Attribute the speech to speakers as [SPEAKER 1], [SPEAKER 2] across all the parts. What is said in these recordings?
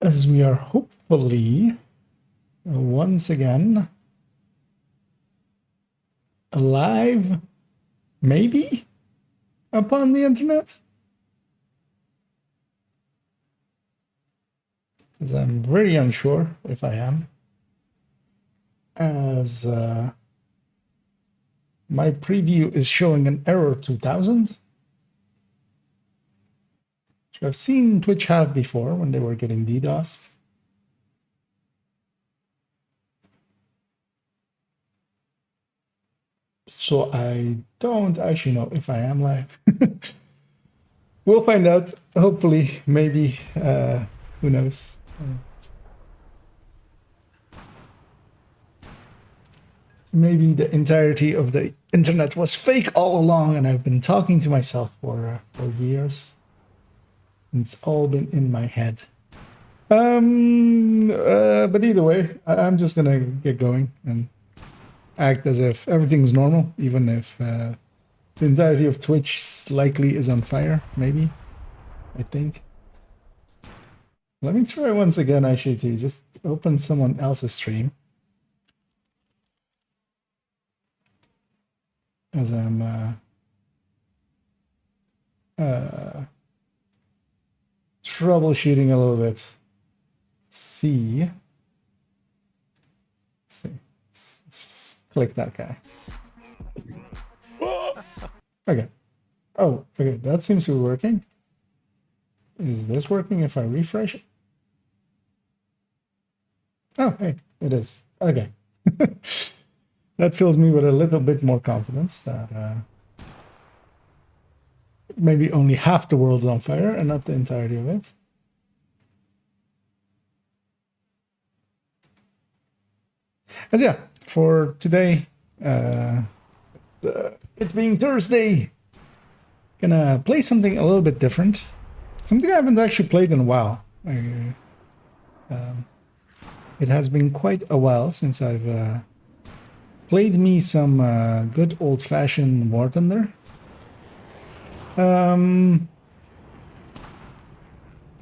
[SPEAKER 1] as we are hopefully once again alive, maybe, upon the internet. As I'm very unsure if I am. As my preview is showing an error 2000. Which I've seen Twitch have before when they were getting DDoSed. So I don't actually know if I am live. We'll find out. Hopefully, maybe. Who knows? Maybe the entirety of the internet was fake all along, and I've been talking to myself for years. It's all been in my head. But either way, I'm just gonna get going and act as if everything's normal, even if the entirety of Twitch likely is on fire, maybe. I think. Let me try once again, actually, to just open someone else's stream. As I'm troubleshooting a little bit. See. Let's just click that guy. Okay. Oh, okay. That seems to be working. Is this working if I refresh it? Oh, hey, it is. Okay. That fills me with a little bit more confidence that maybe only half the world's on fire and not the entirety of it. As yeah, for today, it being Thursday, gonna play something a little bit different. Something I haven't actually played in a while. It has been quite a while since I've played me some good old-fashioned War Thunder.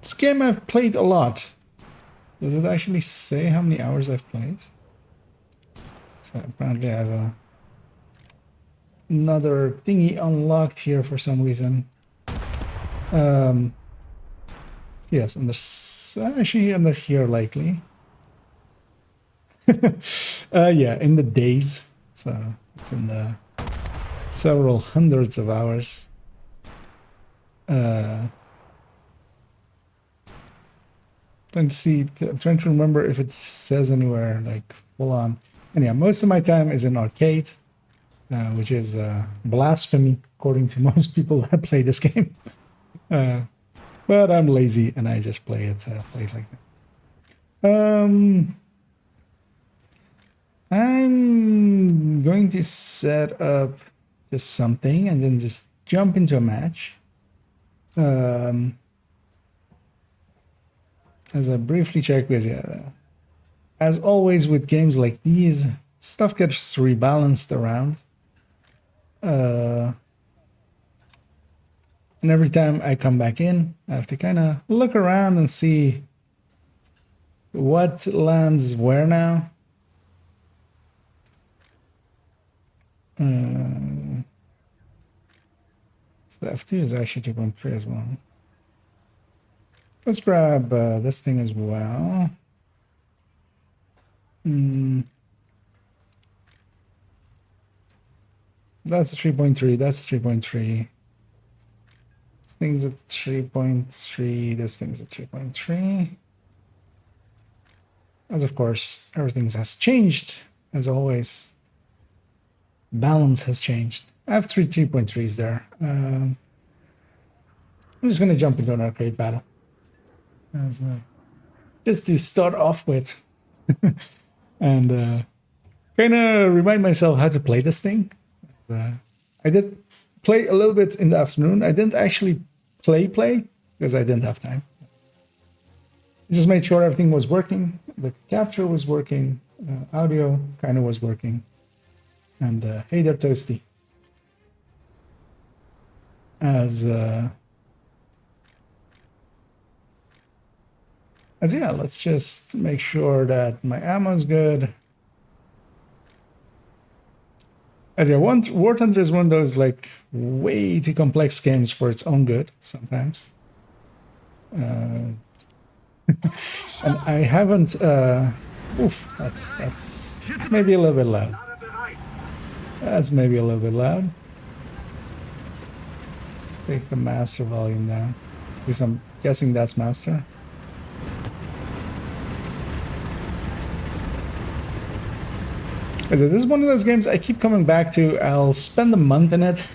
[SPEAKER 1] This game I've played a lot. Does it actually say how many hours I've played? So apparently I have another thingy unlocked here for some reason. Yes, actually under here likely. Yeah, in the days. So it's in the several hundreds of hours. Trying to see, I'm trying to remember if it says anywhere like full on. And yeah, most of my time is in arcade, which is blasphemy according to most people that play this game. But I'm lazy and I just play it like that. I'm going to set up just something and then just jump into a match. As I briefly check with you, as always with games like these, stuff gets rebalanced around. And every time I come back in, I have to kind of look around and see what lands where now. So the F2 is actually 2.3 as well. Let's grab this thing as well. That's a 3.3, that's a 3.3. This thing's at 3.3, this thing's at 3.3. As of course, everything has changed, as always. Balance has changed. I have 3.3s there. I'm just going to jump into an arcade battle. Just to start off with. And kind of remind myself how to play this thing. I did play a little bit in the afternoon. I didn't actually play because I didn't have time. I just made sure everything was working. The capture was working. Audio kind of was working. And hey there, Toasty. As As yeah, let's just make sure that my ammo is good. As yeah, War Thunder is one of those like way too complex games for its own good sometimes. And I haven't. Oof, that's maybe a little bit loud. That's maybe a little bit loud. Let's take the master volume down, because I'm guessing that's master. This is one of those games I keep coming back to. I'll spend a month in it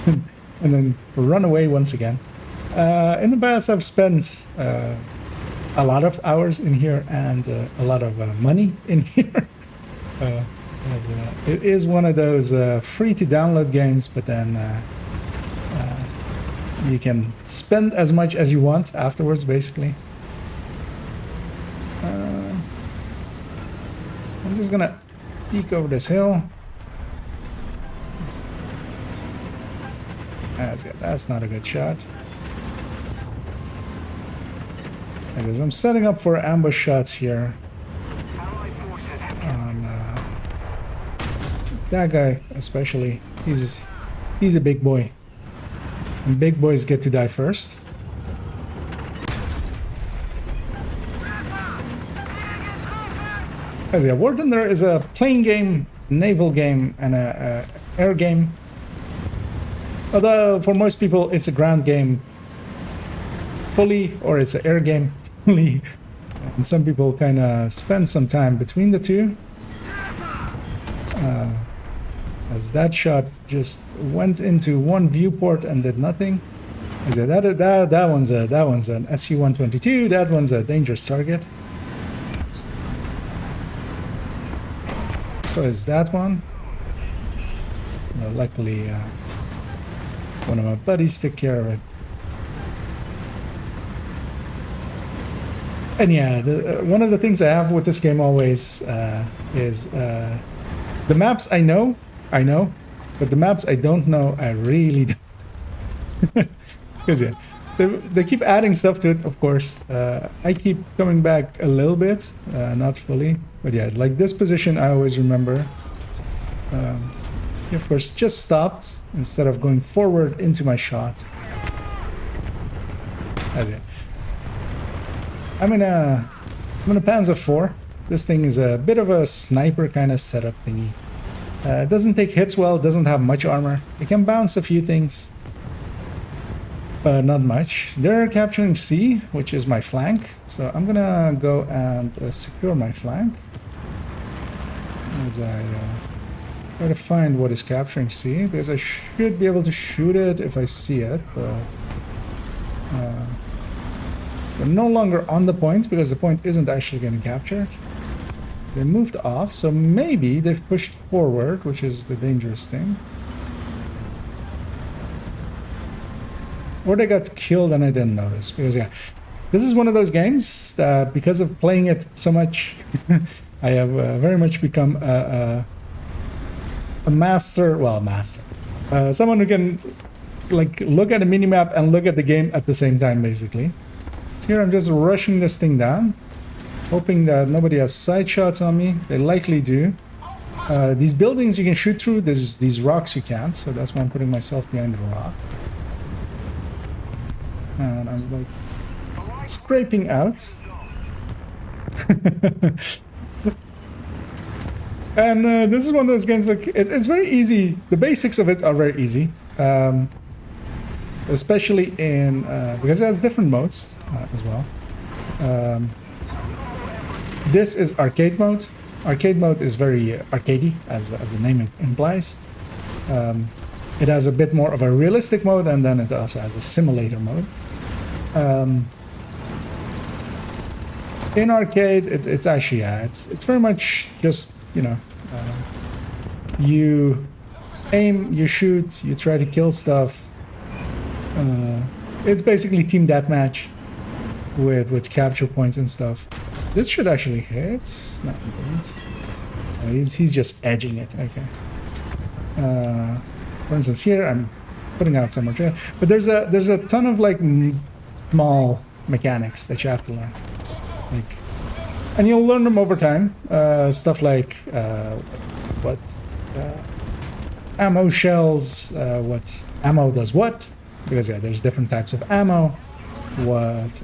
[SPEAKER 1] and then run away once again. In the past, I've spent a lot of hours in here and a lot of money in here. It is one of those free to download games, but then you can spend as much as you want afterwards, basically. I'm just gonna peek over this hill. That's not a good shot. Because I'm setting up for ambush shots here. On that guy especially. He's a big boy. And big boys get to die first. As yeah, War Thunder is a plane game, naval game, and a air game. Although for most people it's a ground game fully, or it's an air game fully. And some people kind of spend some time between the two. As that shot just went into one viewport and did nothing. As that one's an SU-122. That one's a dangerous target. So is that one. Luckily, one of my buddies took care of it. And yeah, one of the things I have with this game always is the maps I know, but the maps I don't know, I really don't. Because yeah, they keep adding stuff to it, of course. I keep coming back a little bit, not fully. But yeah, like this position I always remember. Of course, just stopped instead of going forward into my shot. Okay. I'm in a Panzer IV. This thing is a bit of a sniper kind of setup thingy. It doesn't take hits well, it doesn't have much armor. It can bounce a few things, but not much. They're capturing C, which is my flank. So I'm gonna go and secure my flank. As I try to find what is capturing C, because I should be able to shoot it if I see it, but they're no longer on the point because the point isn't actually getting captured. So they moved off, so maybe they've pushed forward, which is the dangerous thing. Or they got killed and I didn't notice, because yeah, this is one of those games that because of playing it so much, I have very much become a master, someone who can like look at a minimap and look at the game at the same time, basically. So here I'm just rushing this thing down, hoping that nobody has side shots on me. They likely do. These buildings you can shoot through, these rocks you can't, so that's why I'm putting myself behind the rock. And I'm like scraping out. And this is one of those games, like it's very easy. The basics of it are very easy, especially in because it has different modes as well. This is arcade mode. Arcade mode is very arcadey, as the name implies. It has a bit more of a realistic mode, and then it also has a simulator mode. In arcade, it's actually it's very much just, you know, you aim, you shoot, you try to kill stuff. It's basically team deathmatch with capture points and stuff. This should actually hit. No, it didn't. Oh, he's just edging it. Okay. For instance, here I'm putting out some more, but there's a ton of like small mechanics that you have to learn. Like, and you'll learn them over time. Stuff like what ammo shells, what ammo does what, because yeah, there's different types of ammo. What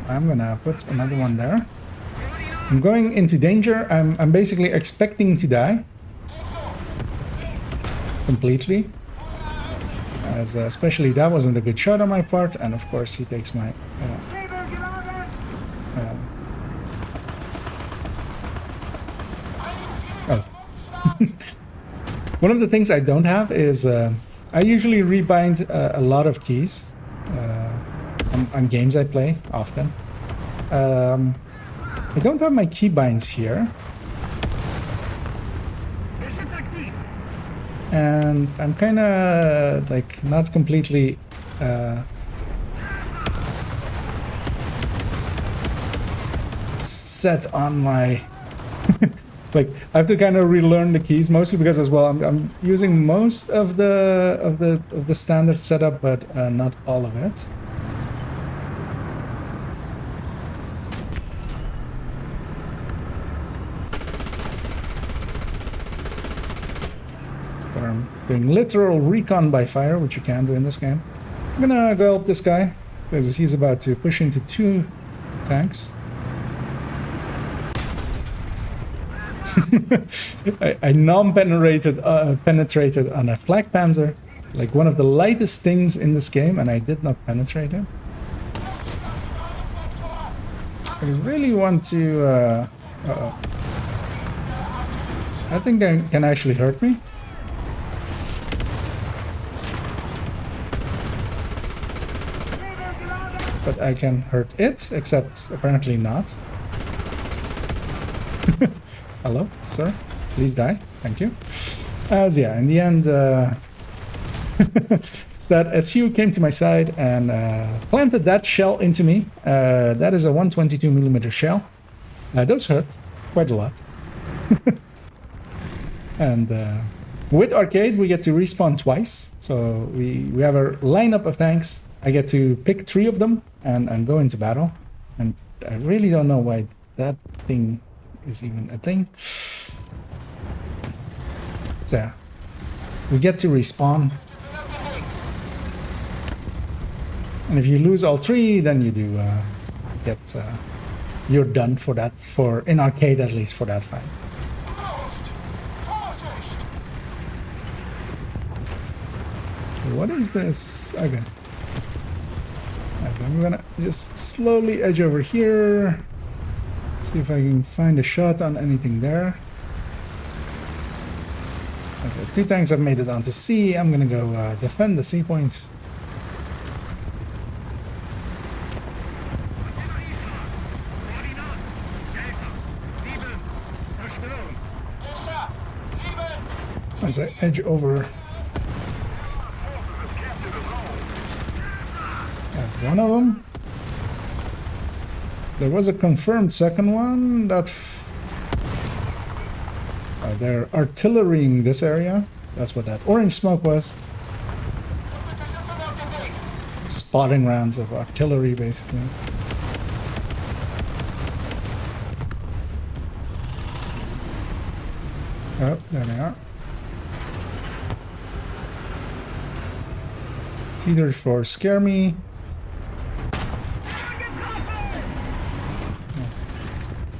[SPEAKER 1] I'm gonna put another one there. I'm going into danger. I'm basically expecting to die completely, as especially that wasn't a good shot on my part, and of course he takes my oh. One of the things I don't have is I usually rebind a lot of keys on games I play often. I don't have my keybinds here. And I'm kind of like not completely set on my like I have to kind of relearn the keys, mostly because as well I'm using most of the standard setup, but not all of it. I'm doing literal recon by fire, which you can do in this game. I'm gonna go help this guy, because he's about to push into 2 tanks. I non-penetrated penetrated on a flak panzer, like one of the lightest things in this game, and I did not penetrate him. I really want to... I think that can actually hurt me. But I can hurt it, except apparently not. Hello, sir. Please die. Thank you. As yeah, in the end, that SU came to my side and planted that shell into me. That is a 122mm shell. Those hurt quite a lot. And with arcade, we get to respawn twice. So we have a lineup of tanks. I get to pick 3 of them and go into battle. And I really don't know why that thing is even a thing. So we get to respawn. And if you lose all 3, then you do get... you're done for that, for in arcade at least, for that fight. What is this? Okay. I'm gonna just slowly edge over here. See if I can find a shot on anything there. Okay, 2 tanks have made it onto C. I'm gonna go defend the C point. As I edge over. That's one of them. There was a confirmed second one that they're artillerying this area. That's what that orange smoke was. Spotting rounds of artillery, basically. Oh, there they are. T-34 scare me.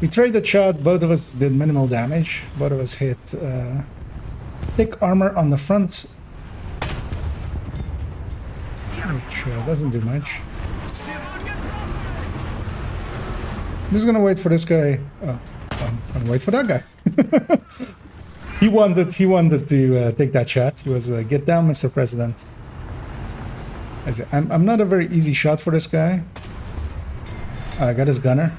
[SPEAKER 1] We traded shot, both of us did minimal damage, both of us hit thick armor on the front, which doesn't do much. I'm just gonna wait for this guy. Oh, I'm gonna wait for that guy. He wanted to take that shot. He was get down, Mr. President. I'm not a very easy shot for this guy. I got his gunner.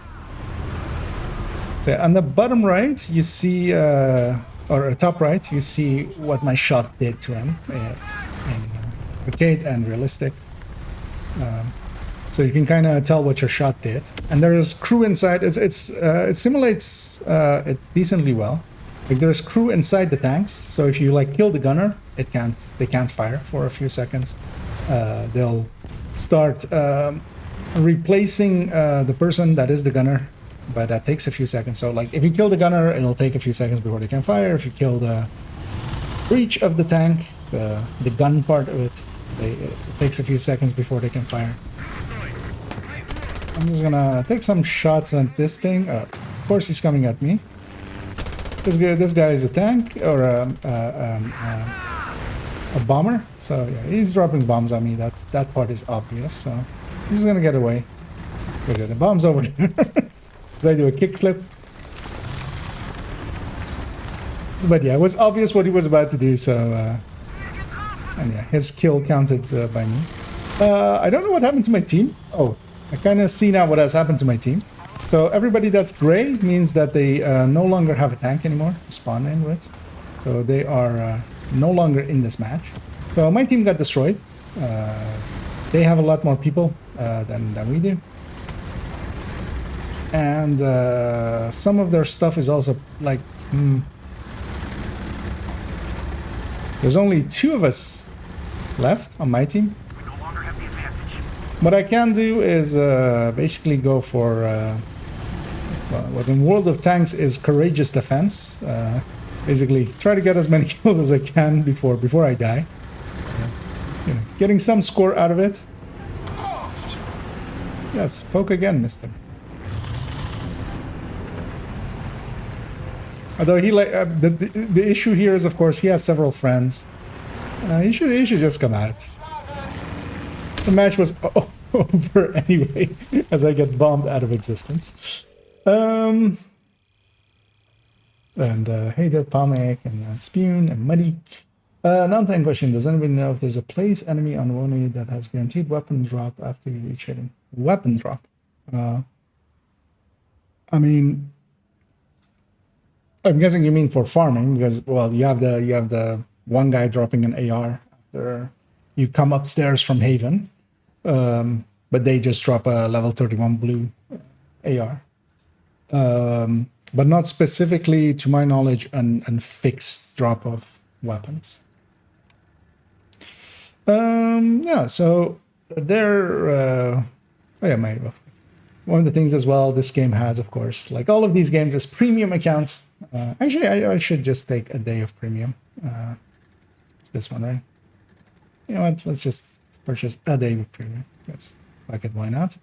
[SPEAKER 1] So on the bottom right, you see, or top right, you see what my shot did to him in arcade and realistic. So you can kind of tell what your shot did. And there's crew inside. It simulates it decently well. Like there's crew inside the tanks. So if you like kill the gunner, they can't fire for a few seconds. They'll start replacing the person that is the gunner, but that takes a few seconds. So like if you kill the gunner, it'll take a few seconds before they can fire. If you kill the breach of the tank, the gun part of it, it takes a few seconds before they can fire. I'm just gonna take some shots at this thing. Of course he's coming at me. This guy is a tank or a bomber. So yeah, he's dropping bombs on me. That part is obvious. So I'm just gonna get away. Because yeah, the bomb's over there. I do a kickflip. But yeah, it was obvious what he was about to do. So and yeah, his kill counted by me. I don't know what happened to my team. Oh, I kind of see now what has happened to my team. So everybody that's gray means that they no longer have a tank anymore to spawn in with. So they are no longer in this match. So my team got destroyed. They have a lot more people than we do. And some of their stuff is also like... There's only 2 of us left on my team. What I can do is basically go for well, what in World of Tanks is courageous defense. Basically, try to get as many kills as I can before I die. You know, getting some score out of it. Yes, poke again, mister. Although he like the issue here is, of course, he has several friends. He should just come out. The match was over anyway, as I get bombed out of existence. And hey there, Palmek, and Spoon, and Muddy. Non-time question, does anybody know if there's a place enemy on Wony that has guaranteed weapon drop after you reach hitting? Weapon drop? I mean... I'm guessing you mean for farming, because, well, you have the one guy dropping an AR after you come upstairs from Haven. But they just drop a level 31 blue AR. But not specifically, to my knowledge, an fixed drop of weapons. Yeah, so there... oh yeah, one of the things as well this game has, of course, like all of these games, is premium accounts. Actually, I should just take a day of premium. It's this one, right? You know what? Let's just purchase a day of premium. Yes, fuck it, why not?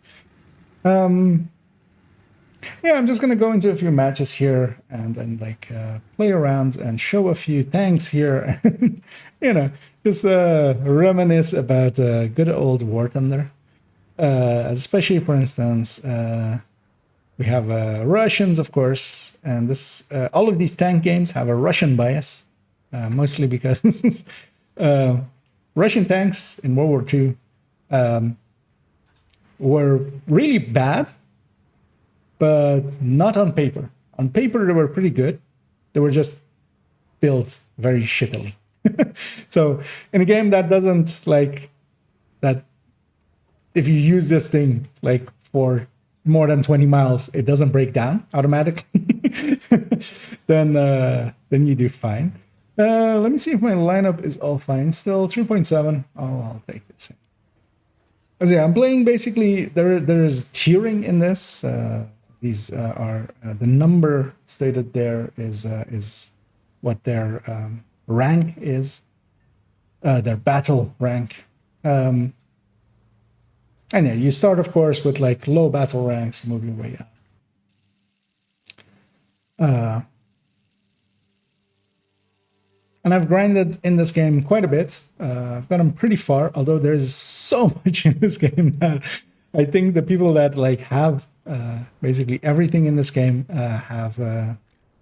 [SPEAKER 1] Yeah, I'm just gonna go into a few matches here and then like play around and show a few tanks here, and you know, just reminisce about good old War Thunder. Especially, for instance, we have Russians, of course, and this all of these tank games have a Russian bias, mostly because Russian tanks in World War II were really bad, but not on paper. On paper, they were pretty good. They were just built very shittily. So in a game that doesn't like that, if you use this thing like for more than 20 miles, it doesn't break down automatically, then you do fine. Let me see if my lineup is all fine still. 3.7. I'll take this. As yeah, I'm playing basically, there is tiering in this. These are the number stated there is what their rank is, their battle rank. And yeah, you start, of course, with like low battle ranks, move your way up. And I've grinded in this game quite a bit. I've gotten pretty far, although there's so much in this game that I think the people that like have basically everything in this game have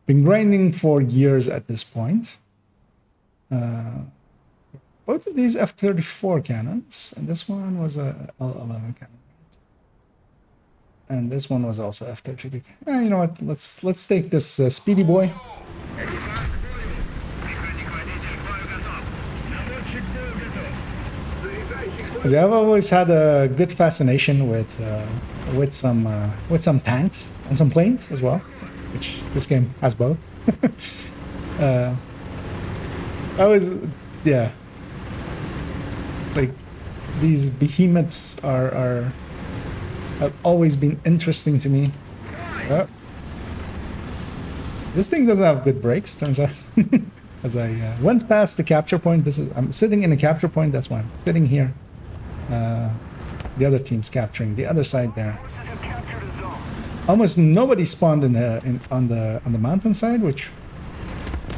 [SPEAKER 1] been grinding for years at this point. Both of these F-34 cannons, and this one was a L-11 cannon. And this one was also F-32. You know what? Let's take this speedy boy. I've always had a good fascination with some tanks and some planes as well, which this game has both. Yeah, like these behemoths are have always been interesting to me. This thing doesn't have good brakes, turns out. As I went past the capture point, I'm sitting in a capture point, that's why I'm sitting here. The other team's capturing the other side there. Almost nobody spawned on the mountainside, which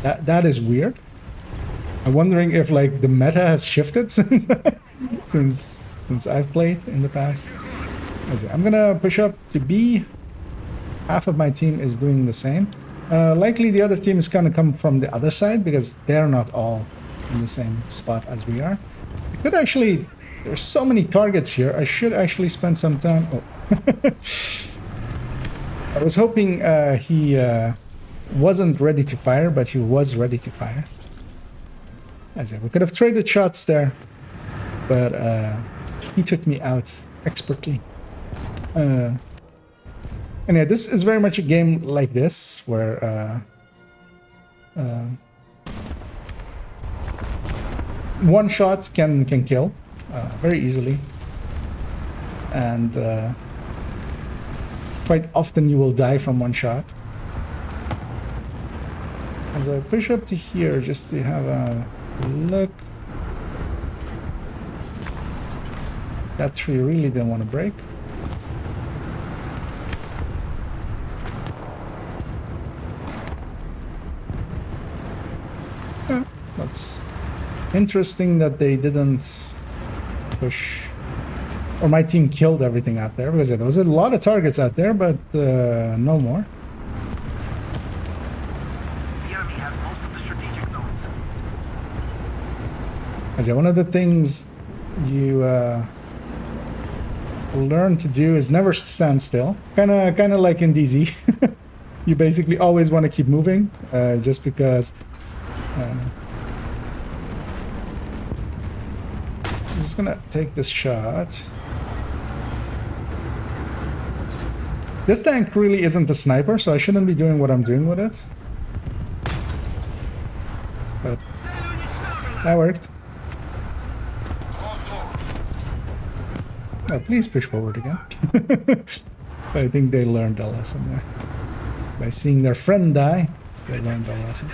[SPEAKER 1] that is weird. I'm wondering if like the meta has shifted since I've played in the past. I'm gonna push up to B. Half of my team is doing the same. Likely the other team is gonna come from the other side because they're not all in the same spot as we are. I could actually... There's so many targets here. I should actually spend some time... Oh. I was hoping he wasn't ready to fire, but he was ready to fire. We could have traded shots there, but he took me out expertly. And yeah, this is very much a game like this, where one shot can kill very easily, and quite often you will die from one shot. As I push up to here just to have a look. That tree really didn't want to break. Yeah, that's interesting that they didn't push, or my team killed everything out there, because there was a lot of targets out there, but no more. One of the things you learn to do is never stand still. Kind of like in DZ. You basically always want to keep moving, just because. I'm just gonna take this shot. This tank really isn't a sniper, so I shouldn't be doing what I'm doing with it. But that worked. Oh, please push forward again. I think they learned a lesson there. By seeing their friend die, they learned a lesson.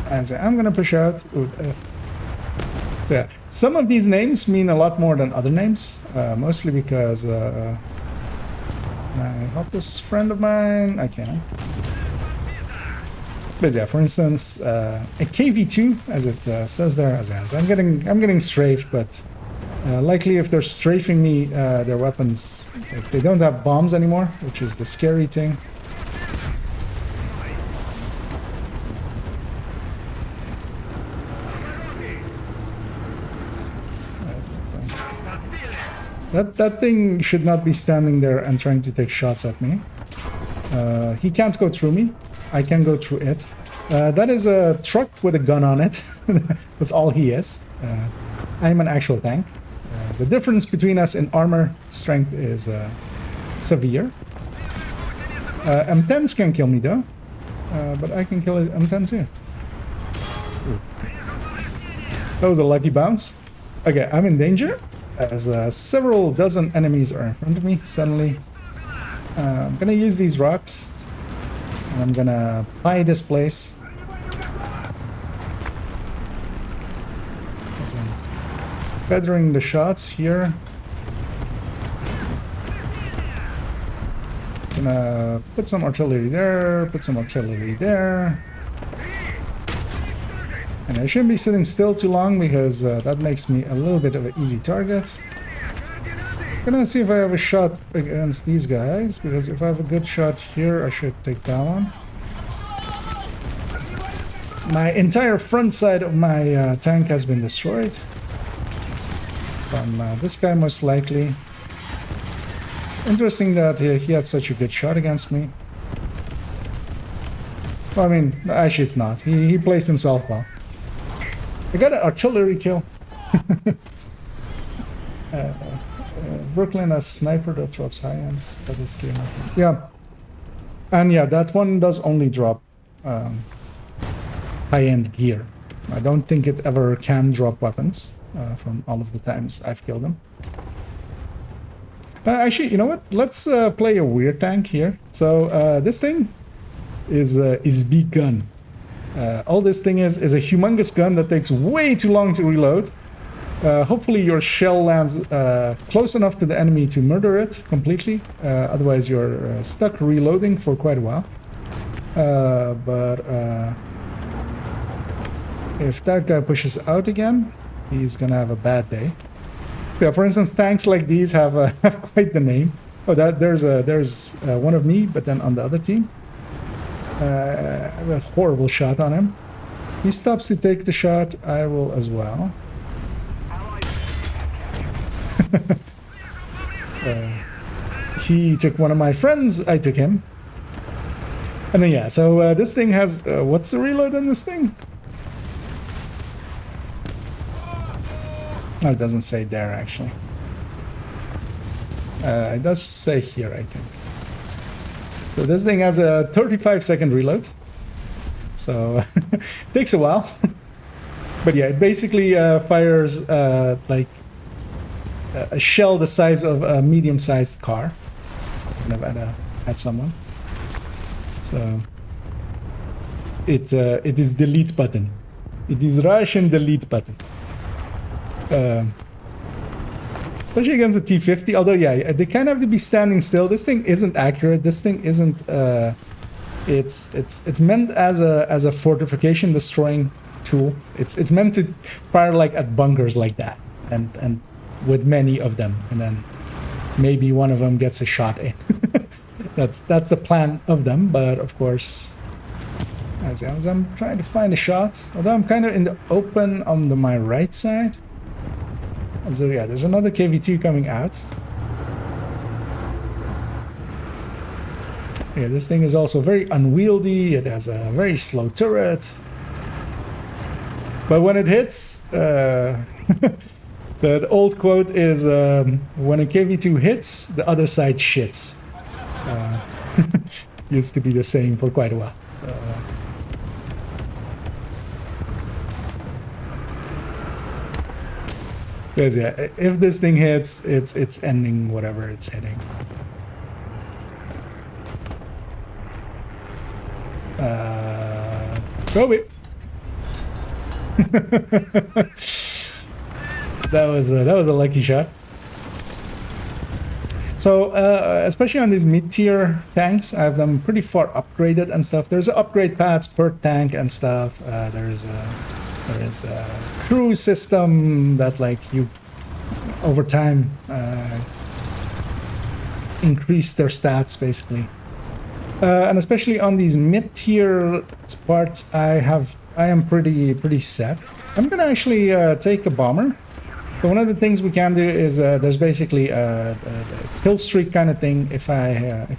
[SPEAKER 1] And so I'm gonna push out. So yeah, some of these names mean a lot more than other names, mostly because can I help this friend of mine? I can. But yeah, for instance, a KV2, as it says there, as I'm getting strafed, but likely if they're strafing me, their weapons, like, they don't have bombs anymore, which is the scary thing. That thing should not be standing there and trying to take shots at me. He can't go through me. I can go through it. That is a truck with a gun on it. That's all he is. I'm an actual tank. The difference between us in armor strength is severe. M10s can kill me though, but I can kill an M10 too. Ooh. That was a lucky bounce. Okay, I'm in danger, as several dozen enemies are in front of me suddenly. I'm gonna use these rocks. And I'm gonna buy this place. As I'm feathering the shots here. Gonna put some artillery there, put some artillery there. And I shouldn't be sitting still too long because that makes me a little bit of an easy target. Gonna see if I have a shot against these guys, because if I have a good shot here, I should take that one. My entire front side of my tank has been destroyed. From this guy, most likely. It's interesting that he had such a good shot against me. Well, I mean, actually it's not. He placed himself well. I got an artillery kill. Brooklyn has sniper that drops high ends. That is clear. Yeah. And yeah, that one does only drop high-end gear. I don't think it ever can drop weapons from all of the times I've killed them. Actually, you know what? Let's play a weird tank here. So this thing is big gun. All this thing is a humongous gun that takes way too long to reload. Hopefully your shell lands close enough to the enemy to murder it completely. Otherwise you're stuck reloading for quite a while. If that guy pushes out again, he's gonna have a bad day. Yeah, for instance, tanks like these have have quite the name. Oh, there's one of me, but then on the other team, I have a horrible shot on him. He stops to take the shot. I will as well. He took one of my friends. I took him. And then yeah, so this thing has what's the reload on this thing? No, it doesn't say there, actually. It does say here, I think. So this thing has a 35-second reload. So it takes a while. But yeah, it basically fires like a shell the size of a medium-sized car. Kind of at someone. So it is delete button. It is Russian delete button. Especially against the T-50, although yeah, they kind of have to be standing still. This thing isn't accurate. This thing isn't. It's meant as a fortification destroying tool. It's meant to fire like at bunkers like that, and with many of them, and then maybe one of them gets a shot in. that's the plan of them. But of course, as I'm trying to find a shot, although I'm kind of in the open on my right side. So yeah, there's another KV-2 coming out. Yeah, this thing is also very unwieldy. It has a very slow turret. But when it hits, that old quote is, when a KV-2 hits, the other side shits. Used to be the saying for quite a while. So, because yeah, if this thing hits, it's ending whatever it's hitting. Kobe. That was a lucky shot. So especially on these mid-tier tanks, I have them pretty far upgraded and stuff. There's upgrade paths per tank and stuff. There is a crew system that like you over time increase their stats basically. And especially on these mid-tier parts, I am pretty set. I'm gonna actually take a bomber. So one of the things we can do is there's basically a kill streak kind of thing. If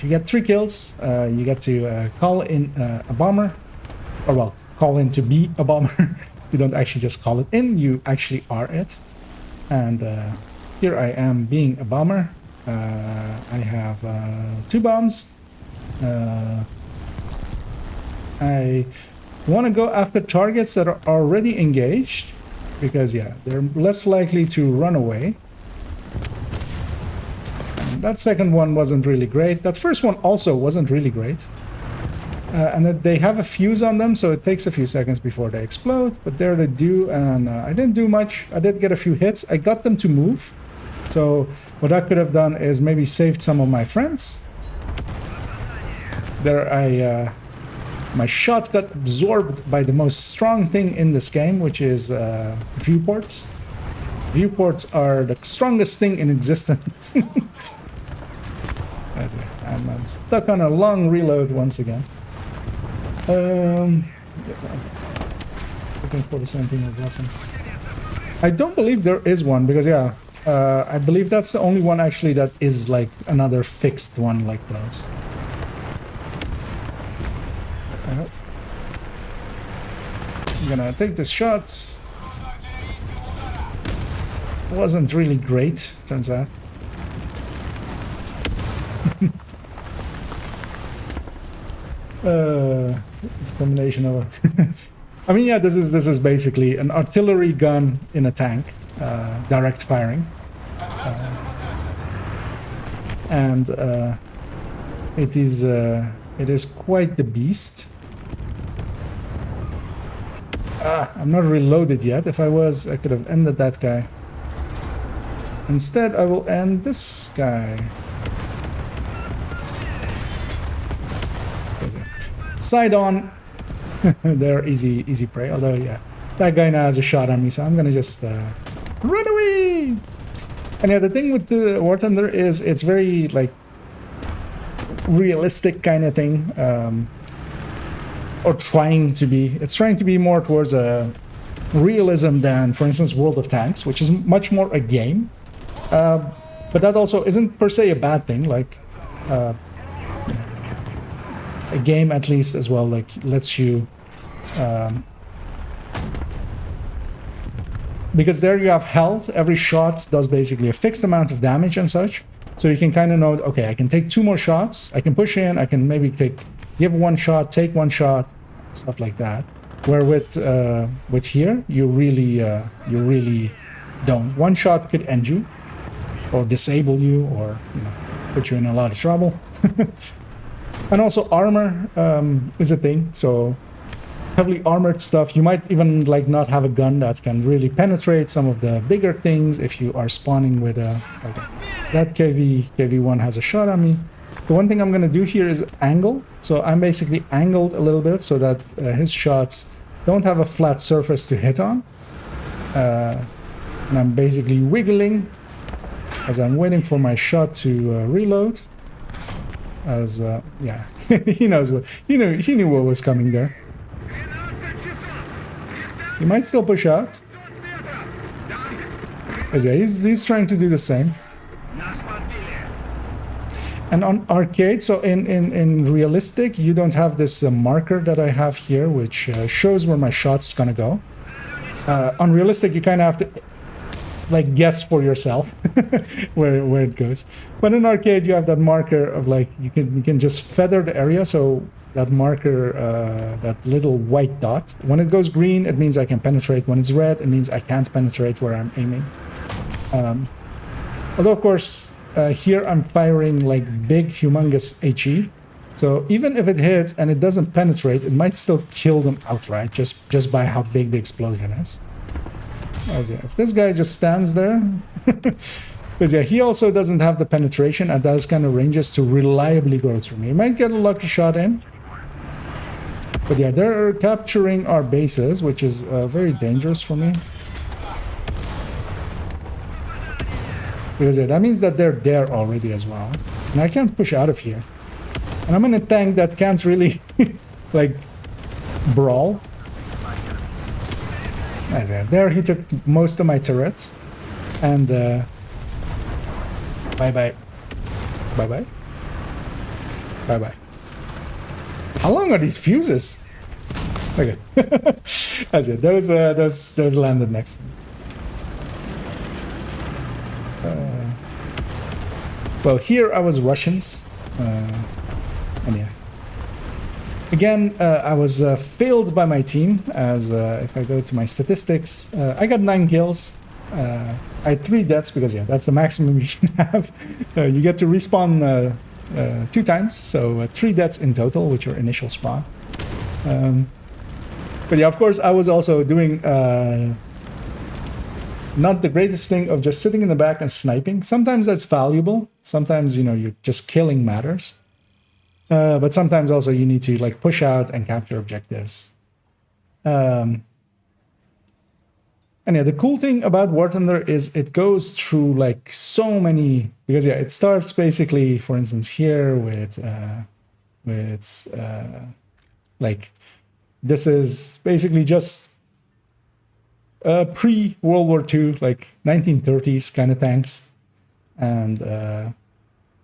[SPEAKER 1] you get 3 kills, you get to call in a bomber, or well, call in to be a bomber. You don't actually just call it in; you actually are it. And here I am being a bomber. I have 2 bombs. I want to go after targets that are already engaged, because yeah, they're less likely to run away. And that second one wasn't really great. That first one also wasn't really great. And that they have a fuse on them, so it takes a few seconds before they explode. But there they do, and I didn't do much. I did get a few hits. I got them to move. So what I could have done is maybe saved some of my friends. There my shot got absorbed by the most strong thing in this game, which is viewports. Viewports are the strongest thing in existence. I'm stuck on a long reload once again. Looking for the same thing with weapons. I don't believe there is one, because yeah, I believe that's the only one actually that is like another fixed one like those. I'm gonna take this shot. Wasn't really great, turns out. This combination of I mean, yeah, this is basically an artillery gun in a tank, direct firing, and it is quite the beast. I'm not reloaded yet. If I was, I could have ended that guy. Instead, I will end this guy. Side on. They're easy prey. Although, yeah, that guy now has a shot on me, so I'm gonna just run away. And yeah, the thing with the War Thunder is it's very like realistic kind of thing, or trying to be. It's trying to be more towards a realism than, for instance, World of Tanks, which is much more a game. But that also isn't per se a bad thing. Like a game, at least as well, like lets you. Because there you have health. Every shot does basically a fixed amount of damage and such. So you can kind of know, okay, I can take 2 more shots. I can push in. I can maybe give 1 shot, take 1 shot, stuff like that. Where with here, you really don't. 1 shot could end you, or disable you, or put you in a lot of trouble. And also armor is a thing. So heavily armored stuff, you might even like not have a gun that can really penetrate some of the bigger things if you are spawning with a. Okay. That KV1 has a shot on me. The one thing I'm gonna do here is angle. So I'm basically angled a little bit so that his shots don't have a flat surface to hit on. And I'm basically wiggling as I'm waiting for my shot to reload. As yeah, he knows what he knew what was coming there. He might still push out. As yeah, he's trying to do the same. And on arcade, so in realistic, you don't have this marker that I have here, which shows where my shot's gonna go. On realistic, you kind of have to like guess for yourself where it goes. But in arcade, you have that marker of like you can just feather the area. So that marker, that little white dot, when it goes green, it means I can penetrate. When it's red, it means I can't penetrate where I'm aiming. Although of course, here I'm firing like big, humongous HE. So even if it hits and it doesn't penetrate, it might still kill them outright just by how big the explosion is. As yeah, if this guy just stands there, because yeah, he also doesn't have the penetration at those kind of ranges to reliably go through me. He might get a lucky shot in, but yeah, they're capturing our bases, which is very dangerous for me. Because yeah, that means that they're there already as well, and I can't push out of here. And I'm in a tank that can't really like brawl. There he took most of my turrets, and bye-bye. Bye-bye. Bye-bye. How long are these fuses? Okay. That's it. Those landed next. Well, here I was Russians, and yeah. Again, I was failed by my team, as if I go to my statistics, I got 9 kills. I had 3 deaths, because yeah, that's the maximum you can have. You get to respawn 2 times, so 3 deaths in total with your initial spawn. But yeah, of course, I was also doing not the greatest thing of just sitting in the back and sniping. Sometimes that's valuable. Sometimes, you're just killing matters. But sometimes also you need to like push out and capture objectives. And yeah, the cool thing about War Thunder is it goes through like so many, because yeah, it starts basically, for instance, here with like, this is basically just pre-World War II, like 1930s kind of tanks. And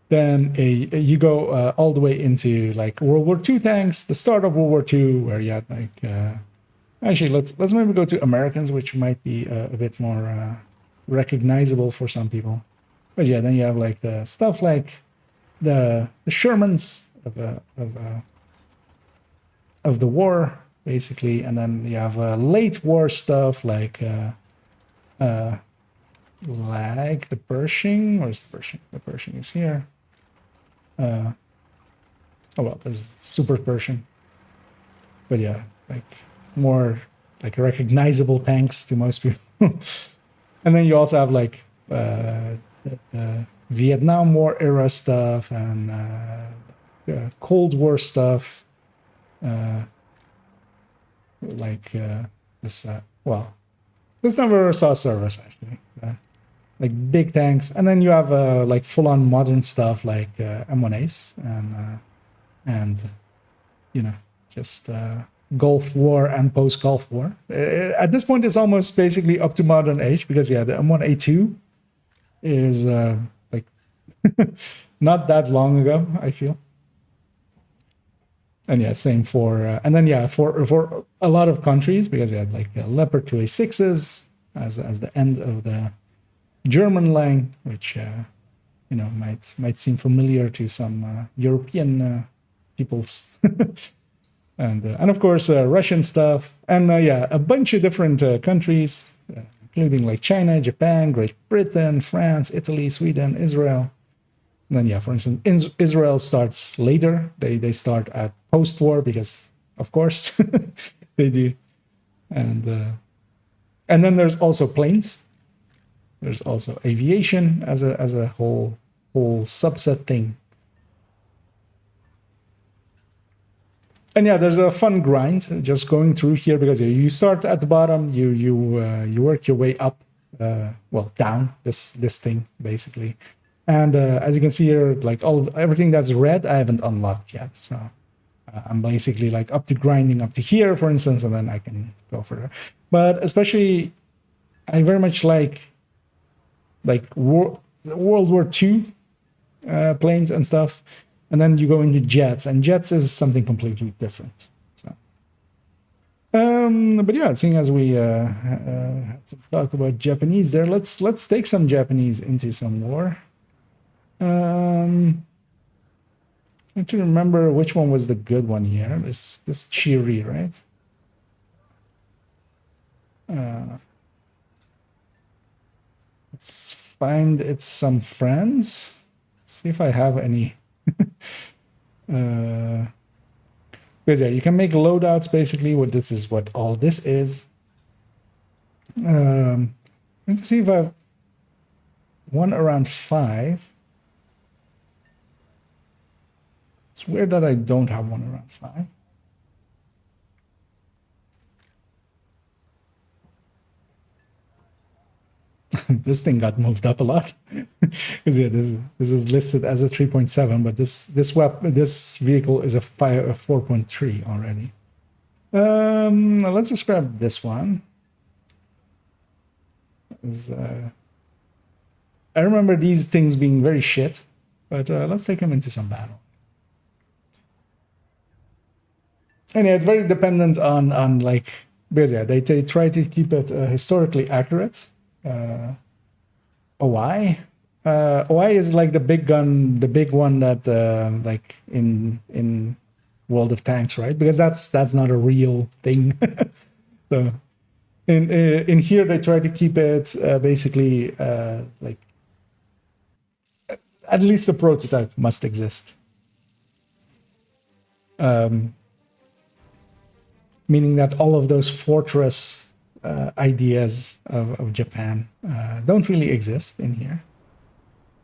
[SPEAKER 1] then you go all the way into like World War II tanks, the start of World War II, where you had like actually let's maybe go to Americans, which might be a bit more recognizable for some people. But yeah, then you have like the stuff like the Shermans of the war, basically, and then you have late war stuff like the Pershing. Where's the Pershing? The Pershing is here. Oh well, this is Super Pershing. But yeah, like more like recognizable tanks to most people. And then you also have like the Vietnam War era stuff and Cold War stuff. This well, this never saw service actually. Like big tanks, and then you have like full-on modern stuff like M1As and you know, just Gulf War and post-Gulf War. At this point, it's almost basically up to modern age because yeah, the M1A2 is like not that long ago, I feel. And yeah, same for and then yeah, for a lot of countries because you had like Leopard 2A6s as the end of the German line, which you know might seem familiar to some European peoples, and of course Russian stuff, and yeah, a bunch of different countries, including like China, Japan, Great Britain, France, Italy, Sweden, Israel. And then yeah, for instance, Israel starts later. They start at post-war because of course they do, and then there's also planes. There's also aviation as a whole subset thing. And yeah, there's a fun grind just going through here because you start at the bottom, you work your way up, well down this thing basically. And as you can see here, like everything that's red, I haven't unlocked yet. So I'm basically like up to grinding up to here, for instance, and then I can go further. But especially, I very much like World War II planes and stuff, and then you go into jets, and jets is something completely different. So, but yeah, seeing as we had some talk about Japanese there, let's take some Japanese into some war. I have to remember which one was the good one here. This Chiri, right? Let's find it some friends. See if I have any. Because yeah, you can make loadouts basically. This is what all this is. Going to see if I have one around 5. It's weird that I don't have one around 5. This thing got moved up a lot because yeah, this is listed as a 3.7, but this vehicle is a 4.3 already. Let's just grab this one. I remember these things being very shit, but let's take them into some battle. And yeah, it's very dependent on like, because yeah, they try to keep it historically accurate. OI is like the big gun, the big one that like in World of Tanks, right? Because that's not a real thing. So in here they try to keep it basically like at least the prototype must exist. Meaning that all of those fortress ideas of Japan don't really exist in here.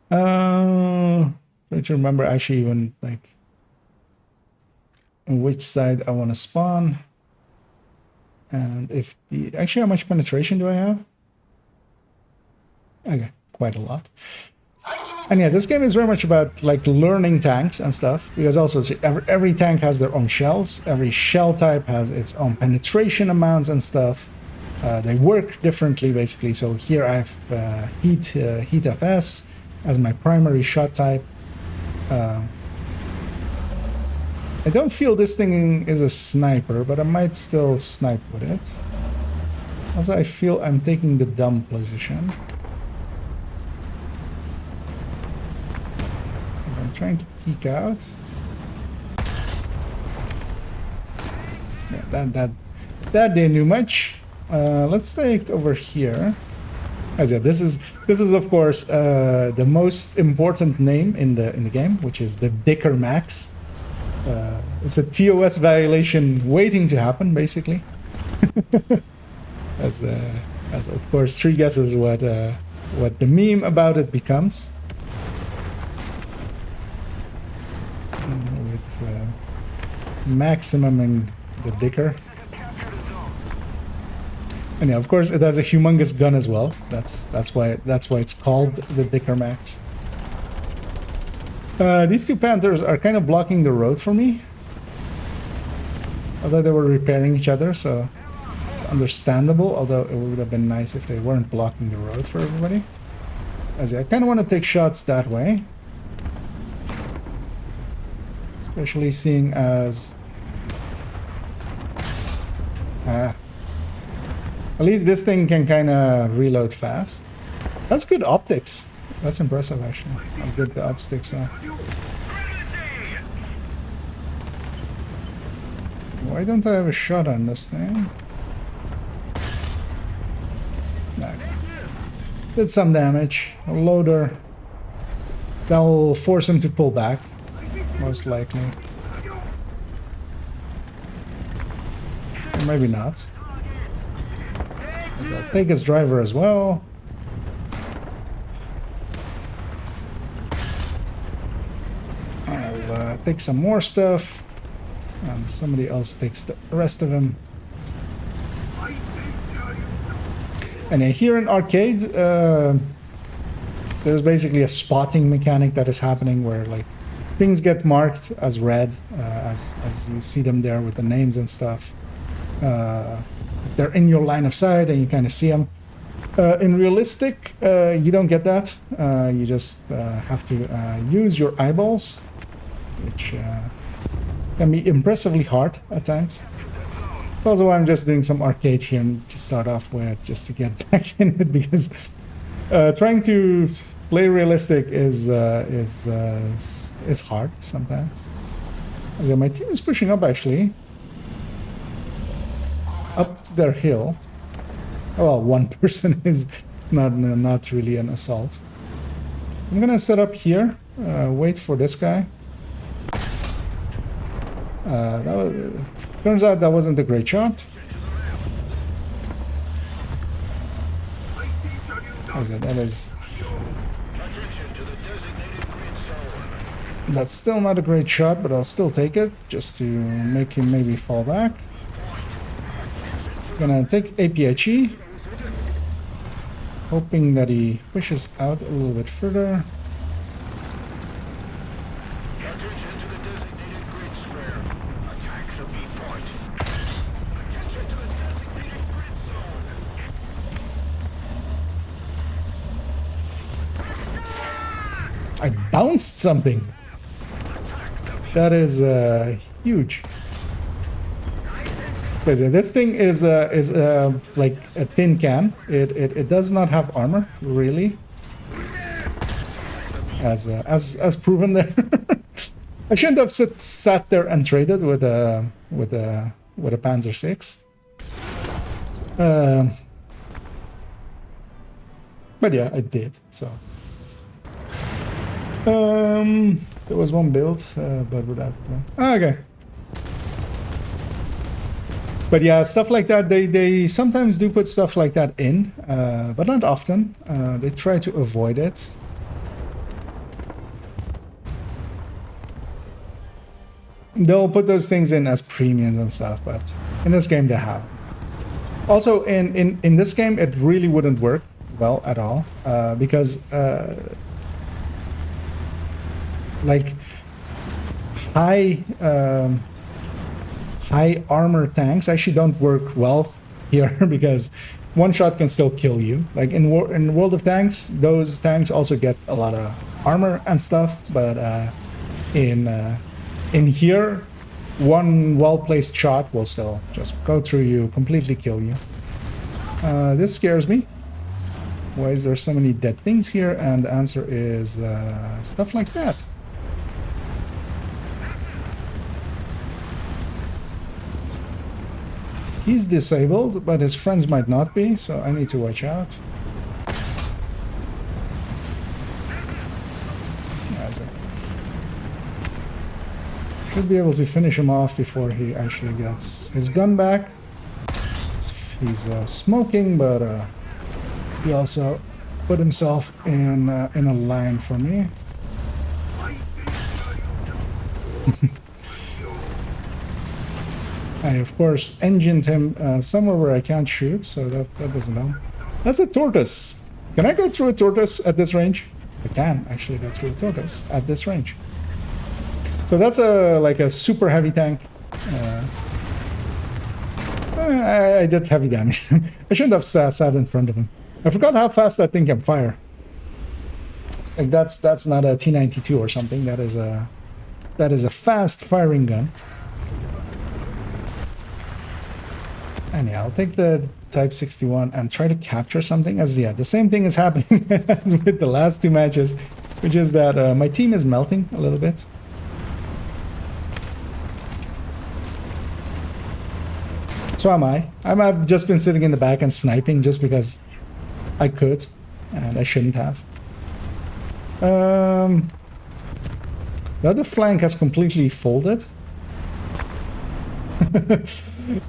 [SPEAKER 1] Trying to remember actually even like on which side I want to spawn, and if actually how much penetration do I have? Okay, quite a lot. And yeah, this game is very much about like learning tanks and stuff, because also every tank has their own shells. Every shell type has its own penetration amounts and stuff. They work differently basically. So here I have Heat FS as my primary shot type. I don't feel this thing is a sniper, but I might still snipe with it. Also, I feel I'm taking the dumb position. I'm trying to peek out. Yeah, that didn't do much. Let's take over here. As yeah, this is of course the most important name in the game, which is the Dicker Max. It's a TOS violation waiting to happen, basically. as of course 3 guesses what the meme about it becomes. With maximum in the Dicker. And yeah, of course, it has a humongous gun as well. That's why it's called the Dicker Max. These 2 Panthers are kind of blocking the road for me. Although they were repairing each other, so it's understandable. Although it would have been nice if they weren't blocking the road for everybody. As yeah, I kind of want to take shots that way. Especially seeing as... at least this thing can kind of reload fast. That's good optics. That's impressive, actually. How good the optics are. Why don't I have a shot on this thing? No. Did some damage. A loader. That will force him to pull back. Most likely. Or maybe not. I'll take his driver as well. I'll take some more stuff. And somebody else takes the rest of him. And here in Arcade, there's basically a spotting mechanic that is happening where like things get marked as red as you see them there with the names and stuff. If they're in your line of sight and you kind of see them. In realistic, you don't get that. You just have to use your eyeballs, which can be impressively hard at times. It's also why I'm just doing some arcade here to start off with, just to get back in it, because trying to play realistic is hard sometimes. So my team is pushing up actually. Up to their hill. Oh, well, one person is it's not really an assault. I'm gonna set up here, wait for this guy. Turns out that wasn't a great shot. That's still not a great shot, but I'll still take it just to make him maybe fall back. Gonna take APHE, hoping that he pushes out a little bit further. I bounced something. That is huge. This thing is like a tin can. It does not have armor, really, as proven there. I shouldn't have sat there and traded with a Panzer VI. But yeah, I did. So there was one build, but without it. Okay. But yeah, stuff like that, they sometimes do put stuff like that in, but not often. They try to avoid it. They'll put those things in as premiums and stuff, but in this game they haven't. Also, in this game, it really wouldn't work well at all, because like high armor tanks actually don't work well here, because one shot can still kill you. Like in World of Tanks, those tanks also get a lot of armor and stuff, but in here, one well-placed shot will still just go through you, completely kill you. This scares me. Why is there so many dead things here? And the answer is stuff like that. He's disabled, but his friends might not be, so I need to watch out. Should be able to finish him off before he actually gets his gun back. He's smoking, but he also put himself in a line for me. I, of course, engined him somewhere where I can't shoot, so that doesn't help. That's a tortoise. Can I go through a tortoise at this range? I can actually go through a tortoise at this range. So that's like a super heavy tank. I did heavy damage. I shouldn't have sat in front of him. I forgot how fast that thing can fire. Like that's not a T92 or something. That is a fast firing gun. Anyhow, I'll take the Type 61 and try to capture something. As the same thing is happening as with the last two matches, which is that my team is melting a little bit. So am I. I've just been sitting in the back and sniping just because I could, and I shouldn't have. The other flank has completely folded.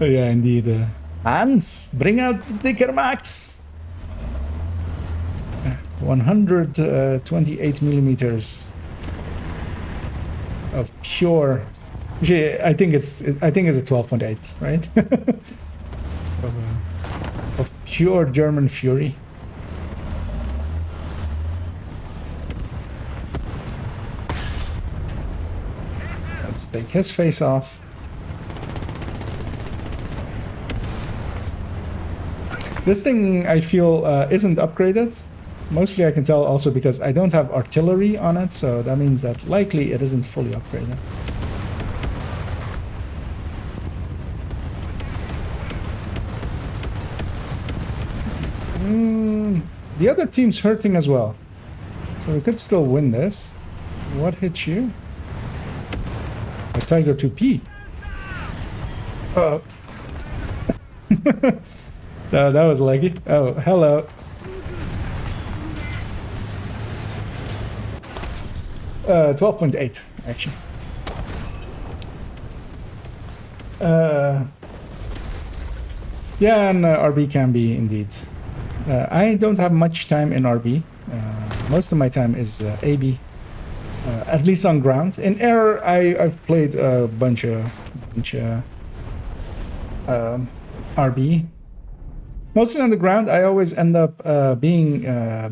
[SPEAKER 1] Yeah, indeed. Hans, bring out the Dicker Max. 128 millimeters of pure. I think it's a 12.8, right? of pure German fury. Let's take his face off. This thing I feel isn't upgraded. Mostly I can tell also because I don't have artillery on it, so that means that likely it isn't fully upgraded. The other team's hurting as well, so we could still win this. What hit you? A Tiger 2P. Uh-oh. No, that was leggy. Oh, hello. Uh, 12.8, actually. Yeah, and RB can be indeed. I don't have much time in RB. Most of my time is AB, at least on ground. In air, I've played a bunch of RB. Mostly on the ground, I always end up being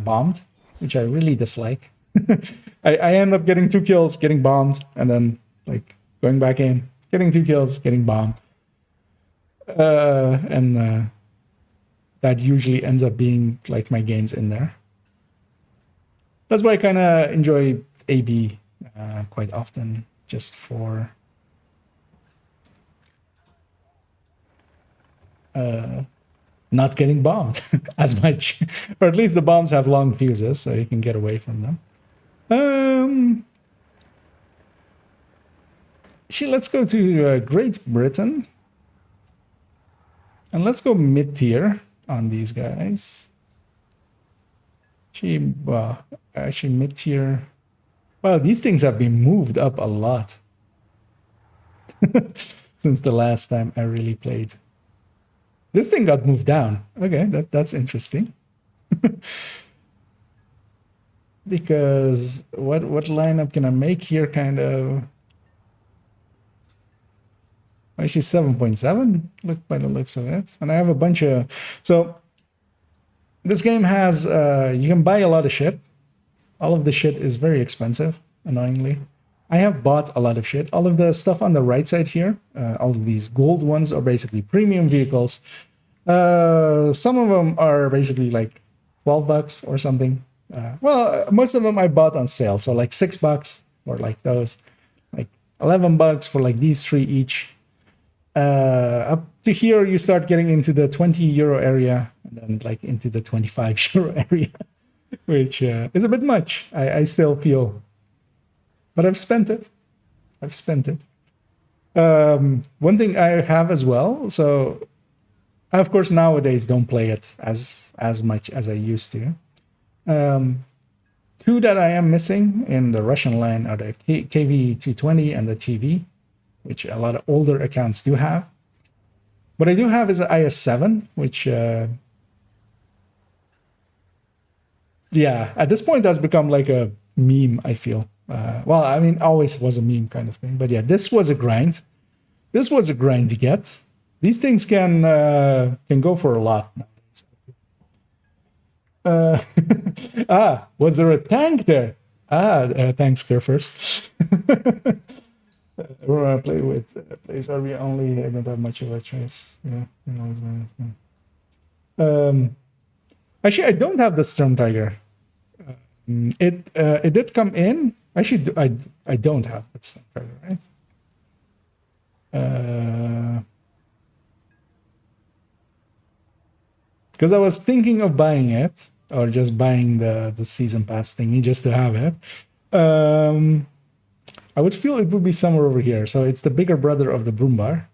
[SPEAKER 1] bombed, which I really dislike. I end up getting 2 kills, getting bombed, and then like going back in, getting 2 kills, getting bombed. That usually ends up being like my games in there. That's why I kind of enjoy AB quite often, just for not getting bombed as much. Or at least the bombs have long fuses, so you can get away from them. Let's go to Great Britain. And let's go mid-tier on these guys. Actually mid-tier. Wow, these things have been moved up a lot since the last time I really played. This thing got moved down. Okay, that's interesting. Because what lineup can I make here? Kind of. Actually, 7.7. Look by the looks of it, and I have a bunch of. So this game has you can buy a lot of shit. All of the shit is very expensive. Annoyingly, I have bought a lot of shit. All of the stuff on the right side here, all of these gold ones are basically premium vehicles. Some of them are basically like $12 or something. Well, most of them I bought on sale, so like $6 or like those, like $11 for like these 3 each. Up to here, you start getting into the €20 area, and then like into the €25 area, which is a bit much. I still feel, but I've spent it. One thing I have as well, so I, of course, nowadays don't play it as much as I used to. Two that I am missing in the Russian line are the KV220 and the TV, which a lot of older accounts do have. What I do have is an IS7, which, yeah, at this point has become like a meme, I feel. Well, I mean, always was a meme kind of thing. But yeah, this was a grind. This was a grind to get. These things can go for a lot. Was there a tank there? Thanks, Care first. Everyone I play with plays RV only. I don't have much of a choice. Yeah. Actually, I don't have the Storm Tiger. It did come in. Actually, I don't have that Storm Tiger, right? Because I was thinking of buying it, or just buying the season pass thingy just to have it. I would feel it would be somewhere over here. So it's the bigger brother of the Broom Bar.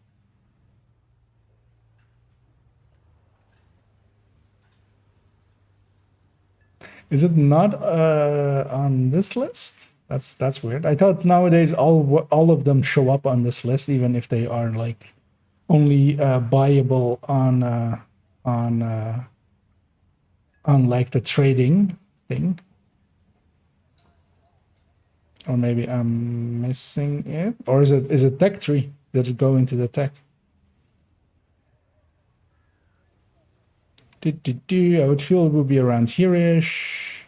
[SPEAKER 1] Is it not on this list? That's weird. I thought nowadays all of them show up on this list, even if they are like only buyable on like the trading thing. Or maybe I'm missing it. Or is it tech tree? Did it go into the tech? I would feel it would be around here-ish.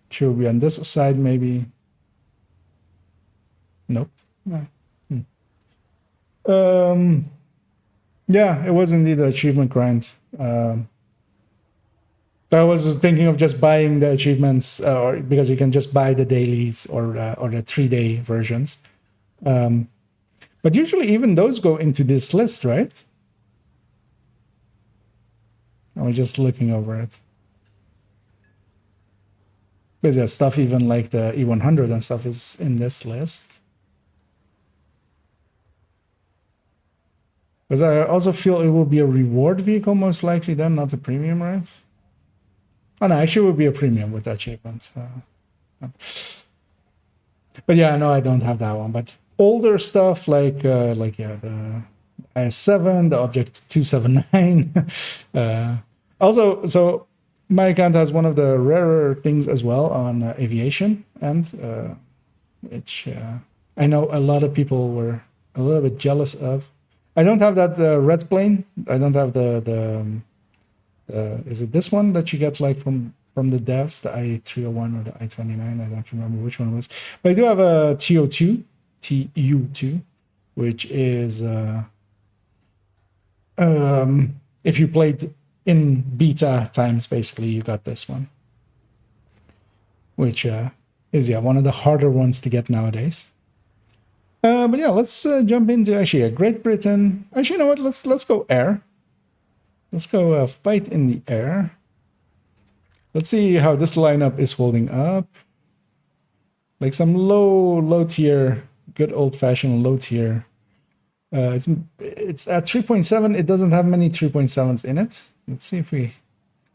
[SPEAKER 1] Should be on this side, maybe. Nope. Yeah, it was indeed an achievement grind. I was thinking of just buying the achievements, or because you can just buy the dailies or the 3-day versions. But usually even those go into this list, right? I was just looking over it. Because yeah, stuff even like the E100 and stuff is in this list. Because I also feel it will be a reward vehicle most likely then, not a premium, right? Oh no, actually it would be a premium with achievements. But yeah, no, I don't have that one. But older stuff like yeah, the IS7, the Object 279. Also, so my account has one of the rarer things as well on aviation, and which I know a lot of people were a little bit jealous of. I don't have that red plane. I don't have the is it this one that you get like from the devs, the I301 or the I29? I don't remember which one it was. But I do have a TU2, which is if you played in beta times, basically you got this one, which is one of the harder ones to get nowadays. But yeah, let's jump into actually Great Britain. Actually, you know what? Let's go air. Let's go fight in the air. Let's see how this lineup is holding up. Like some low tier, good old fashioned low tier. It's at 3.7. It doesn't have many 3.7s in it. Let's see if we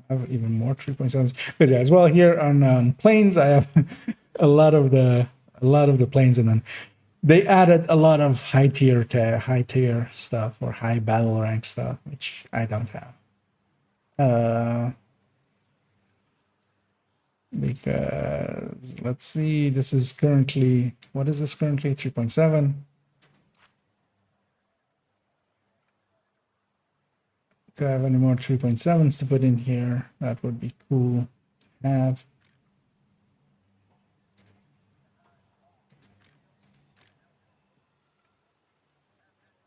[SPEAKER 1] have even more 3.7s. Because yeah, as well here on planes, I have a lot of the planes, and then they added a lot of high tier stuff or high battle rank stuff, which I don't have. Because let's see, this is currently, what is this currently? 3.7. Do I have any more 3.7s to put in here? That would be cool to have.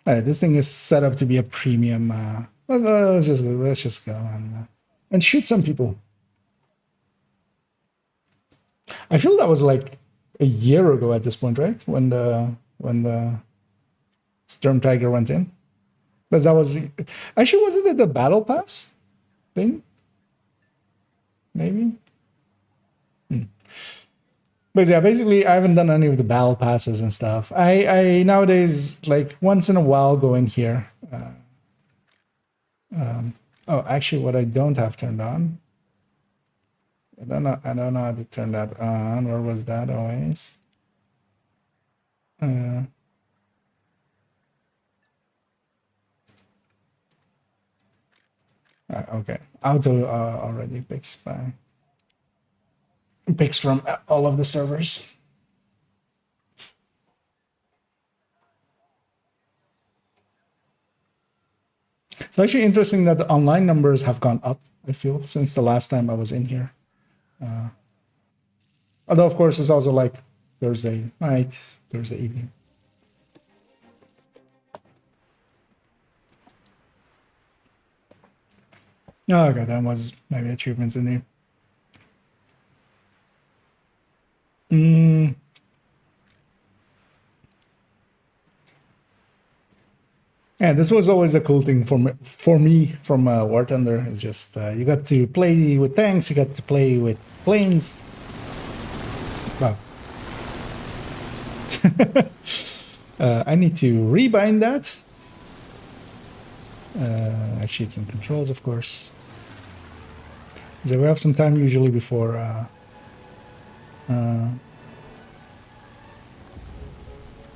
[SPEAKER 1] This thing is set up to be a premium. Let's just go and shoot some people. I feel that was like a year ago at this point, right? When the Storm Tiger went in. Because that was actually, wasn't it the battle pass thing? Maybe. But yeah, basically, I haven't done any of the battle passes and stuff. I nowadays, like, once in a while go in here Oh, actually, what I don't have turned on. I don't know how to turn that on. Where was that always? Okay. Auto already picks from all of the servers. It's actually interesting that the online numbers have gone up, I feel, since the last time I was in here. Although, of course, it's also like Thursday night, Thursday evening. Oh, okay, that was maybe achievements in there. Yeah, this was always a cool thing for me from War Thunder. It's just you got to play with tanks, you got to play with planes. Wow. I need to rebind that. Sheets and controls, of course. So we have some time usually before.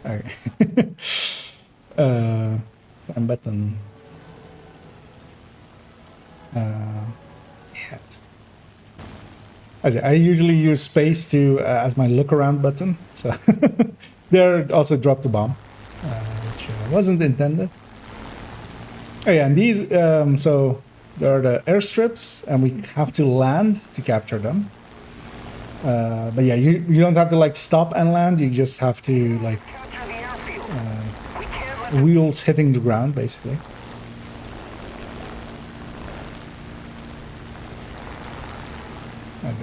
[SPEAKER 1] Okay. Time button. I usually use space to as my look around button. So there also dropped a bomb, which wasn't intended. Oh yeah, and these so there are the airstrips, and we have to land to capture them. But yeah, you don't have to like stop and land. You just have to like wheels hitting the ground, basically.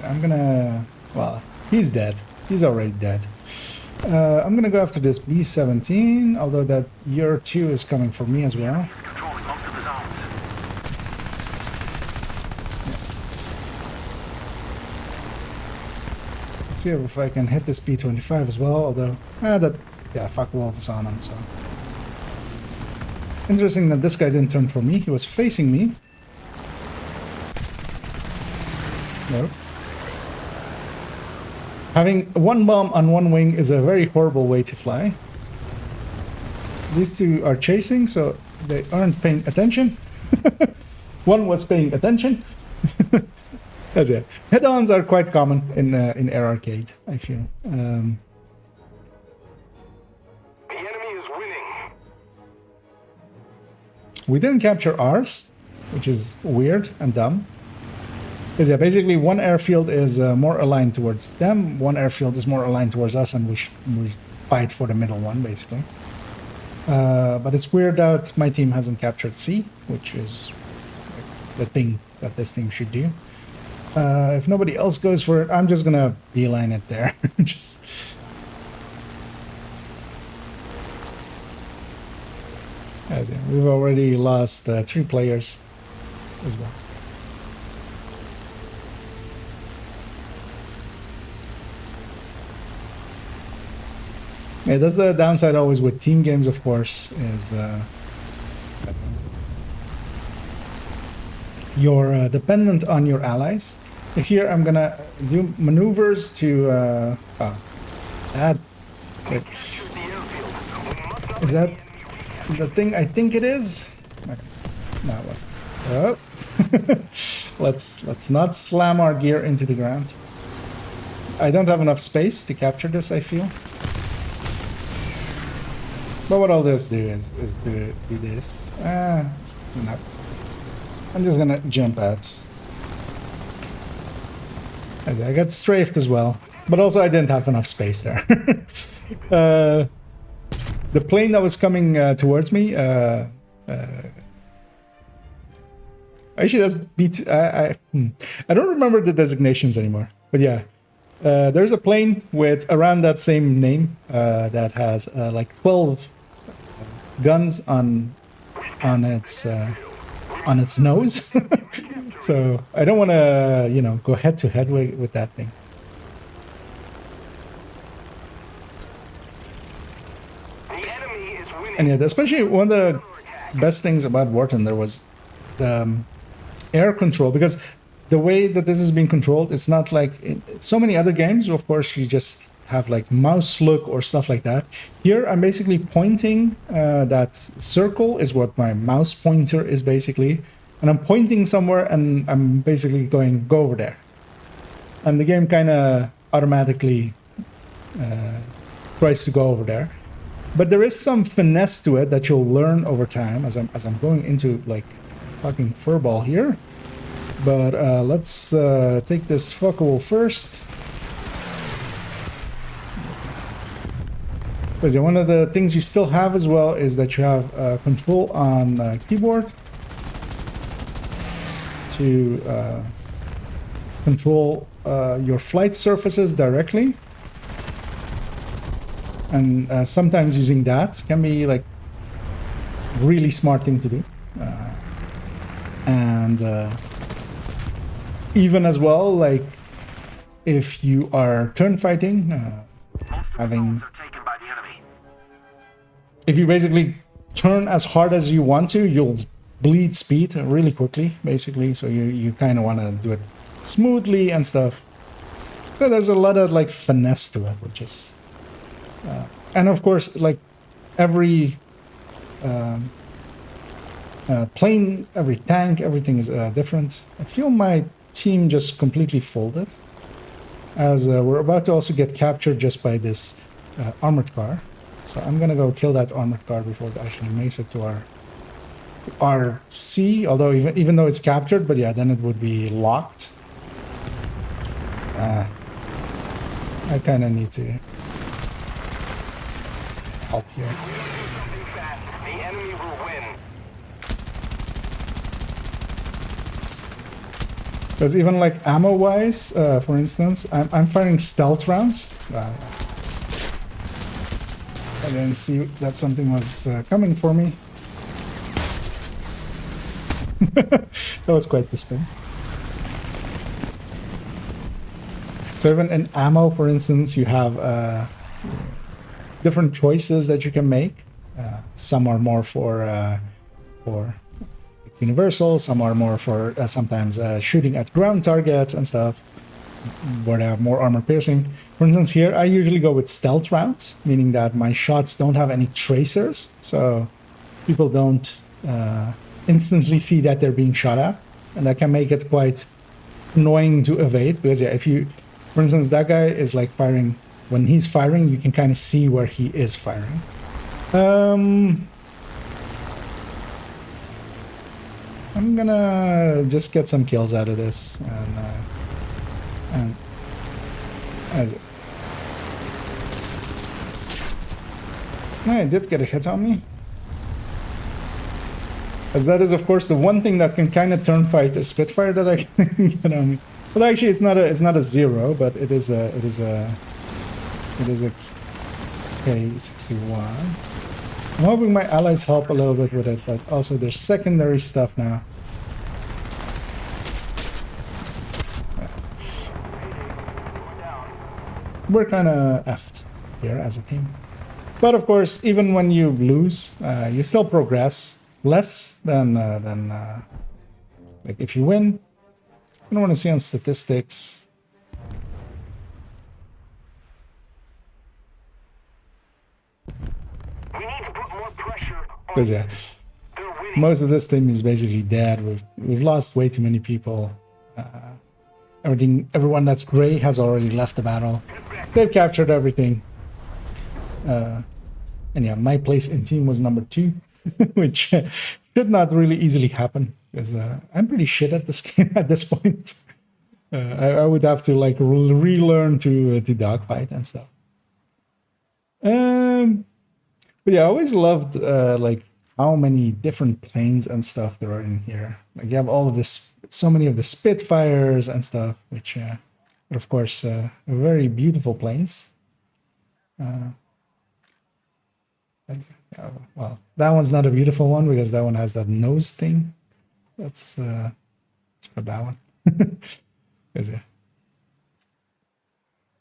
[SPEAKER 1] I'm gonna... Well, he's dead. He's already dead. I'm gonna go after this B-17, although that year 2 is coming for me as well. Let's see if I can hit this B-25 as well, although... yeah, fuck Wolf is on him, so... It's interesting that this guy didn't turn for me. He was facing me. No. Having one bomb on one wing is a very horrible way to fly. These two are chasing, so they aren't paying attention. One was paying attention. That's it. Head-ons are quite common in Air Arcade, I feel. The enemy is winning. We didn't capture ours, which is weird and dumb. Because yeah, basically one airfield is more aligned towards them, one airfield is more aligned towards us, and we fight for the middle one, basically. But it's weird that my team hasn't captured C, which is the thing that this team should do. If nobody else goes for it, I'm just gonna beeline it there. We've already lost 3 players as well. Yeah, that's the downside always with team games, of course, is you're dependent on your allies. So here I'm gonna do maneuvers to wait. Is that the thing I think it is? Okay. No, it wasn't. Oh. let's not slam our gear into the ground. I don't have enough space to capture this, I feel. But what I'll just do is do this. No. I'm just gonna jump out. I got strafed as well, but also I didn't have enough space there. The plane that was coming towards me. Actually, that's B2. I don't remember the designations anymore, but yeah. There's a plane with around that same name that has like 12 guns on its nose. So I don't want to, go head to head with that thing. And yeah, especially one of the best things about War Thunder was air control, because the way that this is being controlled, it's not like in so many other games. Of course, you just have like mouse look or stuff like that. Here, I'm basically pointing. That circle is what my mouse pointer is basically, and I'm pointing somewhere, and I'm basically going, go over there, and the game kind of automatically tries to go over there. But there is some finesse to it that you'll learn over time as I'm going into like fucking furball here. But let's take this fuckable first. Because one of the things you still have as well is that you have control on keyboard to control your flight surfaces directly. And sometimes using that can be like really smart thing to do. Even as well, like if you are turn fighting, if you basically turn as hard as you want to, you'll bleed speed really quickly, basically. So you kind of want to do it smoothly and stuff. So there's a lot of like finesse to it, which is, and of course, like every plane, every tank, everything is different. I feel my team just completely folded, as we're about to also get captured just by this armored car. So I'm gonna go kill that armored car before it actually makes it to our C, although even though it's captured, but yeah, then it would be locked. I kind of need to help here. Because even like ammo-wise, for instance, I'm firing stealth rounds. I didn't see that something was coming for me. That was quite the spin. So even in ammo, for instance, you have different choices that you can make. Some are more for universal, some are more for sometimes shooting at ground targets and stuff, where they have more armor piercing. For instance, here I usually go with stealth rounds, meaning that my shots don't have any tracers, so people don't instantly see that they're being shot at, and that can make it quite annoying to evade. Because yeah, if you, for instance, that guy is like firing, when he's firing, you can kind of see where he is firing. I'm gonna just get some kills out of this, and as I did get a hit on me, as that is of course the one thing that can kind of turn fight a Spitfire that I can get on me. But actually, it's not a zero, but it is a K61. I'm hoping my allies help a little bit with it, but also there's secondary stuff now. We're kind of effed here as a team. But of course, even when you lose, you still progress less than like if you win. I don't want to see on statistics. Because yeah, most of this team is basically dead. We've lost way too many people. Everyone that's gray has already left the battle. They've captured everything. And yeah, my place in team was number 2, which should not really easily happen, because I'm pretty shit at this game at this point. I would have to like relearn to dogfight and stuff. But yeah, I always loved like how many different planes and stuff there are in here. Like you have all of this, so many of the Spitfires and stuff, which are of course very beautiful planes. Well, that one's not a beautiful one because that one has that nose thing. Let's put that one. Yeah.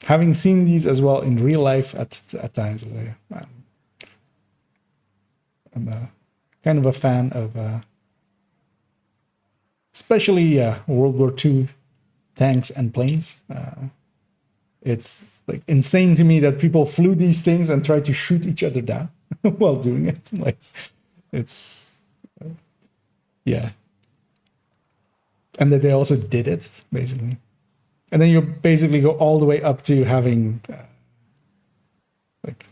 [SPEAKER 1] Having seen these as well in real life at times, I'm kind of a fan of especially World War II tanks and planes. It's like insane to me that people flew these things and tried to shoot each other down while doing it. Like, it's yeah, and that they also did it basically, and then you basically go all the way up to having like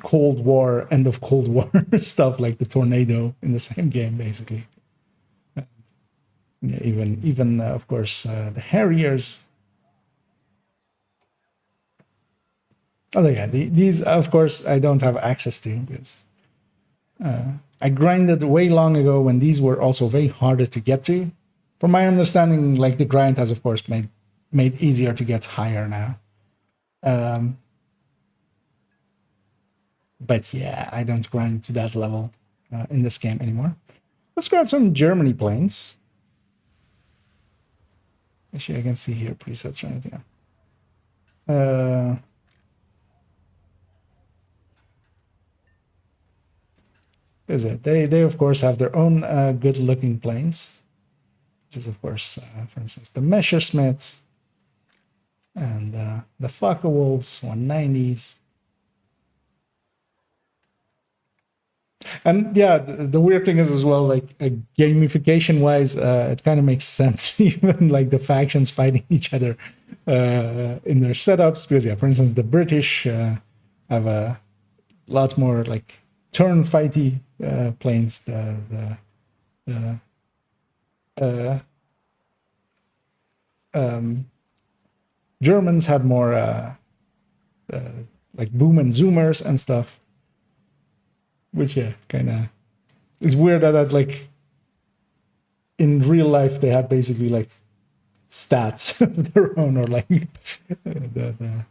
[SPEAKER 1] Cold War, end of Cold War stuff like the tornado in the same game, basically. Yeah, even of course the Harriers. Oh yeah, these of course I don't have access to because I grinded way long ago when these were also way harder to get to. From my understanding, like the grind has of course made easier to get higher now. But yeah, I don't grind to that level in this game anymore. Let's grab some Germany planes. Actually, I can see here presets right here. Is it? They of course have their own good-looking planes, which is of course, for instance, the Messerschmitt and the Focke-Wulfs 190s. And yeah, the weird thing is as well, like gamification wise, it kind of makes sense. Even like the factions fighting each other in their setups, because yeah, for instance, the British have a lot more like turn fighty planes. Germans had more like boom and zoomers and stuff. Which yeah, kind of is weird that like in real life they had basically like stats of their own, or like the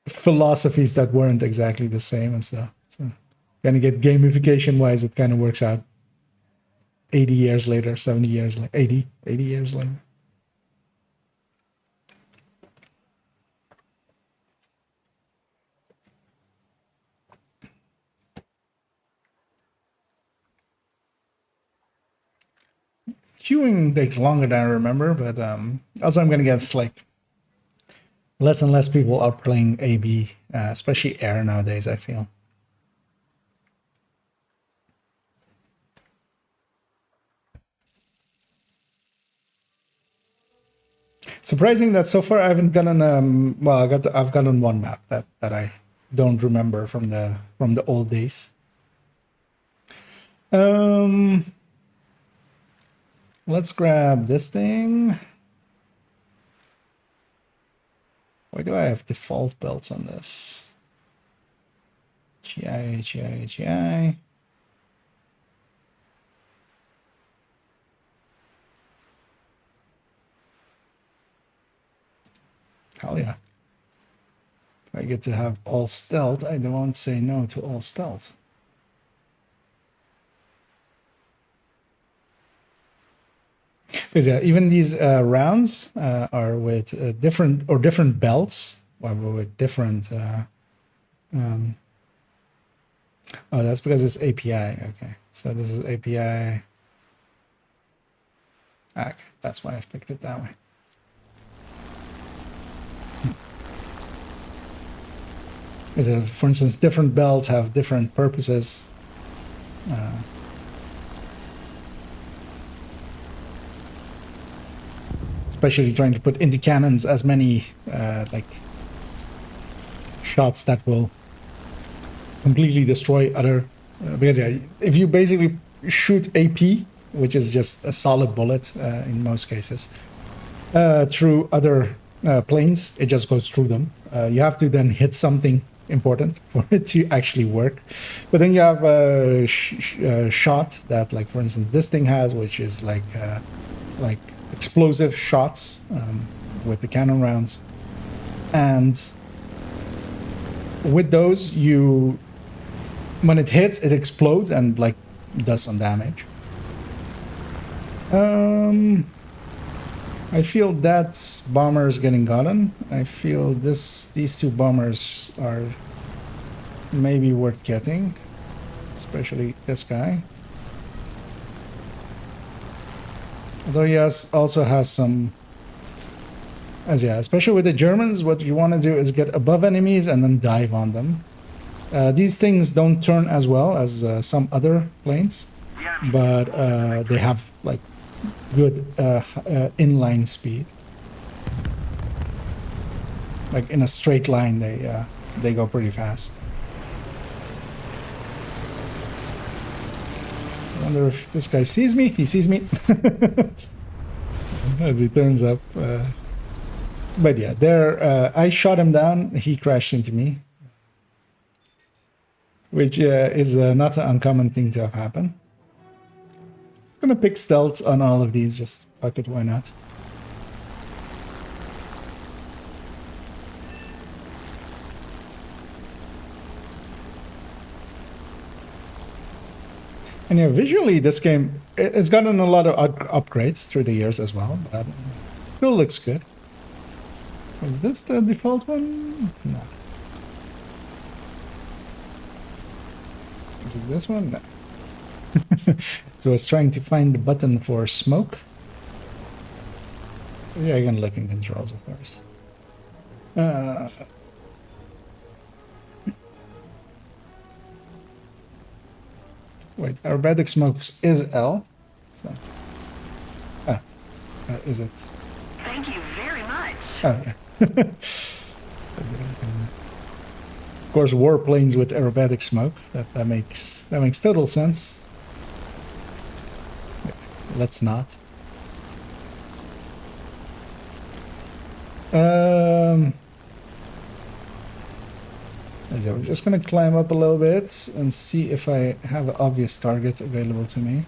[SPEAKER 1] philosophies that weren't exactly the same and stuff. So kind of get gamification wise, it kind of works out 80 years later, 70 years like 80 years later. Queuing takes longer than I remember, but also I'm going to guess like less and less people are playing AB, especially air nowadays, I feel. Surprising that so far I haven't gotten well, I've gotten one map that I don't remember from the old days. Let's grab this thing. Why do I have default belts on this? GI. Hell yeah. If I get to have all stealth, I won't say no to all stealth. Because yeah, even these rounds are with different belts, or with different. Oh, that's because it's API. Okay, so this is API. Okay, that's why I've picked it that way. Because for instance, different belts have different purposes. Especially trying to put into cannons as many like shots that will completely destroy other. Because yeah, if you basically shoot AP, which is just a solid bullet in most cases, through other planes, it just goes through them. You have to then hit something important for it to actually work. But then you have a shot that, like for instance, this thing has, which is like explosive shots with the cannon rounds, and with those, when it hits, it explodes and like does some damage. I feel that bomber is getting gotten. I feel these two bombers are maybe worth getting, especially this guy. Although he also has some... especially with the Germans, what you want to do is get above enemies and then dive on them. These things don't turn as well as some other planes, but they have like good inline speed. Like in a straight line, they go pretty fast. I wonder if this guy sees me. He sees me as he turns up. But yeah, there I shot him down. He crashed into me, which is not an uncommon thing to have happen. Just gonna pick stealths on all of these. Just fuck it, why not? And yeah, visually, this game, it's gotten a lot of upgrades through the years as well, but it still looks good. Was this the default one? No. Is it this one? No. So I was trying to find the button for smoke. Yeah, I can look in controls, of course. Wait, aerobatic smokes is L. So. Or is it?
[SPEAKER 2] Thank you very much.
[SPEAKER 1] Oh, yeah. Of course, warplanes with aerobatic smoke. That makes total sense. Let's not. So we're just gonna climb up a little bit and see if I have an obvious target available to me.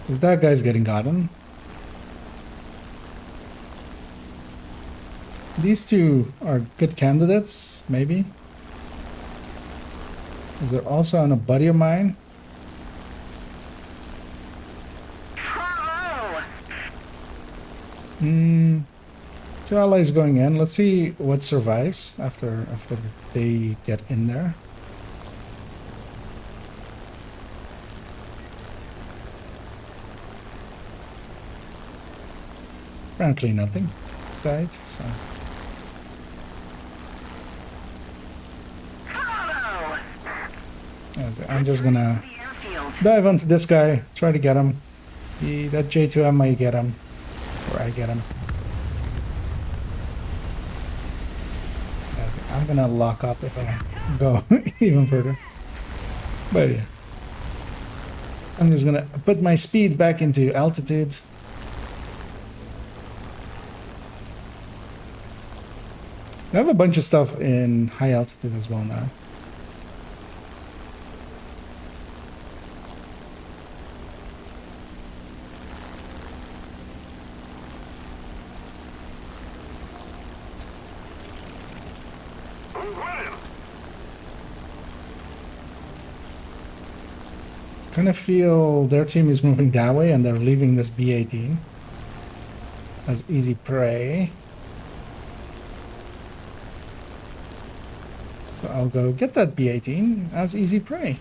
[SPEAKER 1] Is that guy's getting gotten? These two are good candidates, maybe. Is there also on a buddy of mine? Two allies going in. Let's see what survives after they get in there. Apparently nothing died, so. I'm just gonna dive onto this guy, try to get him. That J2M might get him before I get him. I'm gonna lock up if I go even further. But yeah. I'm just gonna put my speed back into altitude. I have a bunch of stuff in high altitude as well now. Kind of feel their team is moving that way and they're leaving this B-18 as easy prey. So I'll go get that B-18 as easy prey.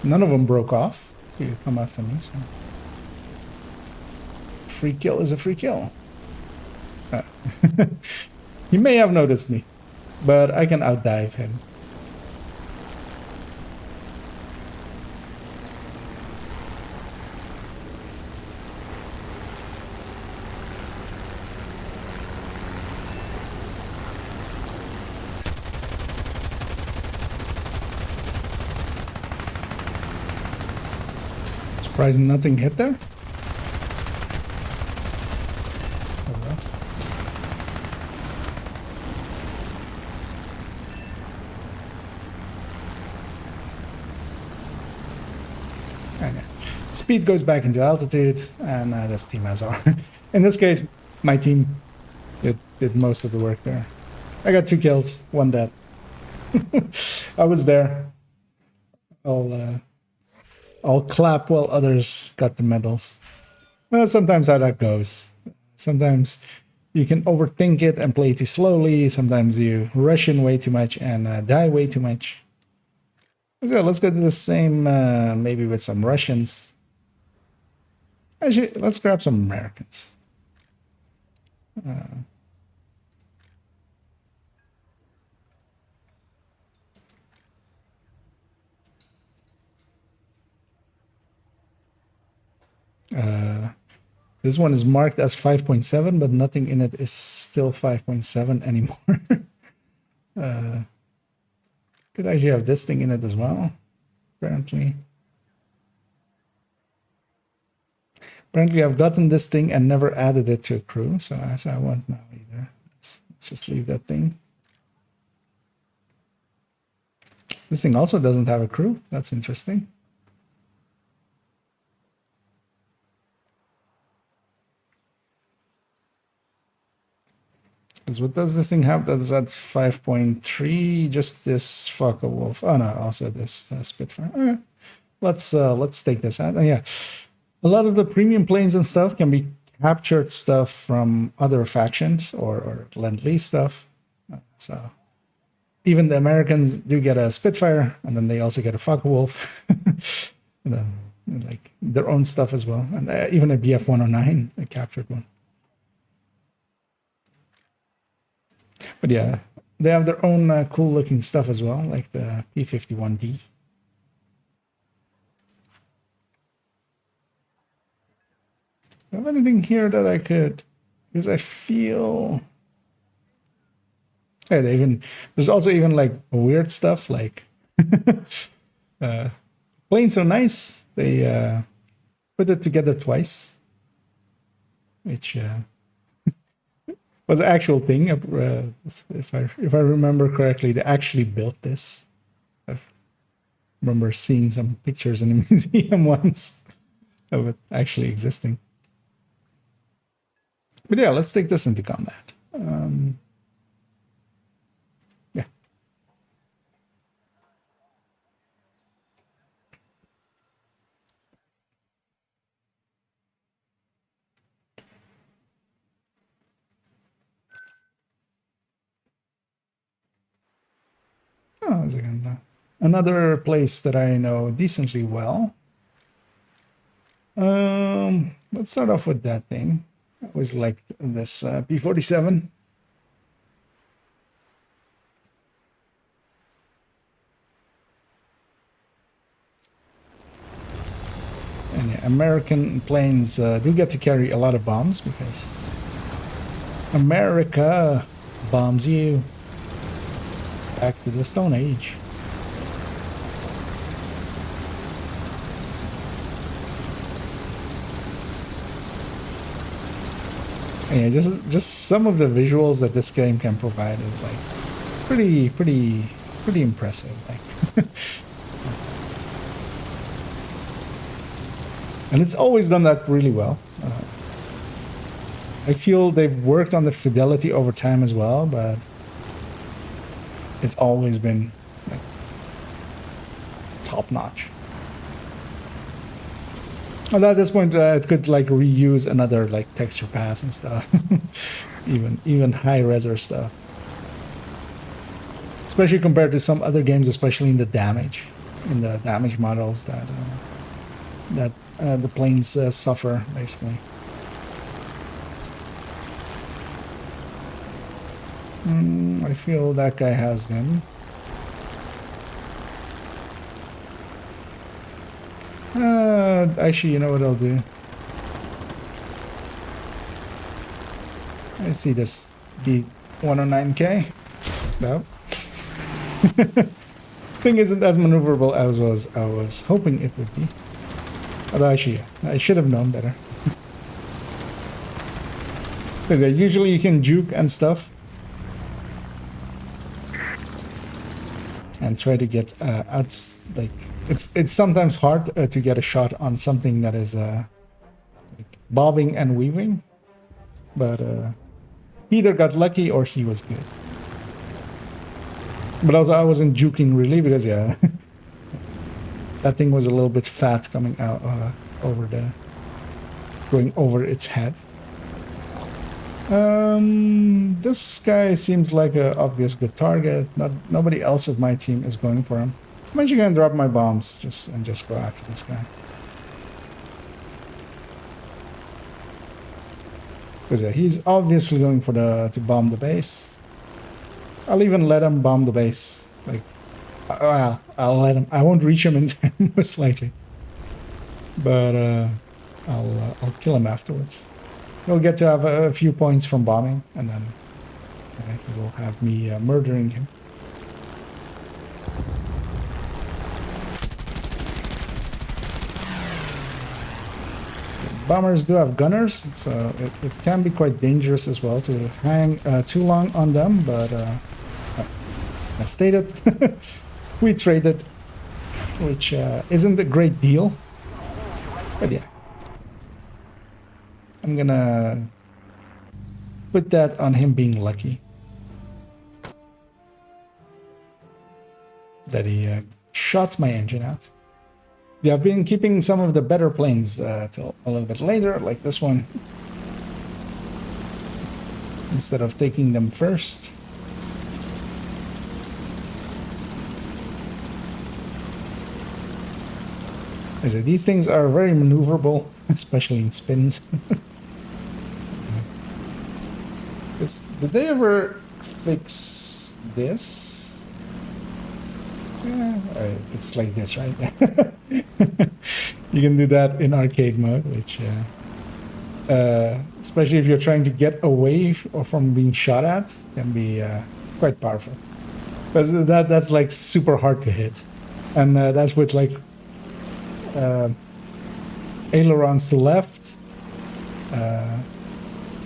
[SPEAKER 1] None of them broke off to come after me, so free kill is a free kill. He may have noticed me, but I can outdive him. Surprised nothing hit there. Oh, well. Okay. Speed goes back into altitude, and this team has R. In this case, my team did most of the work there. I got 2 kills, 1 dead. I was there. I'll clap while others got the medals. Well, sometimes how that goes. Sometimes you can overthink it and play too slowly. Sometimes you rush in way too much and die way too much. So let's go to the same, maybe with some Russians. Actually, let's grab some Americans. This one is marked as 5.7, but nothing in it is still 5.7 anymore. Could actually have this thing in it as well, apparently. Apparently, I've gotten this thing and never added it to a crew, so I won't now either. Let's just leave that thing. This thing also doesn't have a crew. That's interesting. Because what does this thing have that is at 5.3? Just this fucker wolf. Oh no, also this Spitfire. Okay. Let's take this out. Oh, yeah. A lot of the premium planes and stuff can be captured stuff from other factions or Lend-Lease stuff. So even the Americans do get a Spitfire, and then they also get a Focke-Wulf. And then, like their own stuff as well. And even a BF-109, a captured one. But yeah, they have their own cool looking stuff as well, like the P-51D. Do I have anything here that I could, because I feel, hey, there's also even like weird stuff like planes are nice. They put it together twice, which was an actual thing. If I remember correctly, they actually built this. I remember seeing some pictures in a museum once of it actually existing. But yeah, let's take this into combat. Yeah. Oh, a second. Another place that I know decently well. Let's start off with that thing. I always liked this P-47. And yeah, American planes do get to carry a lot of bombs because America bombs you back to the Stone Age. Yeah, just some of the visuals that this game can provide is like pretty impressive. Like, and it's always done that really well. I feel they've worked on the fidelity over time as well, but it's always been like top notch. And at this point, it could like reuse another like texture pass and stuff, even high resor stuff. Especially compared to some other games, especially in the damage models that the planes suffer basically. I feel that guy has them. Actually, you know what I'll do? I see this B109K. No. Thing isn't as maneuverable as I was hoping it would be. Although actually, yeah, I should have known better. Because usually you can juke and stuff. And try to get like it's sometimes hard to get a shot on something that is like bobbing and weaving, but he either got lucky or he was good. But also I wasn't juking really because yeah, that thing was a little bit fat coming out going over its head. This guy seems like an obvious good target. Nobody else of my team is going for him. I'm actually gonna drop my bombs and just go after this guy. Because yeah, he's obviously going for to bomb the base. I'll even let him bomb the base. Like, well, I'll let him. I won't reach him in time, most likely. But I'll kill him afterwards. He'll get to have a few points from bombing, and then he will have me murdering him. Bombers do have gunners, so it can be quite dangerous as well to hang too long on them, but as stated, we traded, which isn't a great deal, but yeah. I'm gonna put that on him being lucky. That he shot my engine out. Yeah, I've been keeping some of the better planes till a little bit later, like this one. Instead of taking them first. I said, these things are very maneuverable, especially in spins. Did they ever fix this? Yeah, it's like this, right? You can do that in arcade mode, which, especially if you're trying to get away from being shot at, can be quite powerful. But that's like super hard to hit, and that's with like ailerons to left,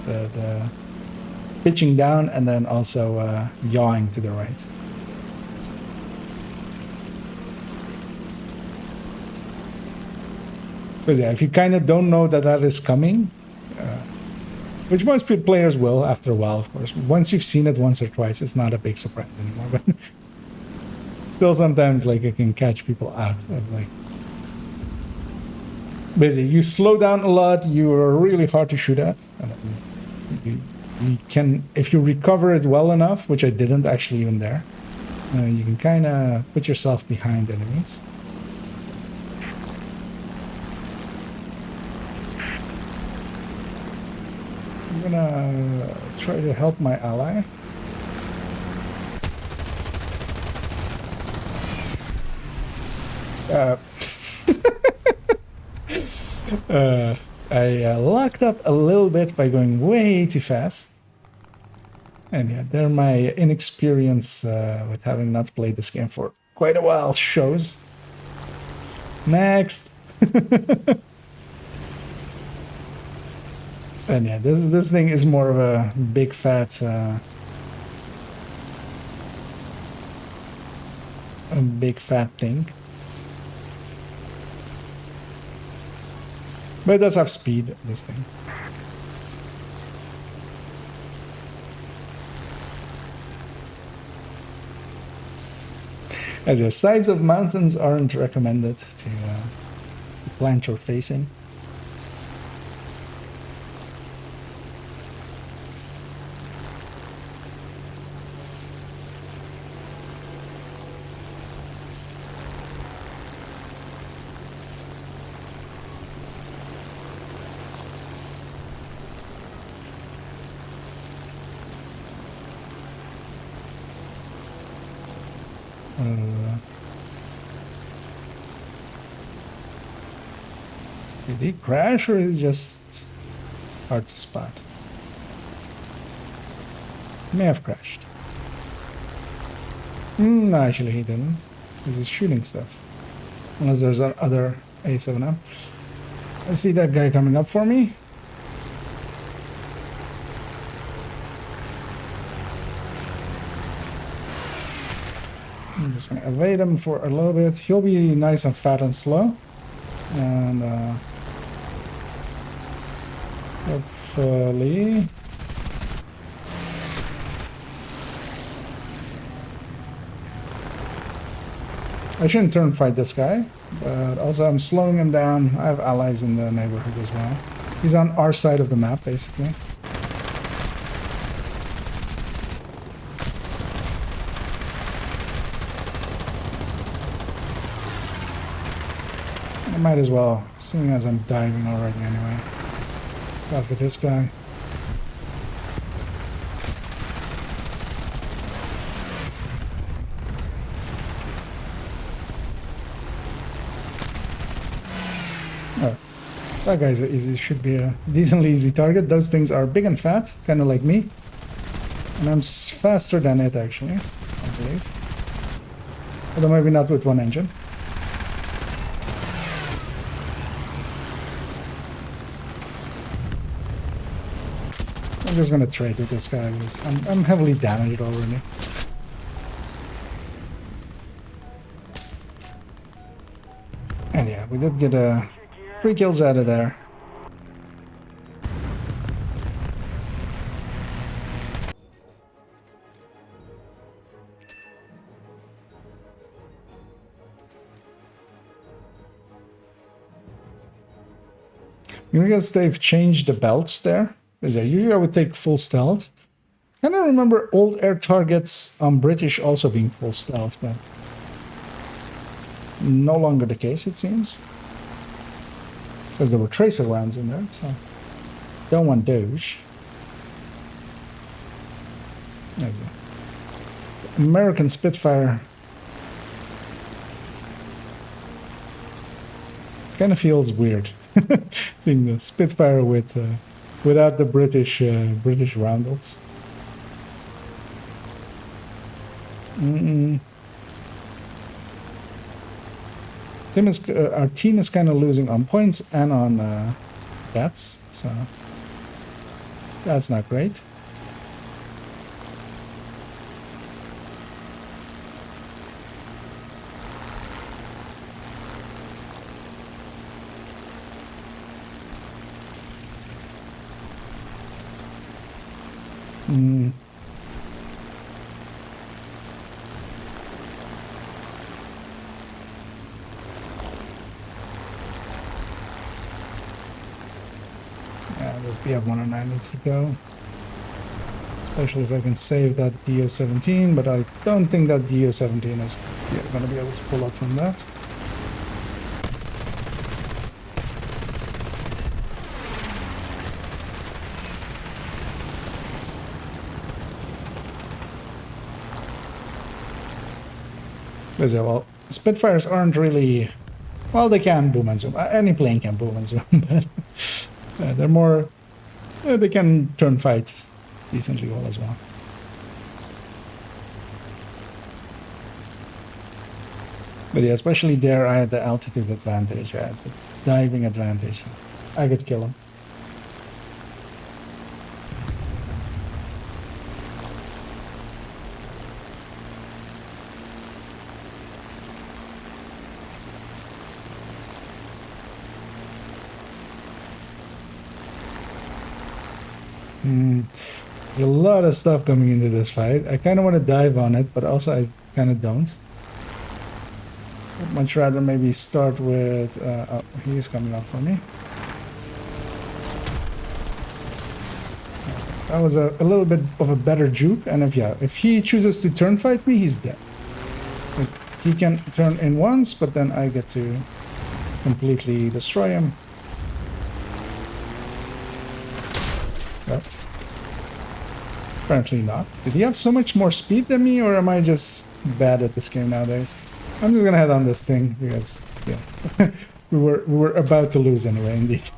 [SPEAKER 1] the pitching down, and then also yawing to the right. But yeah, if you kind of don't know that is coming, which most players will after a while, of course. Once you've seen it once or twice, it's not a big surprise anymore. But still, sometimes like it can catch people out of like. Basically, you slow down a lot. You are really hard to shoot at, and you can, if you recover it well enough, which I didn't actually even there. You can kind of put yourself behind enemies. I'm gonna try to help my ally. I locked up a little bit by going way too fast. And yeah, there my inexperience with having not played this game for quite a while shows. Next! And yeah, this thing is more of a big fat thing. But it does have speed, this thing. As the sides of mountains aren't recommended to plant your facing. Did he crash, or is it just hard to spot? He may have crashed. No, actually he didn't. He's shooting stuff. Unless there's another A7M. I see that guy coming up for me. I'm just gonna evade him for a little bit. He'll be nice and fat and slow. And hopefully I shouldn't turn fight this guy, but also I'm slowing him down. I have allies in the neighborhood as well. He's on our side of the map, basically. might as well, seeing as I'm diving already anyway. Go after this guy. Oh, that guy's easy. Should be a decently easy target. Those things are big and fat, kind of like me. And I'm faster than it, actually, I believe. Although maybe not with one engine. I'm just gonna trade with this guy because I'm heavily damaged already. And yeah, we did get 3 kills out of there. I guess they've changed the belts there. Because yeah, usually I would take full stealth. I don't remember old air targets on British also being full stealth, but no longer the case, it seems. Because there were tracer rounds in there, so don't want those. There's a American Spitfire. Kind of feels weird seeing the Spitfire with without the British roundels. Our team is kind of losing on points and on bets, so that's not great. Yeah, this BF-109 needs to go. Especially if I can save that DO-17, but I don't think that DO-17 is going to be able to pull up from that. Because, yeah, well, Spitfires aren't really... Well, they can boom and zoom. Any plane can boom and zoom, but they're more... they can turn fight decently well as well. But yeah, especially there I had the altitude advantage, I had the diving advantage, so I could kill him. There's a lot of stuff coming into this fight. I kind of want to dive on it, but also I kind of don't. I'd much rather maybe start with... oh, he's coming up for me. That was a little bit of a better juke, and if he chooses to turn fight me, he's dead. He can turn in once, but then I get to completely destroy him. Yep. Apparently not. Did he have so much more speed than me, or am I just bad at this game nowadays? I'm just gonna head on this thing because yeah, we were about to lose anyway. Indeed,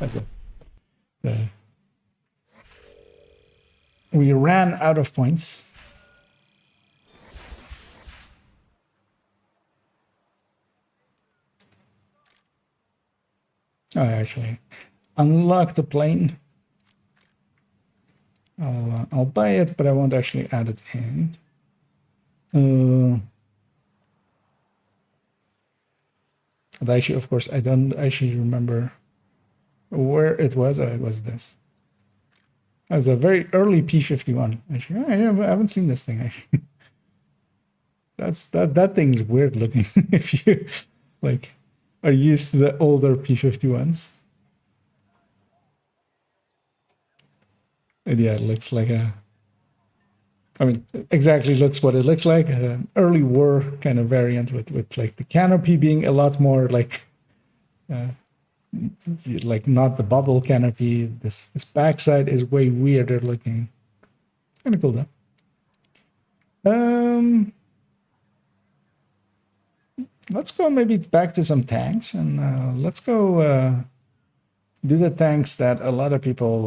[SPEAKER 1] that's it. We ran out of points. Oh, I actually unlocked the plane. I'll buy it, but I won't actually add it in. And actually, of course, I don't actually remember where it was. Oh, it was this. It was a very early P-51. Actually, I haven't seen this thing actually. That thing's weird looking. If you like are used to the older P-51s. And yeah, it looks like a... I mean, exactly looks what it looks like. An early war kind of variant with like the canopy being a lot more like Like not the bubble canopy. This backside is way weirder looking. Kind of cool though. Let's go maybe back to some tanks, and let's go do the tanks that a lot of people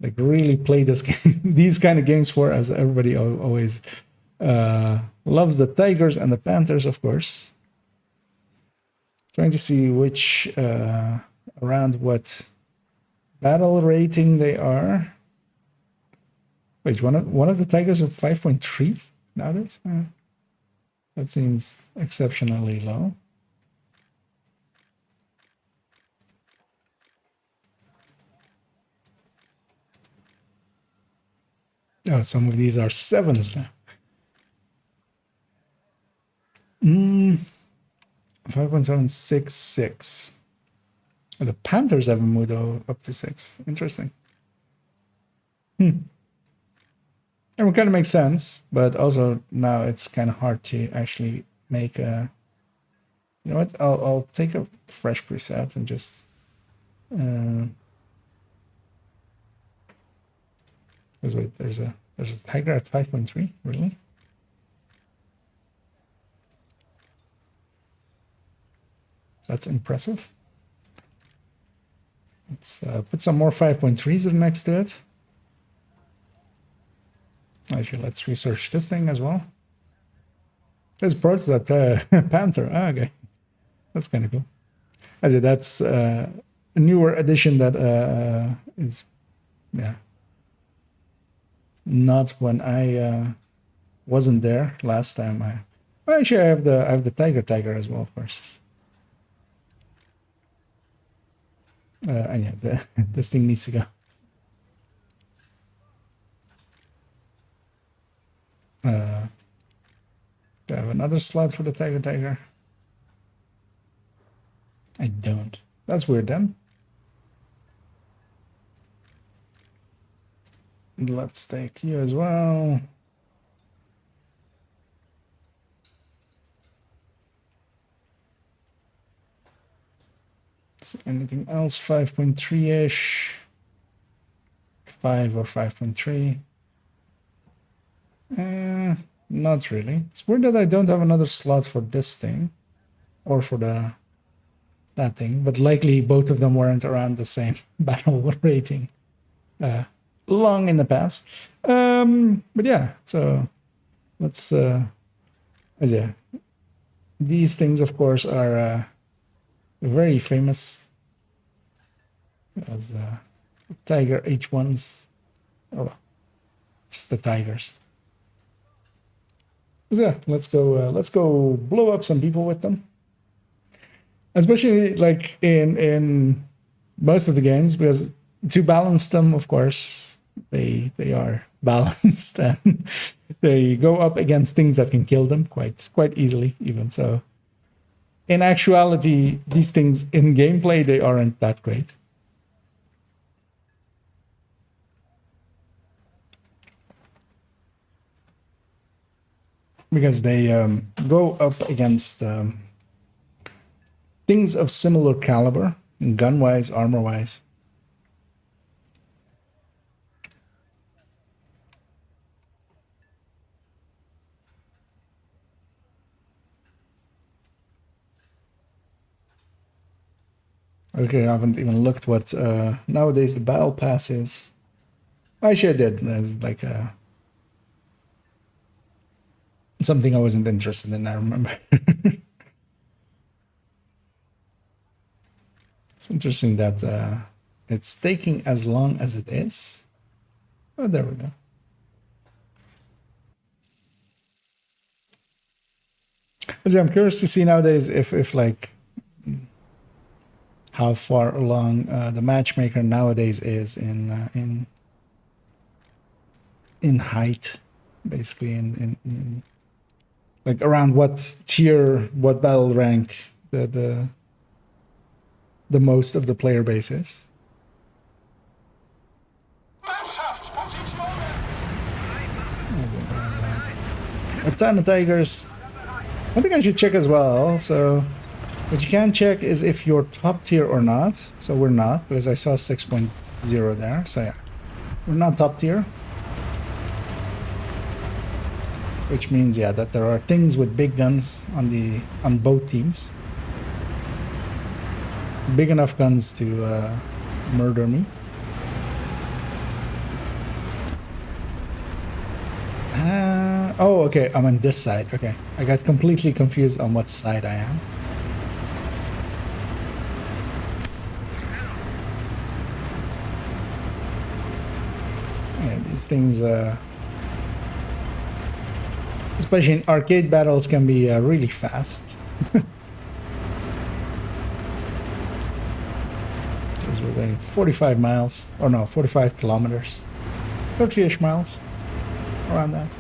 [SPEAKER 1] like really play this game, these kind of games for, as everybody always loves the Tigers and the Panthers, of course. Trying to see which around what battle rating they are. Wait, one of the Tigers are 5.3 nowadays? That seems exceptionally low. Oh, some of these are 7s now. 5.766. The Panthers haven't moved up to 6. Interesting. It would kind of make sense, but also now it's kind of hard to actually make a. You know what? I'll take a fresh preset and just. Wait, there's a Tiger at 5.3. Really? That's impressive. Let's put some more 5.3s next to it. Actually, let's research this thing as well. There's parts that Panther. Okay, that's kind of cool. Actually, that's a newer addition that is, yeah, not when I wasn't there last time. Actually, I have the Tiger as well, of course. And yeah, this thing needs to go. Do I have another slot for the Tiger? I don't. That's weird then. Let's take you as well. So anything else? 5.3-ish. 5 or 5.3. Not really. It's weird that I don't have another slot for this thing, or for that thing, but likely both of them weren't around the same battle rating long in the past. But yeah, so let's yeah, these things of course are very famous as Tiger H1s. Oh well, just the Tigers. So yeah, let's go blow up some people with them. Especially like in most of the games, because to balance them, of course, they are balanced, and they go up against things that can kill them quite easily, even. So in actuality, these things in gameplay, they aren't that great. Because they go up against things of similar caliber, gun-wise, armor-wise. Okay, I haven't even looked what nowadays the battle pass is. Actually, I did. There's like something I wasn't interested in, I remember. It's interesting that it's taking as long as it is. Oh, there we go. I'm curious to see nowadays if like how far along the matchmaker nowadays is in height, basically in like around what tier, what battle rank the most of the player base is. A ton of Tigers. I think I should check as well. So what you can check is if you're top tier or not. So we're not, because I saw 6.0 there. So yeah, we're not top tier. Which means, yeah, that there are things with big guns on both teams. Big enough guns to murder me. Oh, okay, I'm on this side. Okay, I got completely confused on what side I am. Yeah, these things, especially in arcade battles, can be really fast. Because we're going 45 miles, or no, 45 kilometers, 30-ish miles, around that.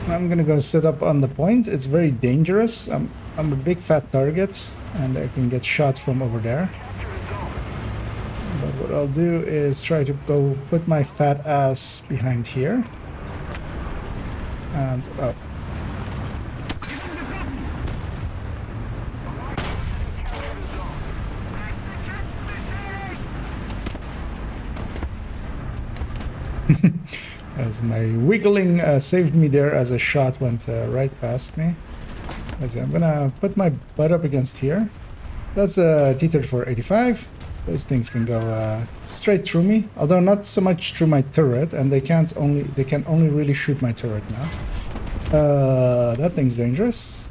[SPEAKER 1] I'm gonna go sit up on the point. It's very dangerous. I'm a big fat target, and I can get shots from over there. But what I'll do is try to go put my fat ass behind here. And oh. As my wiggling saved me there as a shot went right past me. I'm gonna put my butt up against here. That's a T-34-85. Those things can go straight through me, although not so much through my turret, and they can only really shoot my turret now. That thing's dangerous.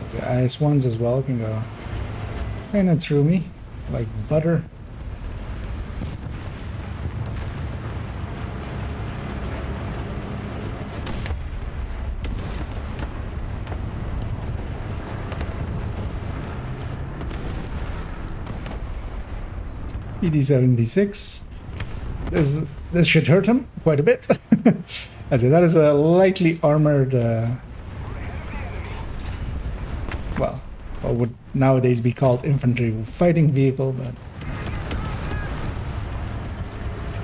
[SPEAKER 1] The IS-1s as well can go kind of through me, like butter. PD-76. This should hurt him quite a bit. I say that is a lightly armored, well, what would nowadays be called infantry fighting vehicle, but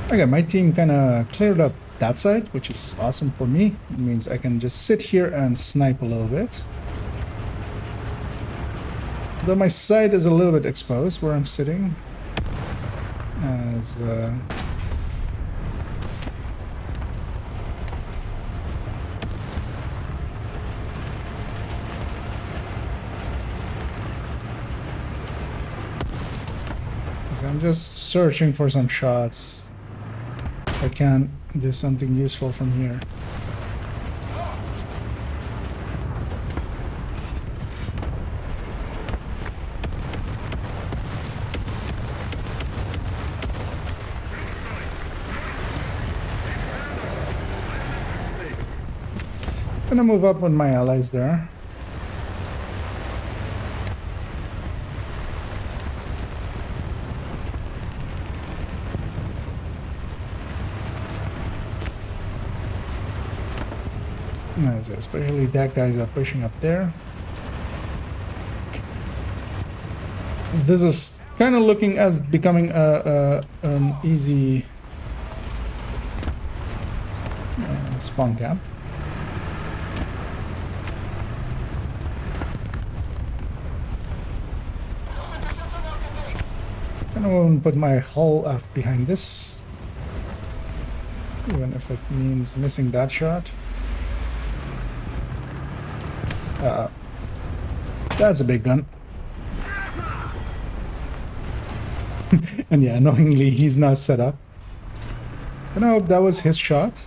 [SPEAKER 1] okay, my team kind of cleared up that side, which is awesome for me. It means I can just sit here and snipe a little bit. Though my side is a little bit exposed where I'm sitting, as I'm just searching for some shots. I can do something useful from here. I'm gonna move up with my allies there. Especially that guy's are pushing up there. This is kind of looking as becoming an easy spawn camp. Kind of want to put my hull up behind this, even if it means missing that shot. That's a big gun. And yeah, annoyingly, he's now set up. And I hope that was his shot.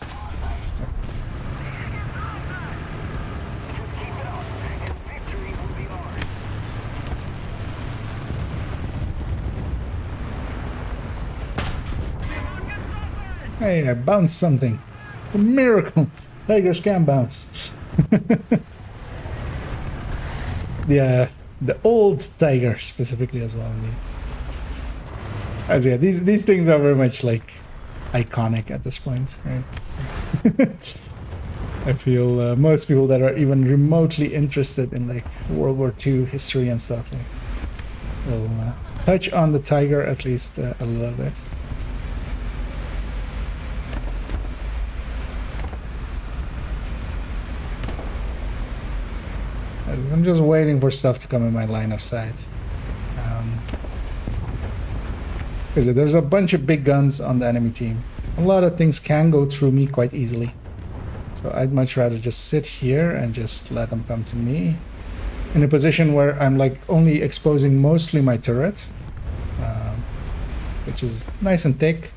[SPEAKER 1] Hey, I bounced something. It's a miracle. Tigers can bounce. Yeah, the old tiger specifically as well. As yeah, these things are very much like iconic at this point, right? I feel most people that are even remotely interested in like World War II history and stuff like will touch on the Tiger at least a little bit. I'm just waiting for stuff to come in my line of sight. Because there's a bunch of big guns on the enemy team. A lot of things can go through me quite easily. So I'd much rather just sit here and just let them come to me. In a position where I'm like only exposing mostly my turret. Which is nice and thick.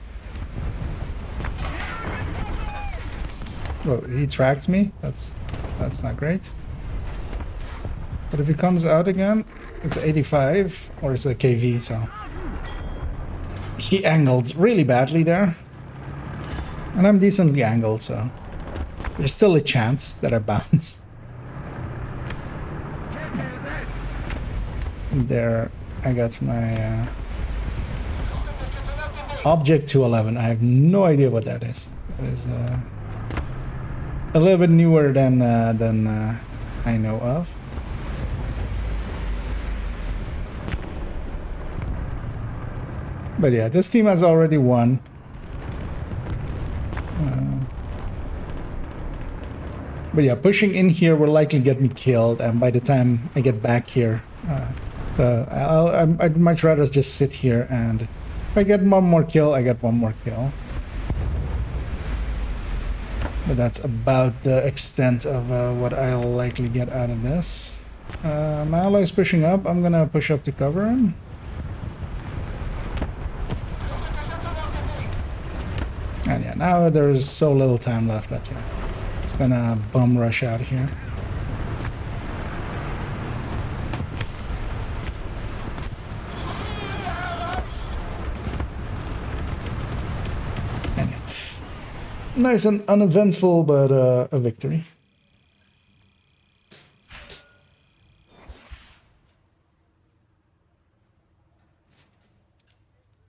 [SPEAKER 1] Oh, he tracked me. That's not great. But if he comes out again, it's 85 or it's a KV, so he angled really badly there. And I'm decently angled, so there's still a chance that I bounce. And there I got my Object 211. I have no idea what that is. That is a little bit newer than I know of. But yeah, this team has already won. But yeah, pushing in here will likely get me killed, and by the time I get back here, so I'd much rather just sit here, and if I get one more kill, I get one more kill. But that's about the extent of what I'll likely get out of this. My ally is pushing up. I'm gonna push up to cover him. And yeah, now there's so little time left that yeah, it's gonna bum rush out here. And yeah, nice and uneventful, but a victory.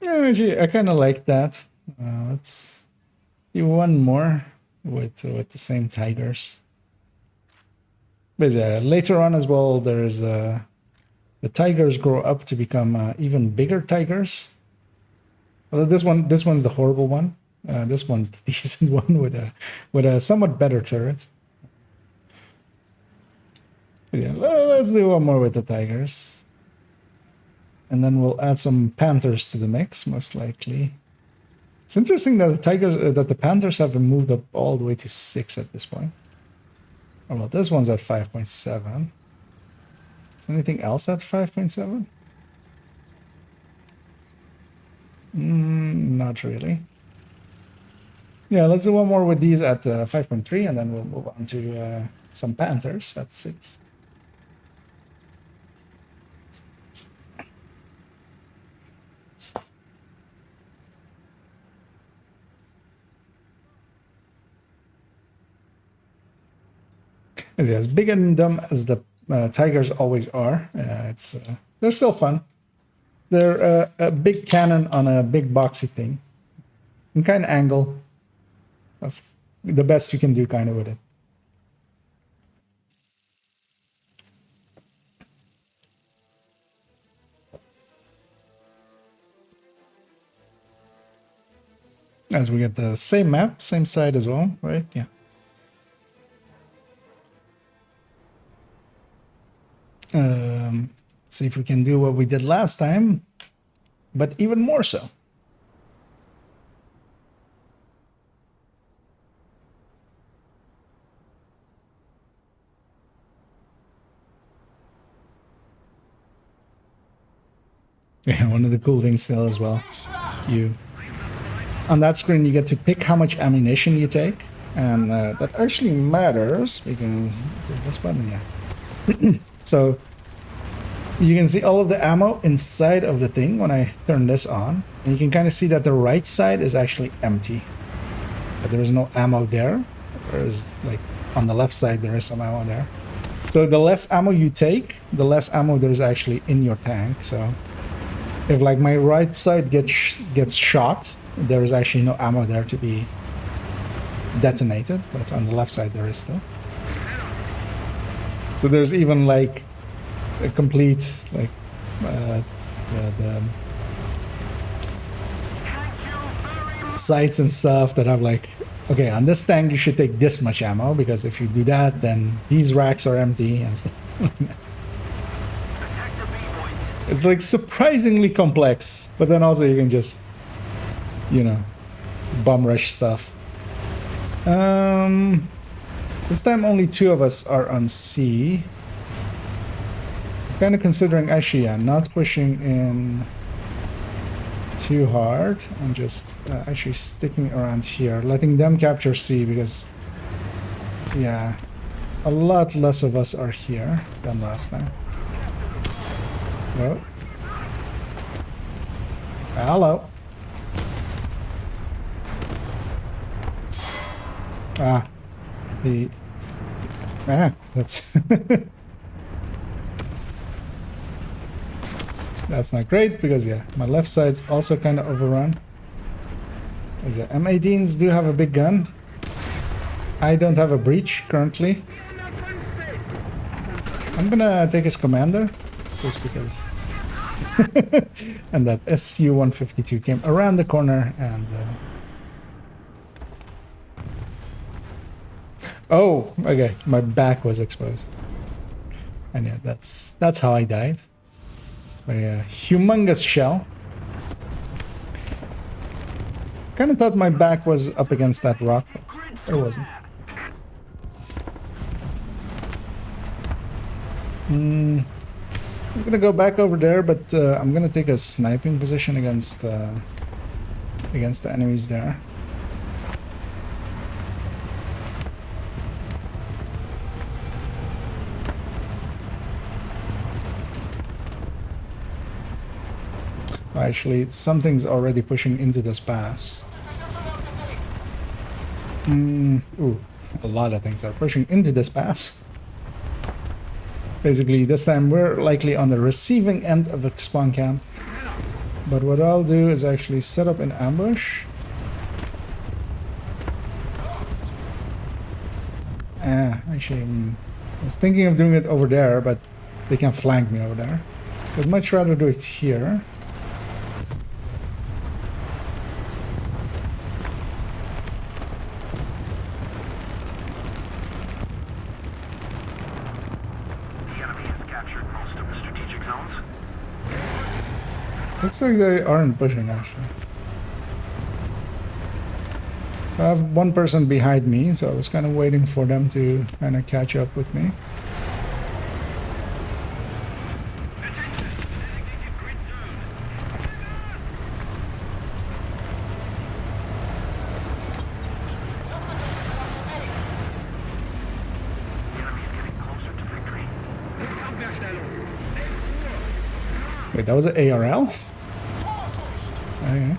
[SPEAKER 1] Yeah, actually, I kind of like that. Let's do one more with the same Tigers. But later on as well, there's the Tigers grow up to become even bigger Tigers. Although this one's the horrible one. This one's the decent one with a somewhat better turret. But yeah, let's do one more with the Tigers, and then we'll add some Panthers to the mix, most likely. It's interesting that the Panthers have moved up all the way to 6 at this point. Oh, well, this one's at 5.7. Is anything else at 5.7? Not really. Yeah, let's do one more with these at 5.3, and then we'll move on to some Panthers at 6. As big and dumb as the Tigers always are, they're still fun. They're a big cannon on a big boxy thing. You can kind of angle. That's the best you can do kind of with it. As we get the same map, same side as well, right? Yeah. Let's see if we can do what we did last time, but even more so. Yeah, one of the cool things still as well. On that screen, you get to pick how much ammunition you take, and that actually matters because it's this button, yeah. So you can see all of the ammo inside of the thing when I turn this on, and you can kind of see that the right side is actually empty, but there is no ammo there. Whereas like on the left side there is some ammo there. So the less ammo you take, the less ammo there's actually in your tank. So if like my right side gets shot, there is actually no ammo there to be detonated, but on the left side there is still. So there's even like a complete like the sights and stuff that have like, okay, on this tank you should take this much ammo, because if you do that then these racks are empty and stuff. It's like surprisingly complex, but then also you can just, you know, bum rush stuff. This time only 2 of us are on C. Kind of considering actually, yeah, not pushing in too hard and just actually sticking around here, letting them capture C, because yeah, a lot less of us are here than last time. Oh. Hello. Ah. That's that's not great, because yeah, my left side's also kind of overrun. The M18s do have a big gun. I don't have a breach currently. I'm gonna take his commander, just because. And that SU-152 came around the corner and... Oh, okay, my back was exposed. And yeah, that's how I died. By a humongous shell. Kind of thought my back was up against that rock, but it wasn't. I'm gonna go back over there, but I'm gonna take a sniping position against the enemies there. Actually, something's already pushing into this pass. Ooh, a lot of things are pushing into this pass. Basically, this time we're likely on the receiving end of a spawn camp. But what I'll do is actually set up an ambush. Actually, I was thinking of doing it over there, but they can flank me over there. So I'd much rather do it here. Looks like they aren't pushing, actually. So I have one person behind me, so I was kind of waiting for them to kind of catch up with me. Wait, that was an ARL? Okay.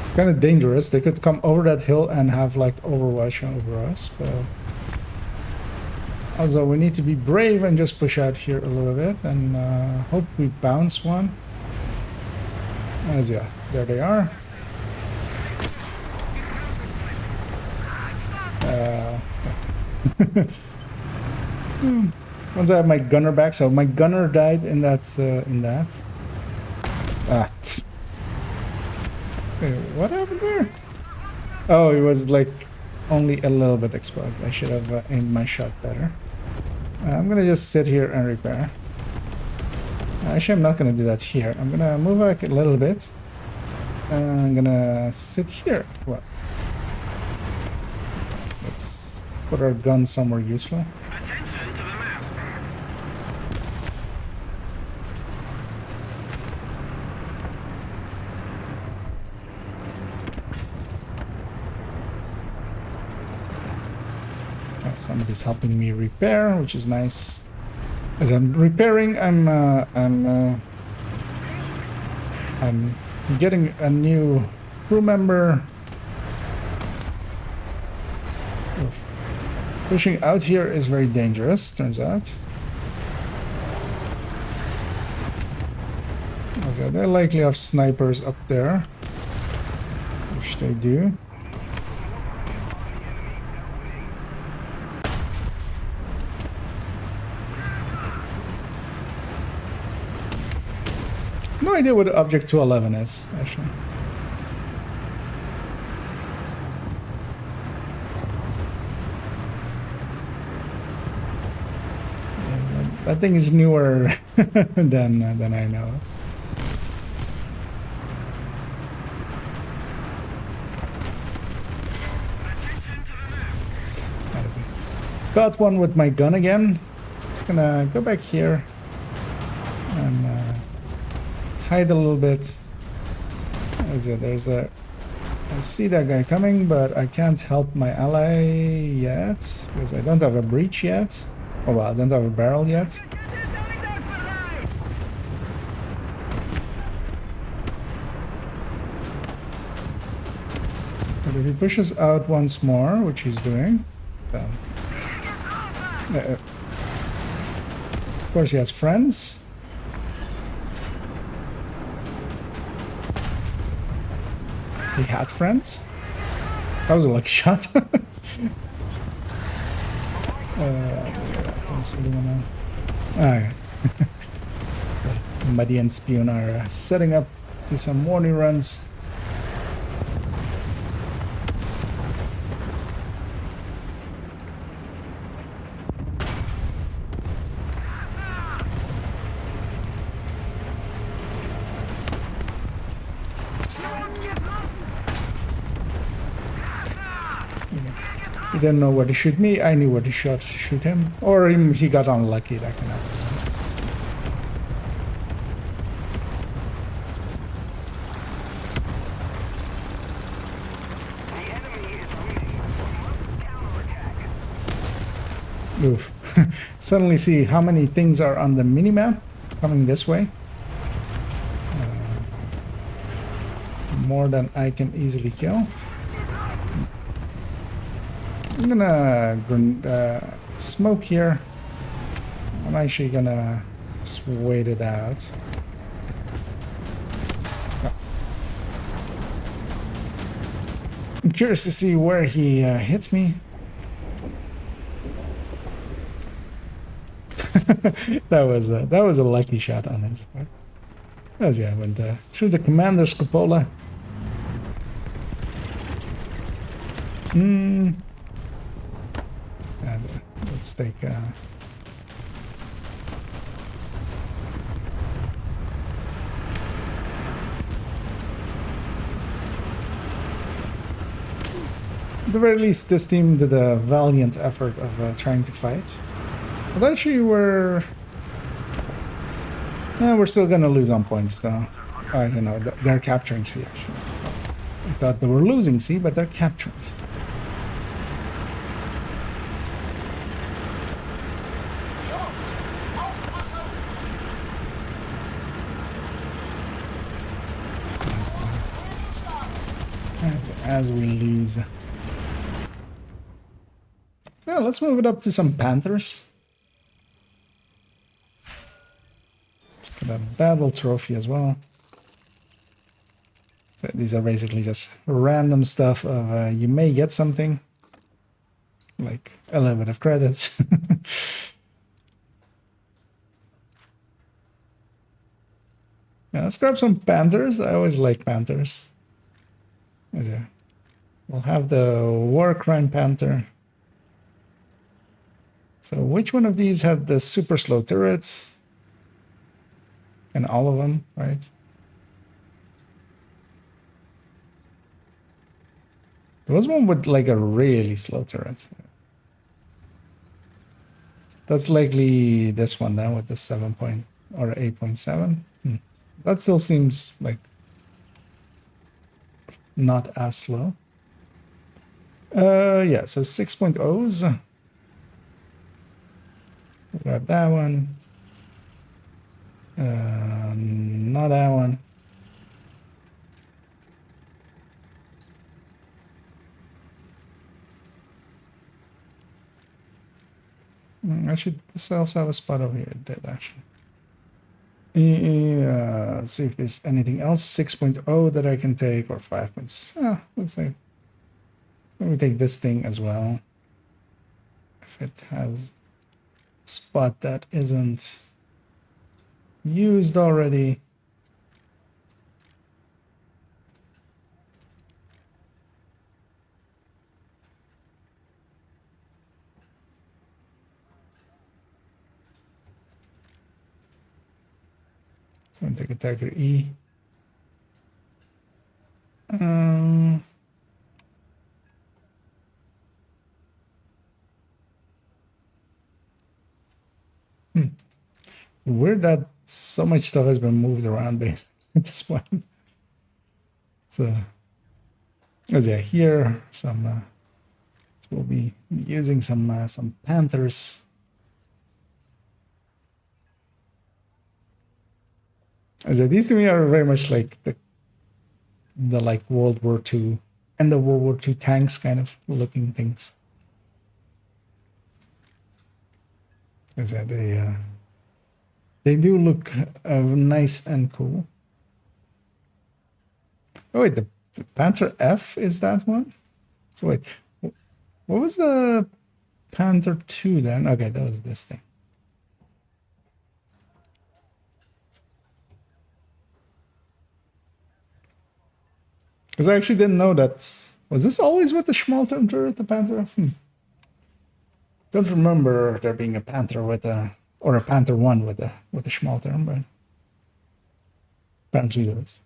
[SPEAKER 1] It's kind of dangerous. They could come over that hill and have like Overwatch over us, but also we need to be brave and just push out here a little bit and hope we bounce one. As yeah, there they are. Once I have my gunner back, so my gunner died in that Wait, what happened there? Oh, it was like only a little bit exposed. I should have aimed my shot better. I'm gonna just sit here and repair. Actually, I'm not gonna do that here. I'm gonna move back a little bit. And I'm gonna sit here. Well, let's put our gun somewhere useful. Somebody's helping me repair, which is nice. As I'm repairing, I'm getting a new crew member. Oof. Pushing out here is very dangerous, turns out. Okay, they likely have snipers up there, which they do. No idea what Object 211 is, actually. Yeah, that thing is newer than I know. Got one with my gun again. Just gonna go back here and hide a little bit. There's a... I see that guy coming, but I can't help my ally yet because I don't have a breach yet. Oh well, I don't have a barrel yet. But if he pushes out once more, which he's doing, then... of course he has friends. He had friends. That was a lucky shot. Okay. Muddy and Spion are setting up to some morning runs. He didn't know where to shoot me, I knew where to shoot him. Or he got unlucky, that can happen. Oof. Suddenly see how many things are on the minimap coming this way. More than I can easily kill. I'm gonna smoke here. I'm actually gonna just wait it out. Oh. I'm curious to see where he hits me. that was a lucky shot on his part. As yeah, I went through the commander's cupola. Let's take at the very least, this team did a valiant effort of trying to fight. But actually, we're still gonna lose on points, though. You know, they're capturing C, actually. I thought they were losing C, but they're capturing C. As we lose. So let's move it up to some Panthers. Let's get a battle trophy as well. So these are basically just random stuff of you may get something. Like a little bit of credits. Yeah, let's grab some Panthers. I always like Panthers. There. We'll have the War Crime Panther. So which one of these had the super slow turrets? And all of them, right? There was one with like a really slow turret. That's likely this one then with the 7 point or 8.7. That still seems like not as slow. Yeah, so 6.0s. Grab that one. Not that one. Actually, this also have a spot over here. It did actually. Let's see if there's anything else 6.0 that I can take, or 5. Let's say let me take this thing as well. If it has a spot that isn't used already. So I'm going to take a Tiger E. Weird that so much stuff has been moved around at this point. So, yeah, here some. We'll be using some Panthers. As these to me are very much like the like World War II and the World War II tanks kind of looking things. As they do look nice and cool. Oh wait, the Panther F is that one? So wait, what was the Panther 2 then? Okay, that was this thing. Because I actually didn't know that. Was this always with the Schmaltern turret, the Panther F? Don't remember there being a Panther with a, or a Panther 1 with a Schmaltern, but apparently there is.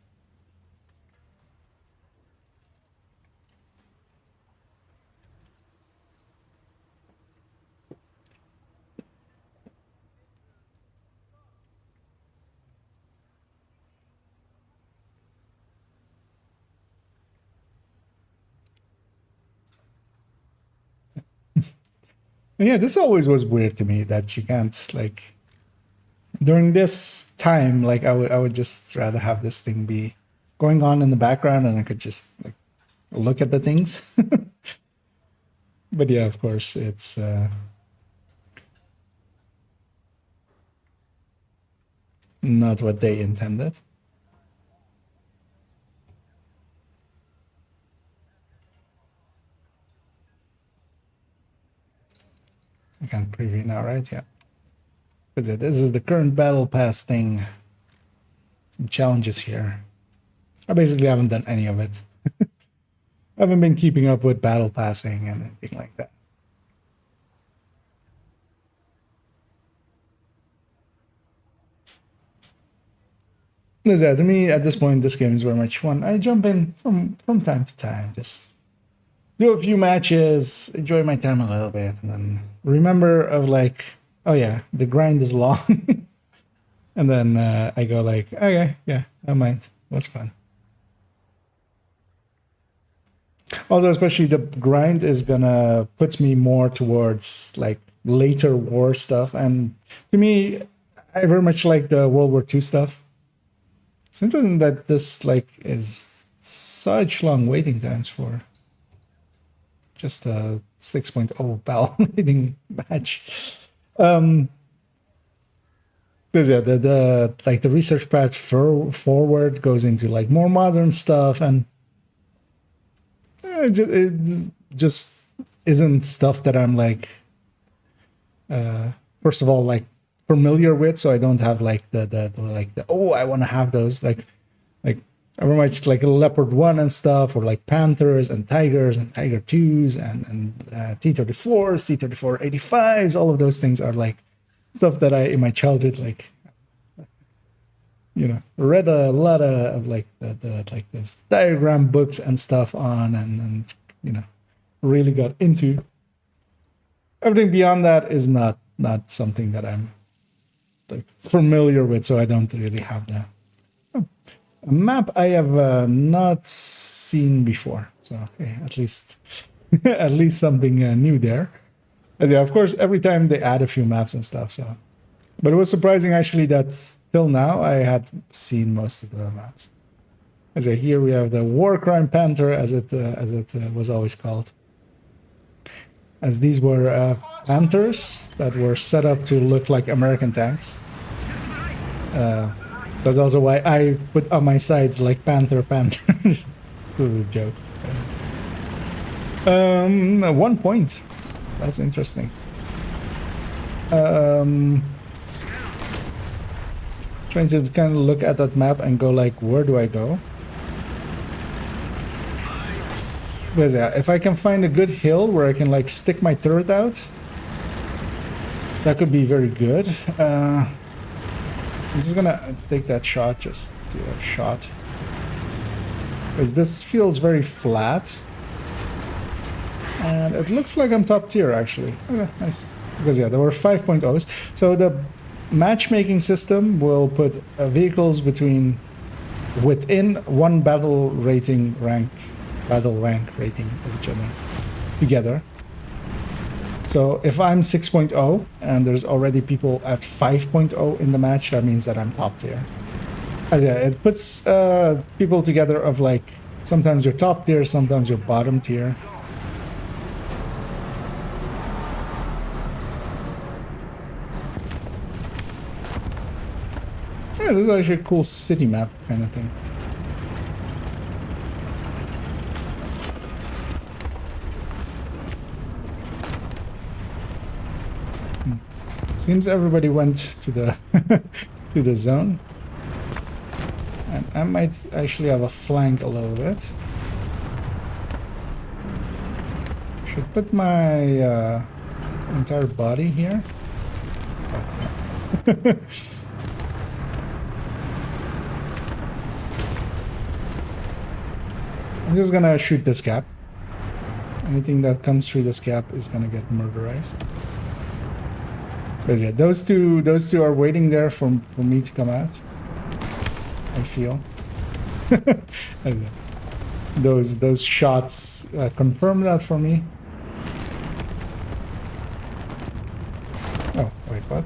[SPEAKER 1] Yeah, this always was weird to me that you can't, like, during this time, like I would just rather have this thing be going on in the background and I could just like look at the things. But yeah, of course, it's not what they intended. I can't preview now, right? Yeah. But yeah, this is the current battle pass thing. Some challenges here. I basically haven't done any of it. I haven't been keeping up with battle passing and anything like that. Yeah, to me, at this point, this game is very much fun. I jump in from time to time, just do a few matches, enjoy my time a little bit, and then remember of like, oh yeah, the grind is long. And then I go like, okay, yeah, I mind. What's fun. Also, especially the grind is gonna put me more towards like later war stuff. And to me, I very much like the World War II stuff. It's interesting that this like is such long waiting times for just a 6.0 battle rating match. Because yeah, the like the research path forward goes into like more modern stuff, and it just isn't stuff that I'm like first of all like familiar with, so I don't have like the oh, I want to have those like I very much like a Leopard 1 and stuff, or like Panthers and Tigers and Tiger 2s and T-34s, T-34 85s. All of those things are like stuff that I in my childhood like read a lot of like the like those diagram books and stuff on, and really got into. Everything beyond that is not something that I'm like familiar with, so I don't really have that. A map I have not seen before, so hey, at least at least something new there. And yeah, of course, every time they add a few maps and stuff. So, but it was surprising actually that till now I had seen most of the maps. As here we have the War Crime Panther, as it was always called. as these were Panthers that were set up to look like American tanks. That's also why I put on my sides like Panther. This is a joke. 1 point. That's interesting. Trying to kind of look at that map and go like, where do I go? Because yeah, if I can find a good hill where I can like stick my turret out, that could be very good. I'm just gonna take that shot just to have shot. Because this feels very flat. And it looks like I'm top tier actually. Okay, nice. Because yeah, there were 5.0s. So the matchmaking system will put vehicles within one battle rank rating of each other together. So if I'm 6.0 and there's already people at 5.0 in the match, that means that I'm top tier. As yeah, it puts people together of like, sometimes you're top tier, sometimes you're bottom tier. Yeah, this is actually a cool city map kind of thing. Seems everybody went to the to the zone. And I might actually have a flank a little bit. Should put my entire body here. Oh, no. I'm just gonna shoot this gap. Anything that comes through this gap is gonna get murderized. But yeah, those two are waiting there for me to come out. I feel. Those shots confirm that for me. Oh wait, what?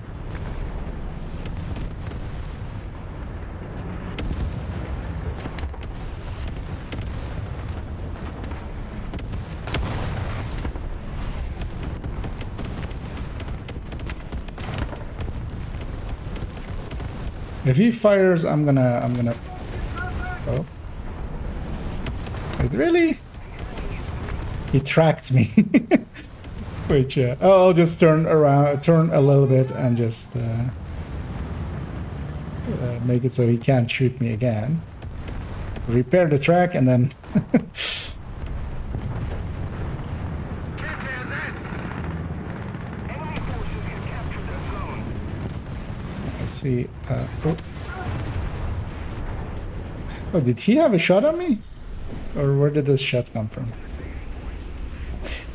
[SPEAKER 1] If he fires, I'm gonna. Oh. Wait, really? He tracked me. Which, I'll just turn a little bit and just make it so he can't shoot me again. Repair the track and then. I see. Oh, did he have a shot on me? Or where did this shot come from?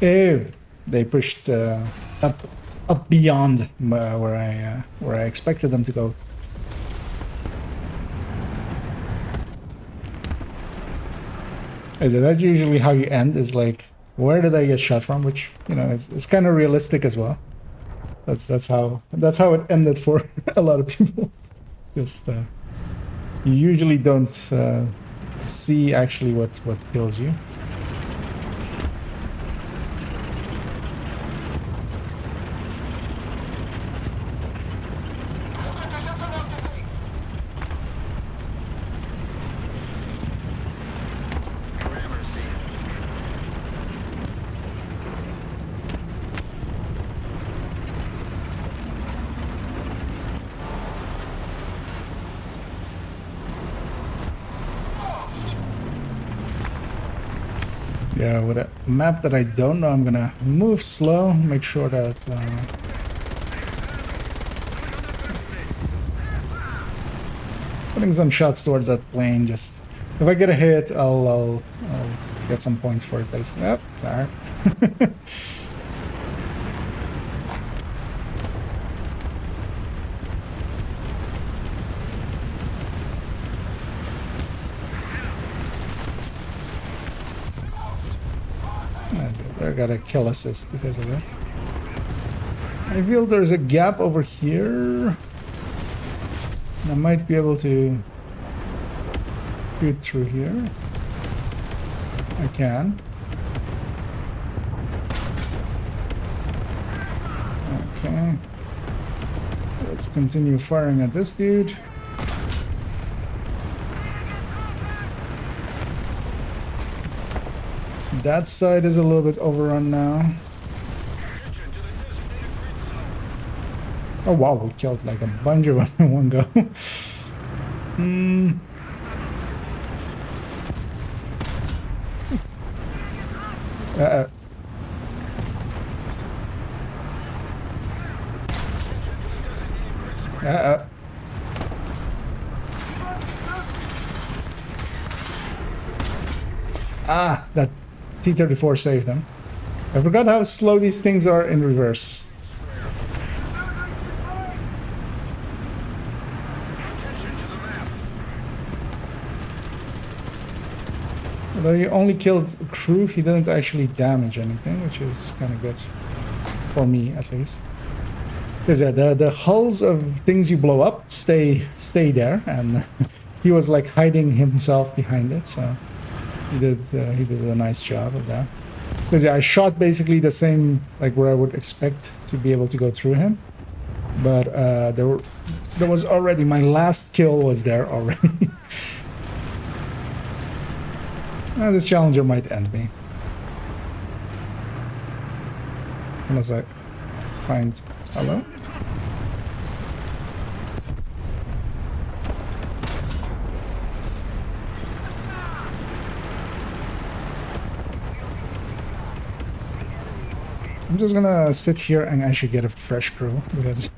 [SPEAKER 1] Oh, they pushed up beyond where I expected them to go. That's usually how you end, is like, where did I get shot from? Which, you know, it's kind of realistic as well. That's how it ended for a lot of people. Just you usually don't see actually what kills you. Yeah, with a map that I don't know, I'm gonna move slow, make sure that putting some shots towards that plane. Just if I get a hit, I'll get some points for it. Basically, yep, sorry. They got a kill assist because of it. I feel there's a gap over here. I might be able to shoot through here. I can. Okay. Let's continue firing at this dude. That side is a little bit overrun now. Oh wow, we killed like a bunch of them in one go. Uh-oh. Uh-oh. Ah, that T-34 saved them. I forgot how slow these things are in reverse. Although he only killed crew, he didn't actually damage anything, which is kind of good. For me, at least. Because yeah, the hulls of things you blow up stay there, and he was like hiding himself behind it, so he did a nice job of that. Because yeah, I shot basically the same, like where I would expect to be able to go through him, but there was already, my last kill was there already. This challenger might end me. Unless I find... Hello? I'm just gonna sit here and actually get a fresh crew, because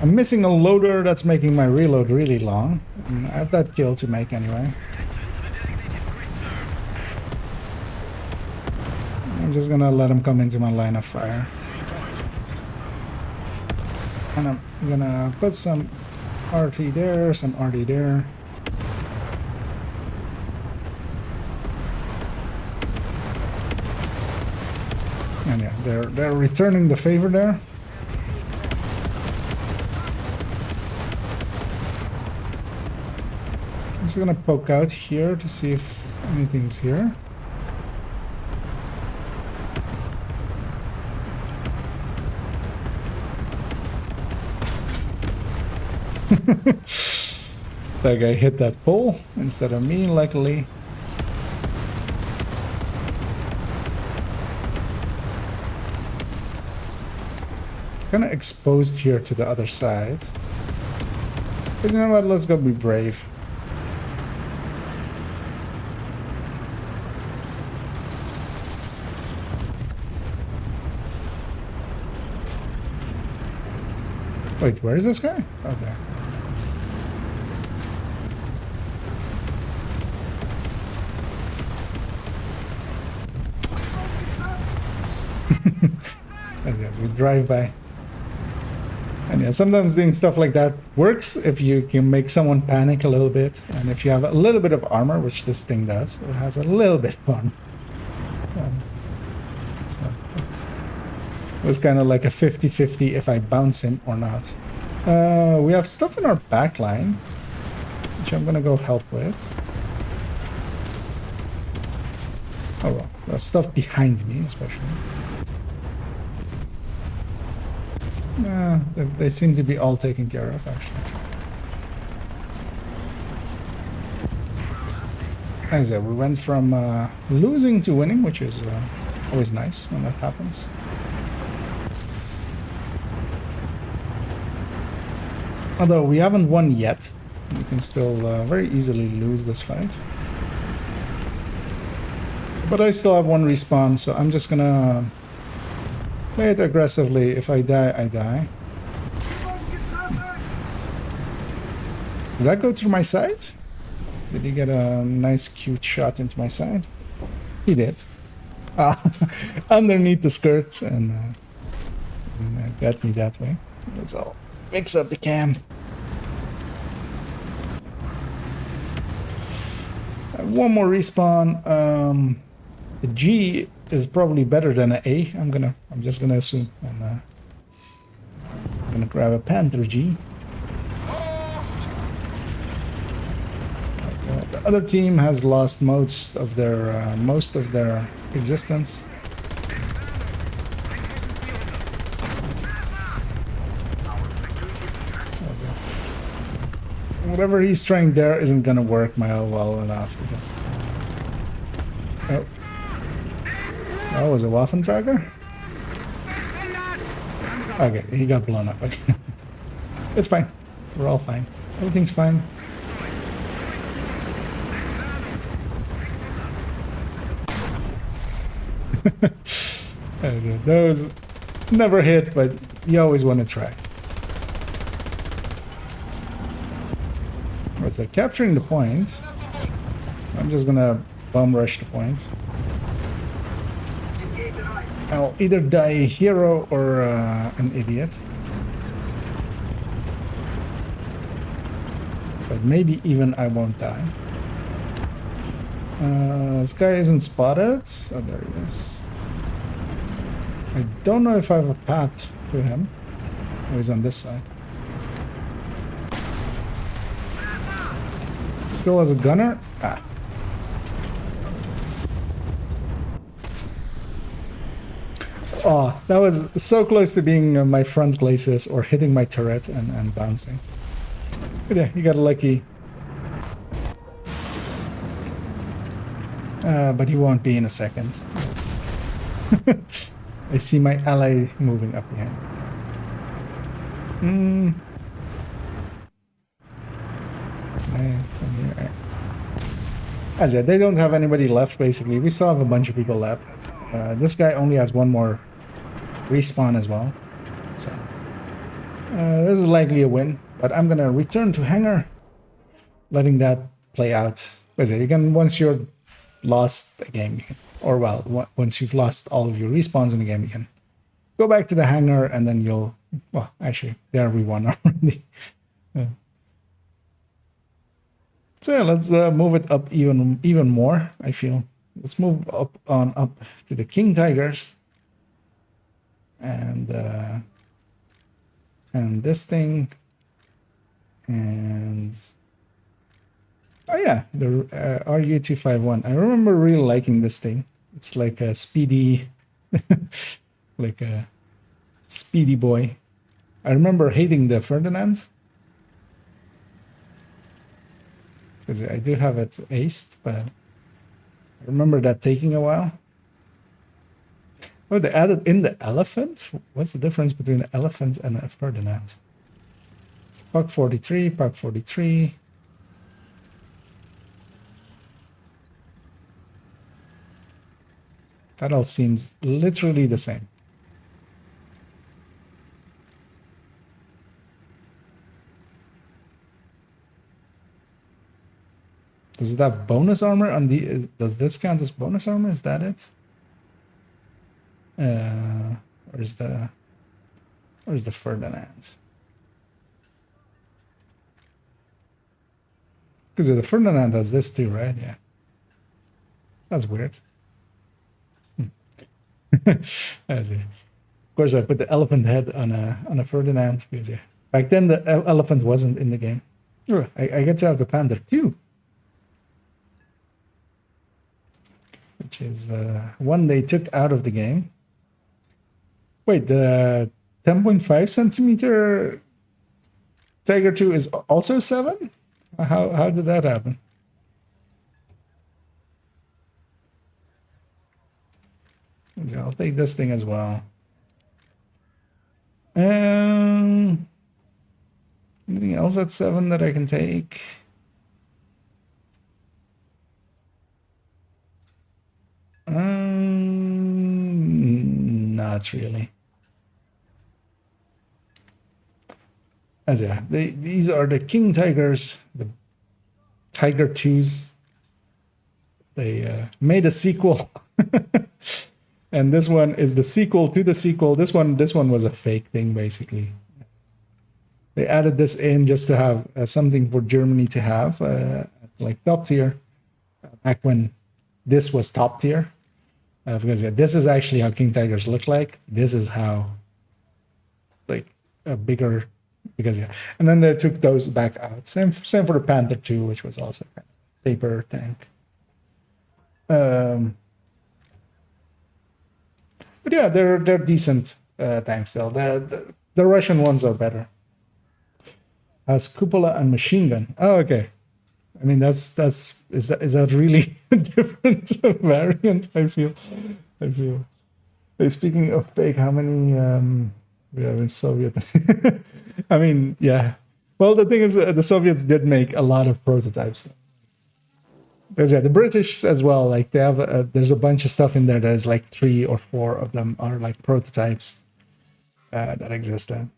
[SPEAKER 1] I'm missing a loader that's making my reload really long. And I have that kill to make anyway. I'm just gonna let him come into my line of fire. And I'm gonna put some RT there, some RD there. And yeah, they're returning the favor there. I'm just gonna poke out here to see if anything's here. That guy hit that pole instead of me, luckily. Kind of exposed here to the other side. But you know what, let's go be brave. Wait, where is this guy? Oh, there. As we drive by. And yeah, sometimes doing stuff like that works if you can make someone panic a little bit. And if you have a little bit of armor, which this thing does, it has a little bit of armor. So it was kind of like a 50-50 if I bounce him or not. We have stuff in our back line, which I'm gonna go help with. Oh well, there's stuff behind me especially. They seem to be all taken care of, actually. As yeah, we went from losing to winning, which is always nice when that happens. Although we haven't won yet, we can still very easily lose this fight. But I still have one respawn, so I'm just gonna play it aggressively. If I die, I die. Did that go through my side? Did he get a nice cute shot into my side? He did. Underneath the skirts and got me that way. Let's all mix up the cam. One more respawn. The G is probably better than an A. I'm just gonna assume. And I'm gonna grab a Panther G. The other team has lost most of their existence. whatever he's trying there isn't gonna work well enough because... Oh. That was a Waffentrager? Okay, he got blown up. Okay. It's fine. We're all fine. Everything's fine. Those never hit, but you always want to try. Right, so capturing the point. I'm just gonna bomb rush the point. I'll either die a hero or an idiot. But maybe even I won't die. This guy isn't spotted. Oh, there he is. I don't know if I have a path to him. Oh, he's on this side. Still has a gunner? Ah. Oh, that was so close to being my front glacis or hitting my turret and bouncing. But yeah, you got lucky. But he won't be in a second. I see my ally moving up behind. As yeah, they don't have anybody left, basically. We still have a bunch of people left. This guy only has one more respawn as well. So, this is likely a win. But I'm going to return to hangar, letting that play out. As you can, once you're lost a game, or well, once you've lost all of your respawns in the game, you can go back to the hangar and then you'll, well, actually, there we won already. So yeah, let's move it up even more, I feel. Let's move up to the King Tigers. And this thing. And oh yeah, the RU251. I remember really liking this thing. It's like a speedy, like a speedy boy. I remember hating the Ferdinand because I do have it aced, but I remember that taking a while. Oh, they added in the elephant? What's the difference between an elephant and a Ferdinand? It's Puck 43, Puck 43. That all seems literally the same. Does it have bonus armor on the... does this count as bonus armor? Is that it? Where's the Ferdinand? Because the Ferdinand has this too, right? Yeah. That's weird. Of course, I put the elephant head on a Ferdinand because yeah, back then the elephant wasn't in the game. Oh, I get to have the panda too, which is one they took out of the game. Wait, the 10.5 centimeter Tiger 2 is also 7? How did that happen? I'll take this thing as well. Anything else at 7 that I can take? Not really. As yeah, these are the King Tigers, the Tiger 2s. They made a sequel. And this one is the sequel to the sequel. This one was a fake thing, basically. They added this in just to have something for Germany to have, like top tier, back when this was top tier. Because yeah, this is actually how King Tigers look like. This is how, like, a bigger, because yeah. And then they took those back out. Same for the Panther 2, which was also a paper tank. But yeah, they're decent tanks still. The Russian ones are better. has cupola and machine gun. Oh, okay. I mean, is that really a different variant? I feel. Hey, speaking of fake, how many we have in Soviet? I mean, yeah. Well, the thing is, the Soviets did make a lot of prototypes. Because yeah, the British as well. Like they have, there's a bunch of stuff in there that is like 3 or 4 of them are like prototypes that exist there.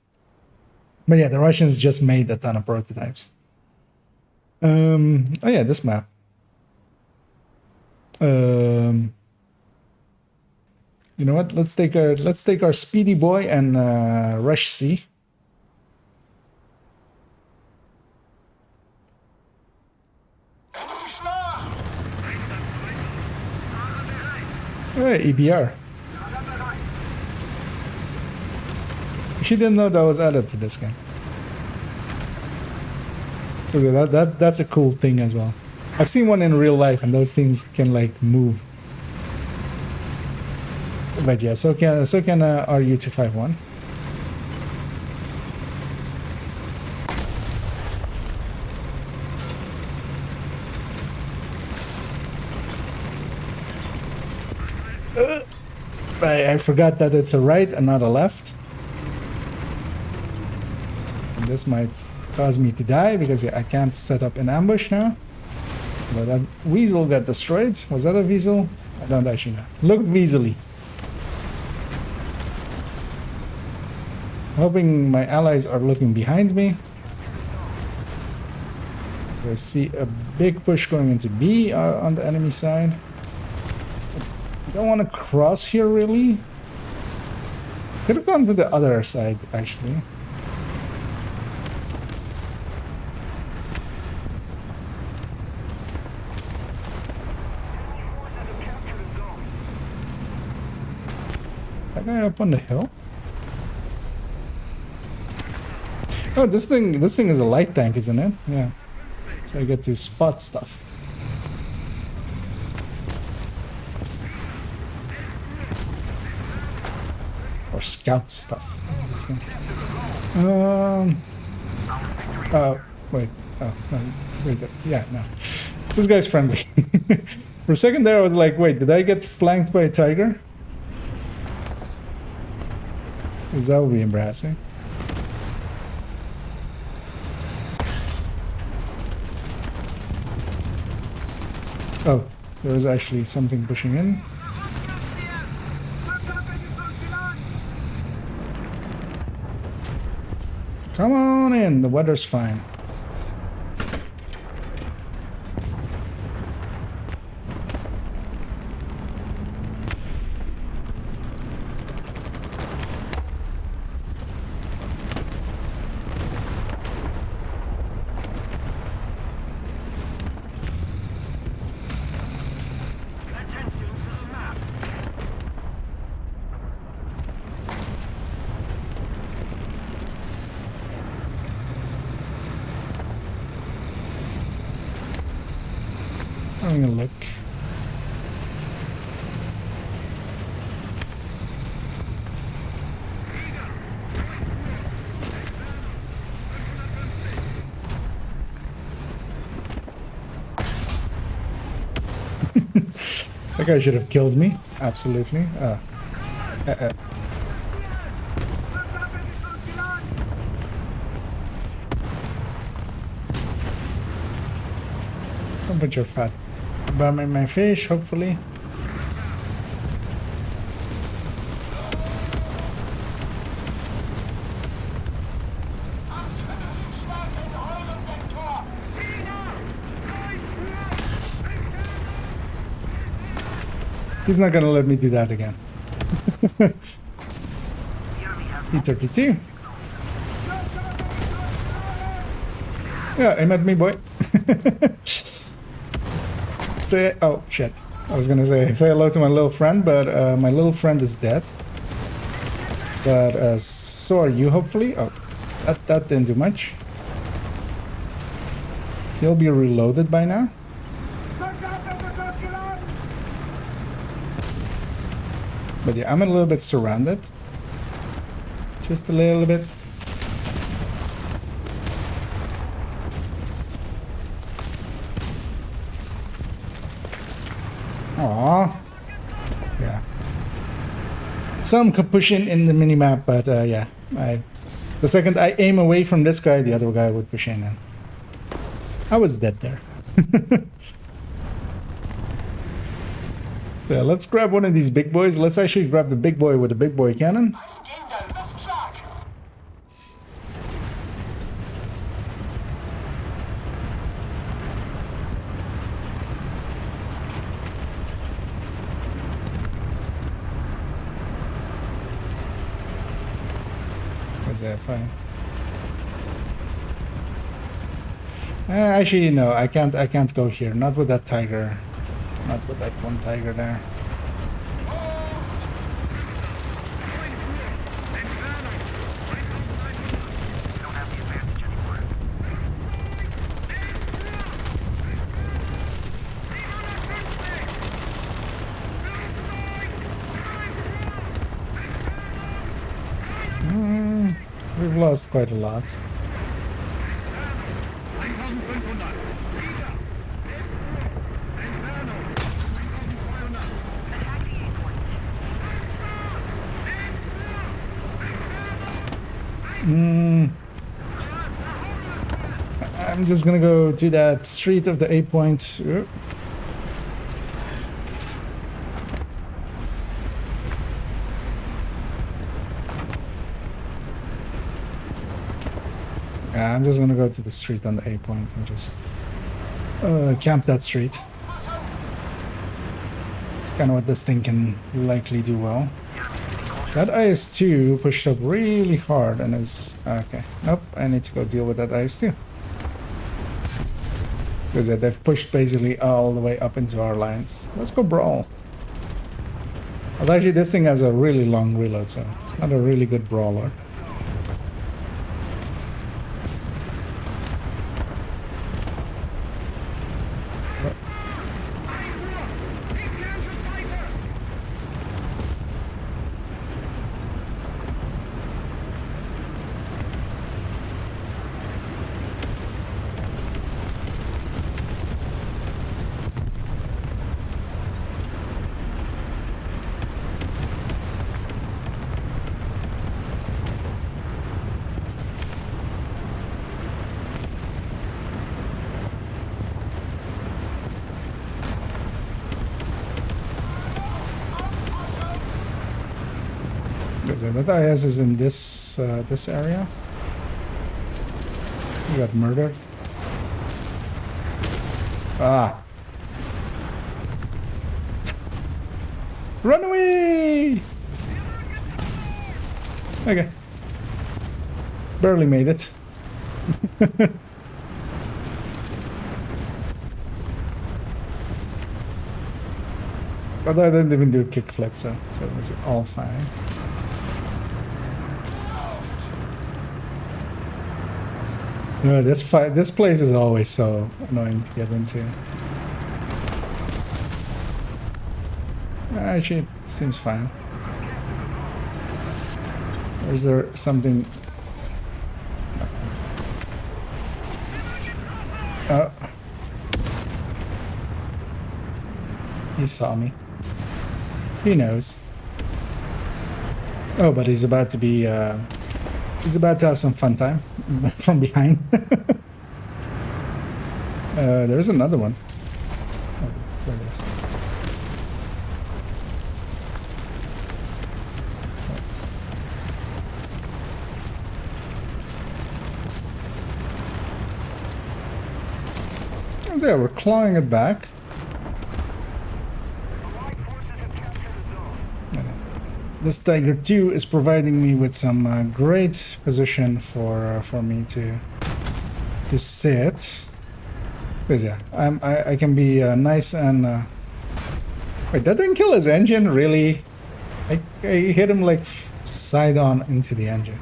[SPEAKER 1] But yeah, the Russians just made a ton of prototypes. Oh yeah, this map. You know what? Let's take our speedy boy and rush C. Hey, EBR. She didn't know that was added to this game. That's a cool thing as well. I've seen one in real life, and those things can like move. But yeah, so can RU251. I forgot that it's a right and not a left. And this might cause me to die because I can't set up an ambush now. But that weasel got destroyed. Was that a weasel? I don't actually know. Looked weaselly. Hoping my allies are looking behind me. I see a big push going into B on the enemy side. I don't want to cross here really. Could have gone to the other side actually. Is that guy up on the hill? Oh, this thing is a light tank, isn't it? Yeah. So I get to spot stuff. Or scout stuff. This game. Oh, wait. Oh, no. Wait. Yeah, no. This guy's friendly. For a second there, I was like, wait, did I get flanked by a tiger? Because that would be embarrassing. Oh, there was actually something pushing in. Come on in, the weather's fine. Having a look. That guy should have killed me. Absolutely. Don't put your fat bum in my fish, hopefully. He's not gonna let me do that again. P-32. Yeah, aim at me, boy. Say, oh shit. I was gonna say hello to my little friend, but my little friend is dead. But so are you, hopefully. Oh, that didn't do much. He'll be reloaded by now. But yeah, I'm a little bit surrounded. Just a little bit. Aww. Yeah. Some could push in the minimap, but yeah. The second I aim away from this guy, the other guy would push in. And I was dead there. So let's grab one of these big boys. Let's actually grab the big boy with the big boy cannon. Is that fine? Actually, no. I can't go here. Not with that tiger. Not with that one tiger there. We've lost quite a lot. I'm just gonna go to that street of the 8 point. Yeah, I'm just gonna go to the street on the 8 point and just camp that street. It's kind of what this thing can likely do well. That IS-2 pushed up really hard and is... Okay, nope, I need to go deal with that IS-2. Because they've pushed basically all the way up into our lines. Let's go brawl. Although actually this thing has a really long reload, so it's not a really good brawler. That IS is in this this area. He got murdered. Ah! Run away! Okay. Barely made it. Although I didn't even do a kickflip, so it was all fine. This place is always so annoying to get into. Actually, it seems fine. Or is there something? Oh. He saw me. He knows. Oh, but he's about to be, he's about to have some fun time from behind. There's another one. Oh, there it is. So yeah, we're clawing it back. This Tiger 2 is providing me with some great position for me to sit. Because yeah, I can be nice and wait, that didn't kill his engine, really? I hit him like side on into the engine.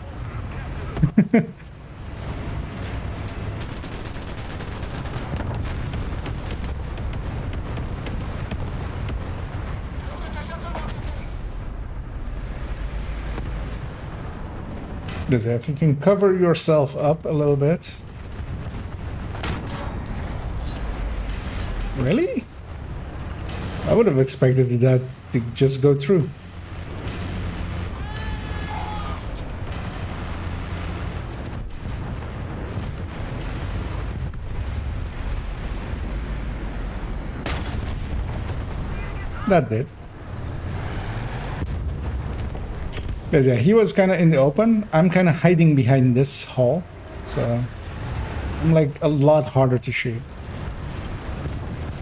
[SPEAKER 1] If you can cover yourself up a little bit. Really? I would have expected that to just go through. That did. Because yeah, he was kind of in the open. I'm kind of hiding behind this hall. So I'm like a lot harder to shoot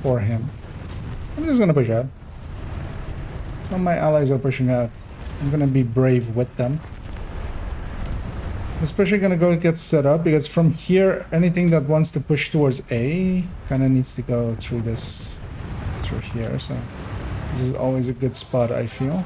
[SPEAKER 1] for him. I'm just gonna push out. Some of my allies are pushing out. I'm gonna be brave with them. I'm especially gonna go get set up because from here, anything that wants to push towards A kind of needs to go through this, through here. So this is always a good spot, I feel.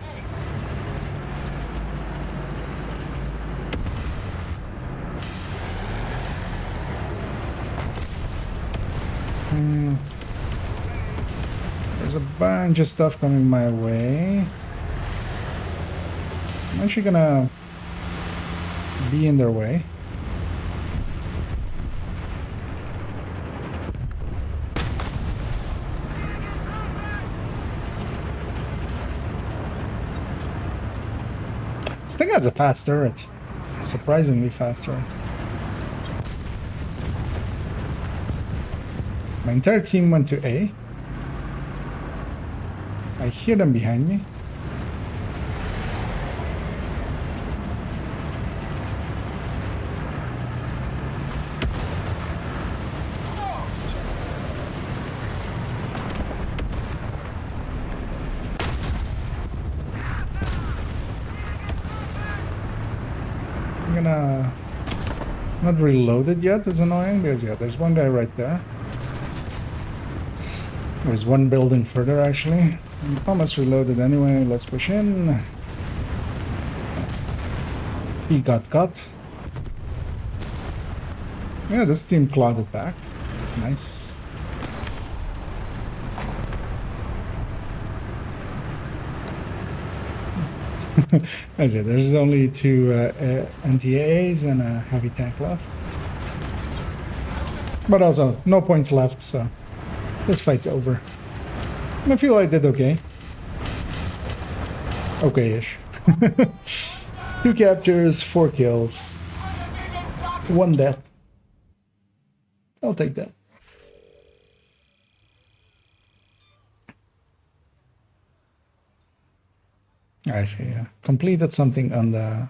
[SPEAKER 1] There's a bunch of stuff coming my way. I'm actually gonna be in their way. This thing has a fast turret. Surprisingly fast turret. My entire team went to A. I hear them behind me. I'm gonna... Not reloaded yet, is annoying because yeah, there's one guy right there. There's one building further actually. I'm almost reloaded anyway. Let's push in. He got cut. Yeah, this team clawed it back. It's nice. That's it. There's only two anti-AAs and a heavy tank left. But also, no points left, so this fight's over. I feel I did okay. Okay-ish. 2 captures, 4 kills. 1 death. I'll take that. Actually, yeah. Completed something on the...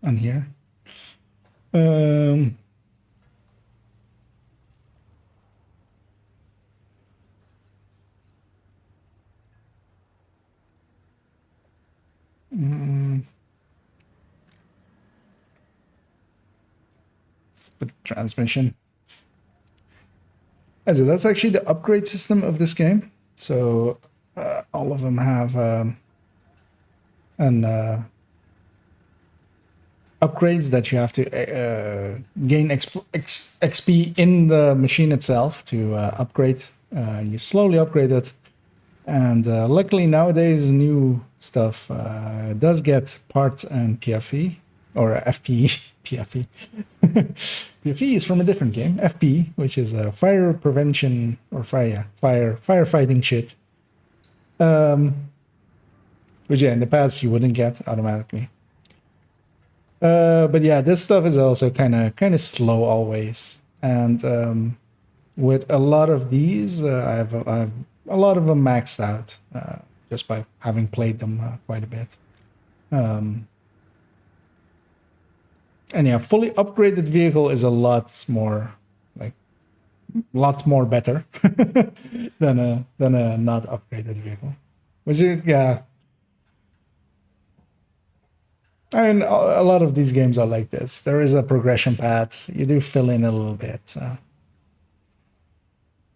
[SPEAKER 1] on here. Split transmission. So that's actually the upgrade system of this game. So all of them have upgrades that you have to gain XP in the machine itself to upgrade. You slowly upgrade it. And luckily nowadays new stuff does get parts and PFE or FPE. PFE. PFE is from a different game. FPE, which is a fire prevention or firefighting shit. Which yeah, in the past you wouldn't get automatically. But yeah, this stuff is also kind of slow always. And with a lot of these, I have a lot of them maxed out just by having played them quite a bit. And yeah, fully upgraded vehicle is a lot more better than a not upgraded vehicle. Which is, yeah. I mean, a lot of these games are like this. There is a progression path. You do fill in a little bit. So.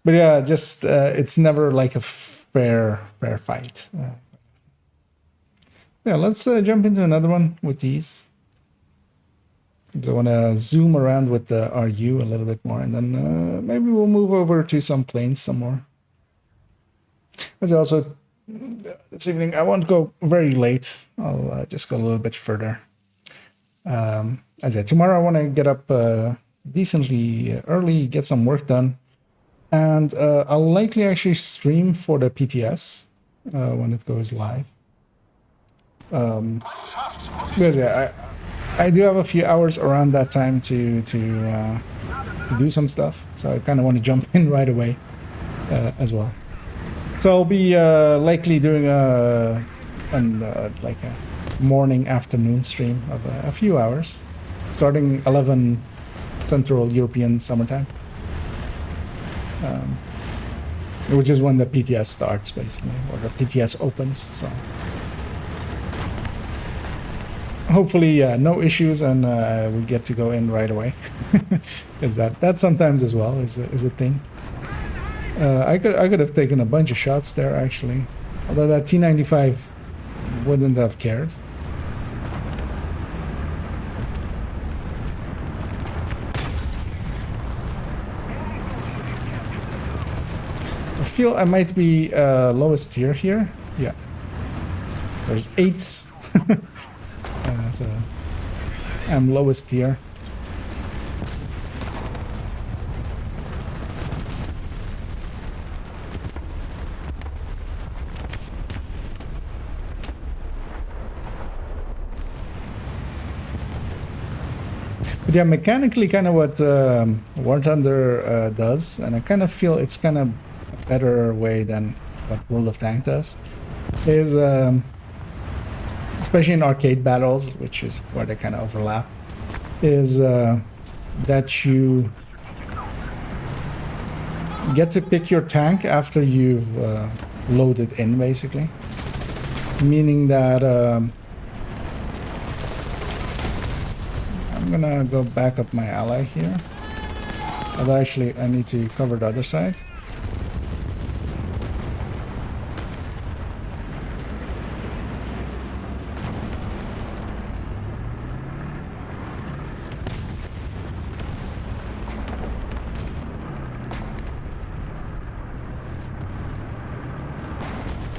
[SPEAKER 1] But yeah, just it's never like a fair fight. Yeah, let's jump into another one with these. So I want to zoom around with the RU a little bit more, and then maybe we'll move over to some planes some more. As also, this evening I won't go very late. I'll just go a little bit further. As I said, tomorrow I want to get up decently early, get some work done. And I'll likely actually stream for the PTS when it goes live. Because yeah, I do have a few hours around that time to do some stuff, so I kind of want to jump in right away as well. So I'll be likely doing like a morning afternoon stream of a few hours, starting 11 Central European summertime, which is when the PTS starts basically, or the PTS opens. So hopefully no issues, and we get to go in right away, because that sometimes as well is a thing. I could have taken a bunch of shots there actually, although that T95 wouldn't have cared. I feel I might be lowest tier here. Yeah, there's 8s. So I'm lowest tier. But yeah, mechanically kind of what War Thunder does, and I kind of feel it's kind of a better way than what World of Tanks does, is especially in arcade battles, which is where they kind of overlap, is that you get to pick your tank after you've loaded in, basically. Meaning that I'm gonna go back up my ally here. Although actually I need to cover the other side.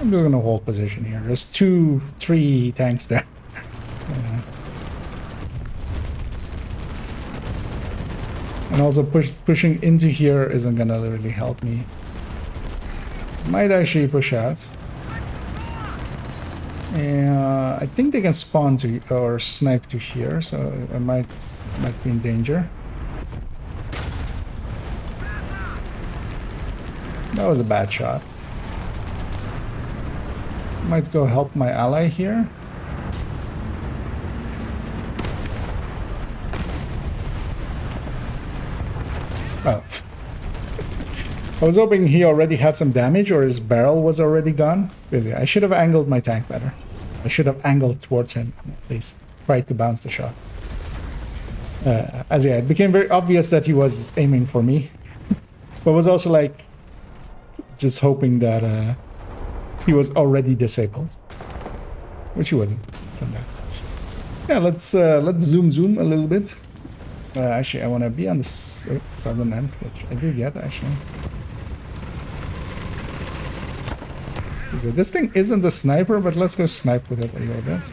[SPEAKER 1] I'm just gonna hold position here. There's 3 tanks there. And also pushing into here isn't gonna really help me. Might actually push out. And I think they can spawn to or snipe to here, so I might be in danger. That was a bad shot. Might go help my ally here. Oh. I was hoping he already had some damage or his barrel was already gone. Because I should have angled my tank better. I should have angled towards him and at least tried to bounce the shot. As yeah, it became very obvious that he was aiming for me. But was also like just hoping that he was already disabled. Which he wasn't. So, yeah, let's zoom a little bit. Actually, I want to be on the southern end, which I do get, actually. So this thing isn't a sniper, but let's go snipe with it a little bit.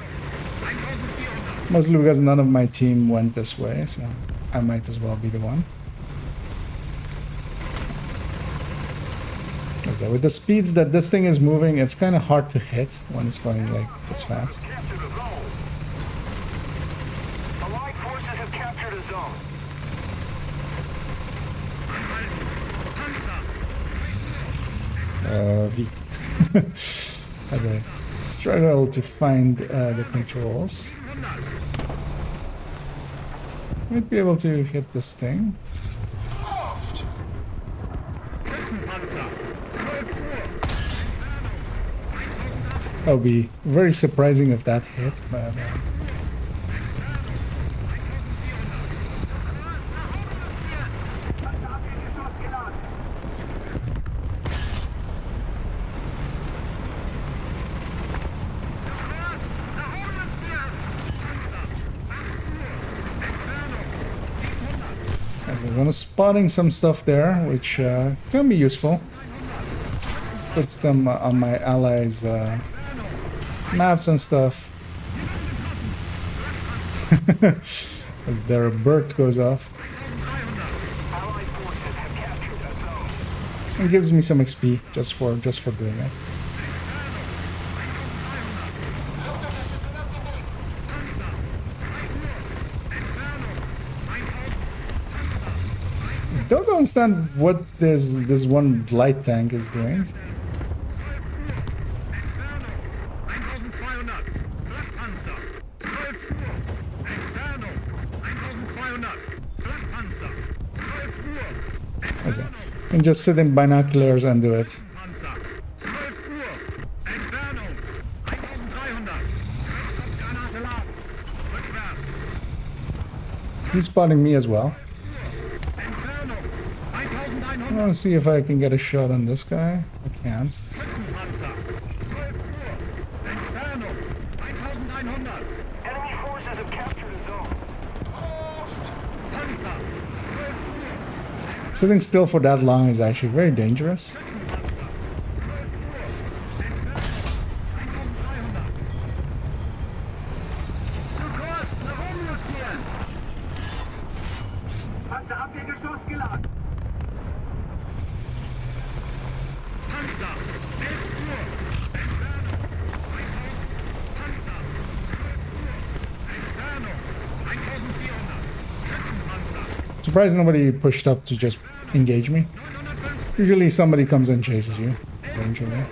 [SPEAKER 1] Mostly because none of my team went this way, so I might as well be the one. So with the speeds that this thing is moving, it's kind of hard to hit when it's going like this fast. V. As I struggle to find the controls. Might be able to hit this thing. That would be very surprising if that hit, but I'm spotting some stuff there, which can be useful. Puts them on my allies' maps and stuff. As their bird goes off. And gives me some XP just for doing it. I don't understand what this one light tank is doing. And just sit in binoculars and do it. He's spotting me as well. I want to see if I can get a shot on this guy. I can't.
[SPEAKER 2] Enemy forces have captured a zone.
[SPEAKER 1] Sitting still for that long is actually very dangerous. Surprised nobody pushed up to just engage me. Usually somebody comes and chases you eventually.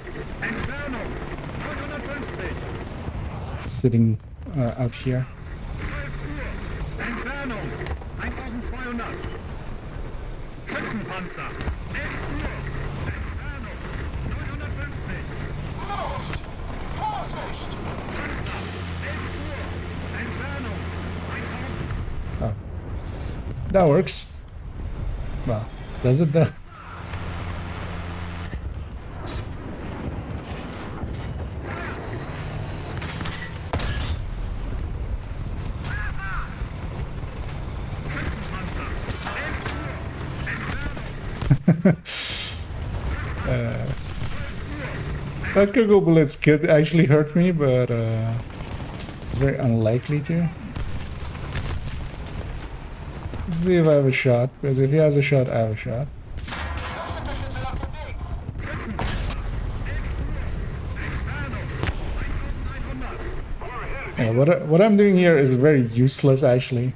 [SPEAKER 1] Sitting out here. Oh. That works. Well, does it though? That Google bullets could actually hurt me, but it's very unlikely to. Let's see if I have a shot, because if he has a shot, I have a shot. Yeah, what I'm doing here is very useless actually,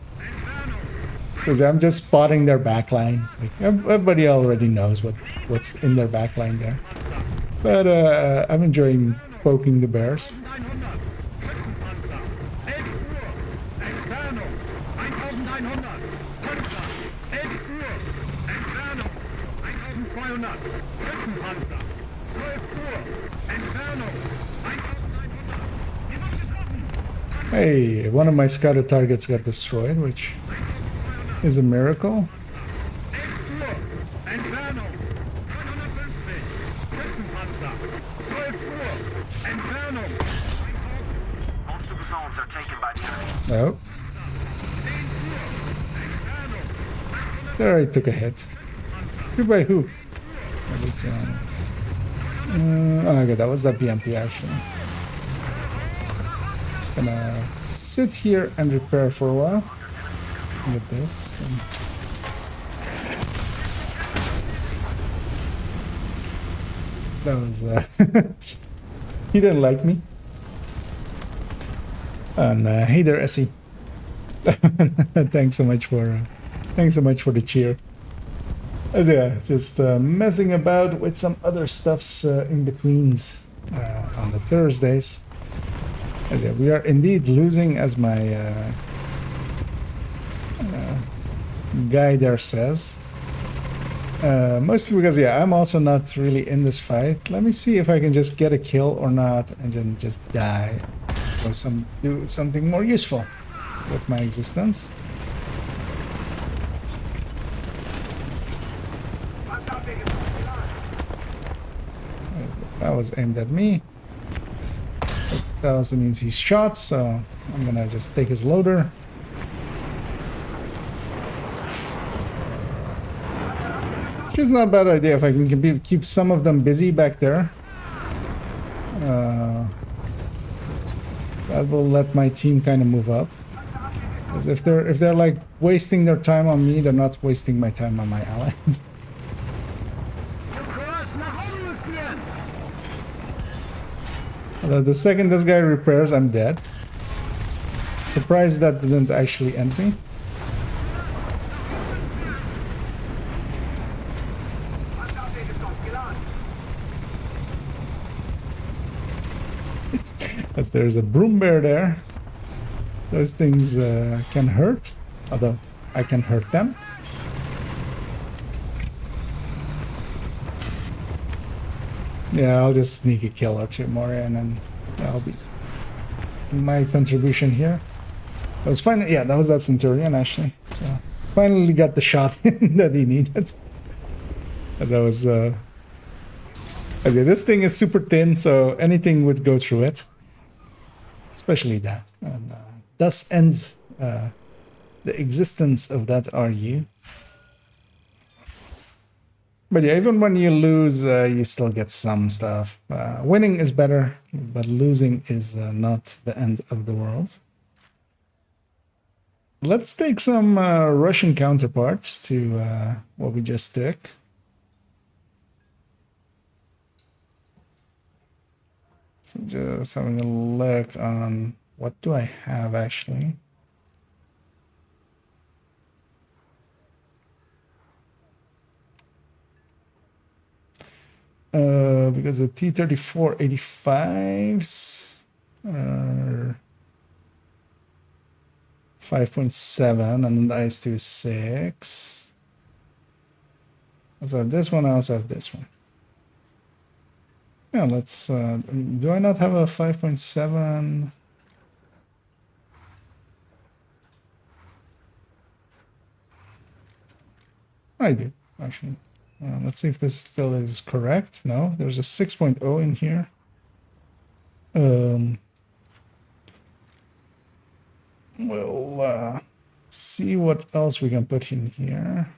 [SPEAKER 1] because I'm just spotting their backline. Like, everybody already knows what's in their backline there, but I'm enjoying poking the bears. Hey, one of my scouted targets got destroyed, which is a miracle. No. There I took a hit. Who by who? Okay, that was that BMP actually. Just gonna sit here and repair for a while. Get this. That was he didn't like me. And hey there, Essie. Thanks so much for the cheer. As yeah, just messing about with some other stuffs in betweens on the Thursdays. As yeah, we are indeed losing, as my guy there says. Mostly because yeah, I'm also not really in this fight. Let me see if I can just get a kill or not, and then just die, or do something more useful with my existence. That was aimed at me. That also means he's shot, so I'm gonna just take his loader. Which is not a bad idea if I can keep some of them busy back there. That will let my team kind of move up. Because if they're like wasting their time on me, they're not wasting my time on my allies. The second this guy repairs, I'm dead. Surprised that didn't actually end me. As there's a broom bear there. Those things can hurt, although I can hurt them. Yeah, I'll just sneak a kill or two more in, and that'll be my contribution here. That was fine. Yeah, that was that Centurion actually. So finally got the shot that he needed. As I was, as yeah, this thing is super thin, so anything would go through it, especially that. And thus ends the existence of that RU. But yeah, even when you lose, you still get some stuff. Winning is better, but losing is not the end of the world. Let's take some Russian counterparts to what we just took. So just having a look on what do I have actually. Because the T-34-85s are 5.7 and then the IS-2 is 6. So I have this one, I also have this one. Yeah, let's, do I not have a 5.7? I do, actually. Let's see if this still is correct. No, there's a 6.0 in here. We'll see what else we can put in here.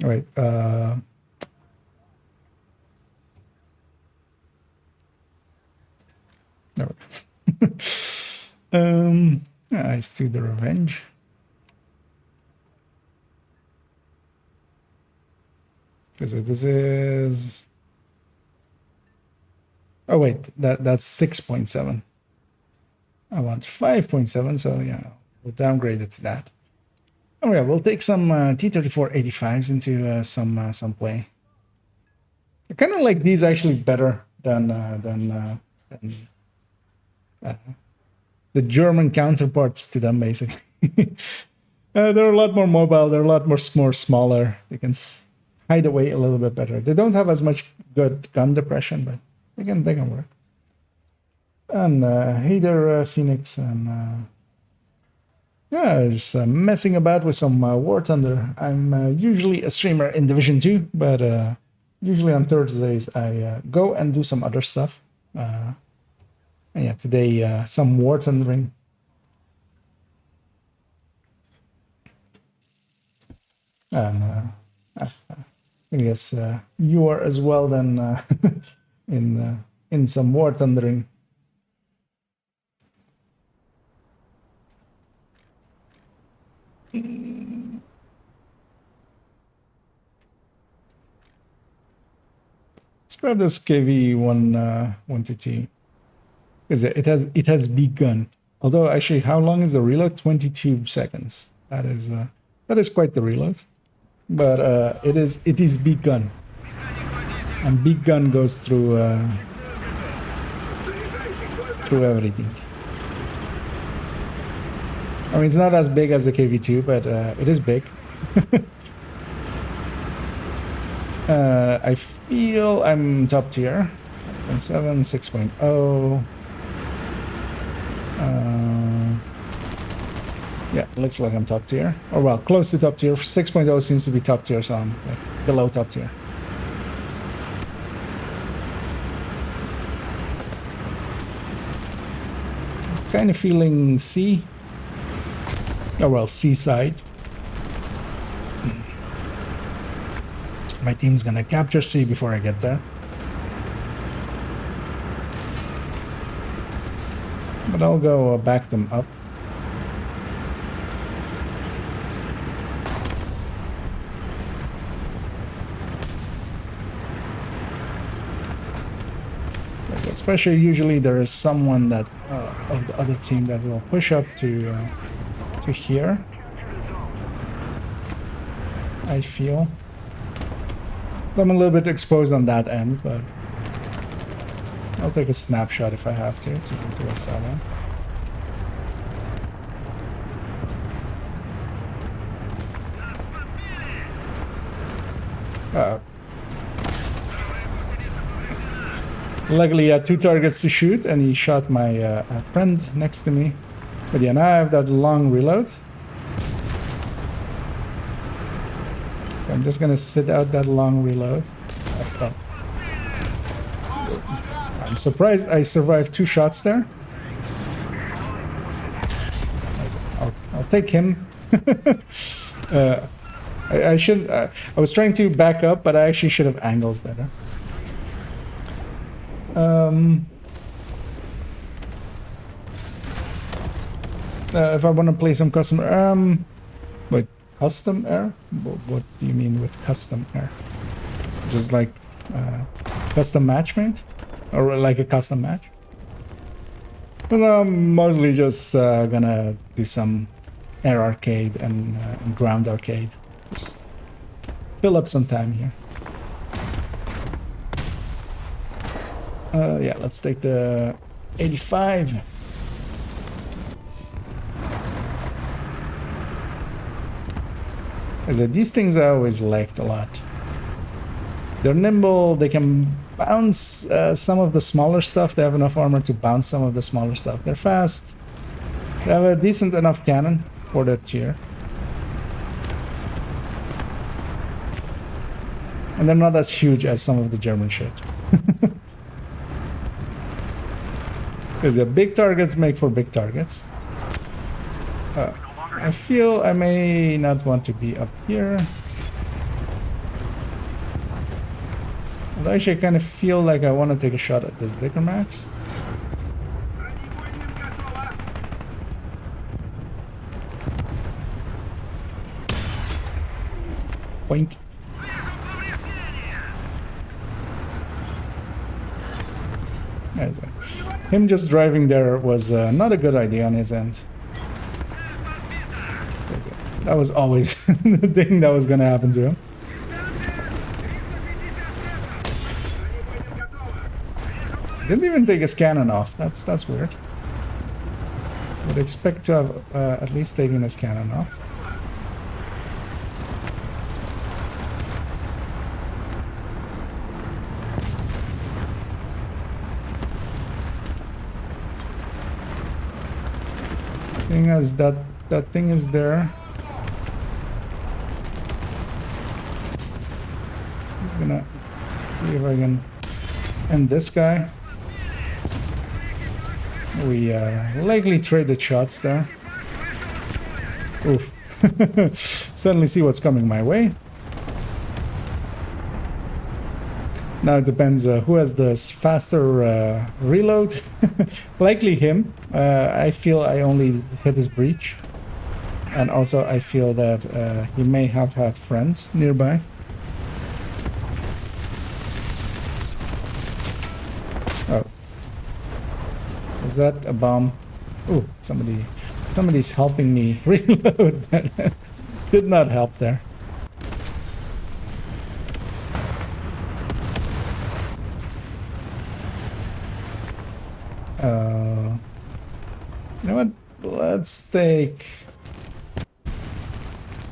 [SPEAKER 1] Wait, no. I still the revenge. Because this is. Oh wait, that's 6.7. I want 5.7, so yeah, we'll downgrade it to that. Oh yeah, we'll take some T-34-85s into some play. I kind of like these actually better than the German counterparts to them, basically. They're a lot more mobile. They're a lot more smaller. They can hide away a little bit better. They don't have as much good gun depression, but they can work. And hey there, Phoenix, and yeah, just messing about with some War Thunder. I'm usually a streamer in Division 2, but usually on Thursdays I go and do some other stuff. And yeah, today some War Thundering. And I guess you are as well then in some War Thundering. Let's grab this KV-122 because it has begun. Although actually, how long is the reload? 22 seconds. That is quite the reload. But it is begun, and begun goes through everything. I mean, it's not as big as the KV-2, but it is big. I feel I'm top tier. 7, 6.0. Yeah, looks like I'm top tier. Or well, close to top tier. 6.0 seems to be top tier, so I'm like below top tier. Kind of feeling C. Oh well, C side. My team's gonna capture C before I get there. But I'll go back them up. Especially usually there is someone that of the other team that will push up to here. I feel I'm a little bit exposed on that end, but I'll take a snapshot if I have to go towards that end. Luckily, he had 2 targets to shoot, and he shot my friend next to me. But yeah, now I have that long reload. So I'm just gonna sit out that long reload. Let's go. I'm surprised I survived 2 shots there. I'll take him. I should. I was trying to back up, but I actually should have angled better. If I want to play some custom, wait, custom air? What do you mean with custom air? Just like custom match mate, or like a custom match? But I'm mostly just gonna do some air arcade and ground arcade. Just fill up some time here. Yeah, let's take the 85. As these things I always liked a lot. They're nimble, they can bounce some of the smaller stuff. They have enough armor to bounce some of the smaller stuff. They're fast. They have a decent enough cannon for their tier. And they're not as huge as some of the German shit. Because big targets make for big targets. I feel I may not want to be up here. Although actually I kind of feel like I want to take a shot at this Dicker Max. Point. Him just driving there was not a good idea on his end. That was always the thing that was going to happen to him. Didn't even take his cannon off. That's weird. Would expect to have at least taken his cannon off. Seeing as that thing is there, I'm just gonna see if I can end this guy. We likely traded shots there. Oof. Suddenly see what's coming my way. Now it depends who has the faster reload. Likely him. I feel I only hit his breach. And also I feel that he may have had friends nearby. Oh. Is that a bomb? Oh, somebody's helping me reload. Did not help there. You know what? Let's take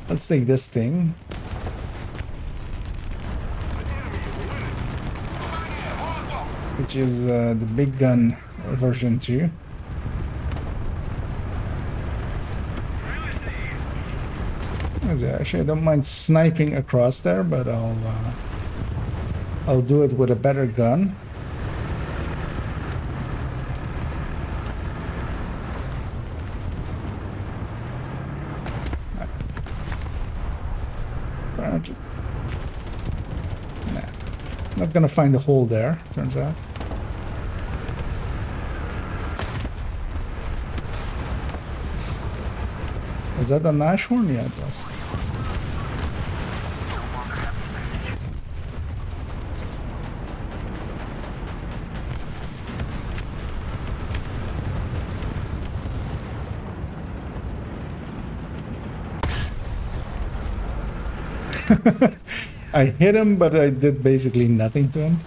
[SPEAKER 1] this thing. Which is the big gun version 2. Actually, I don't mind sniping across there, but I'll do it with a better gun. Not gonna find the hole there, turns out. Was that a Nashorn? Yeah, it was. I hit him, but I did basically nothing to him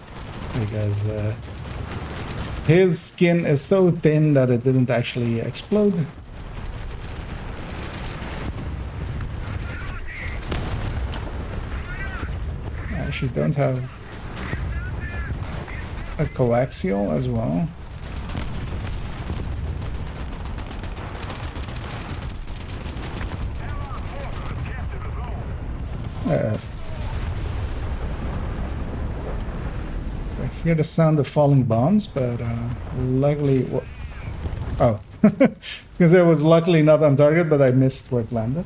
[SPEAKER 1] because his skin is so thin that it didn't actually explode. I actually don't have a coaxial as well. So I hear the sound of falling bombs, but luckily... Oh, because it was luckily not on target, but I missed where it landed.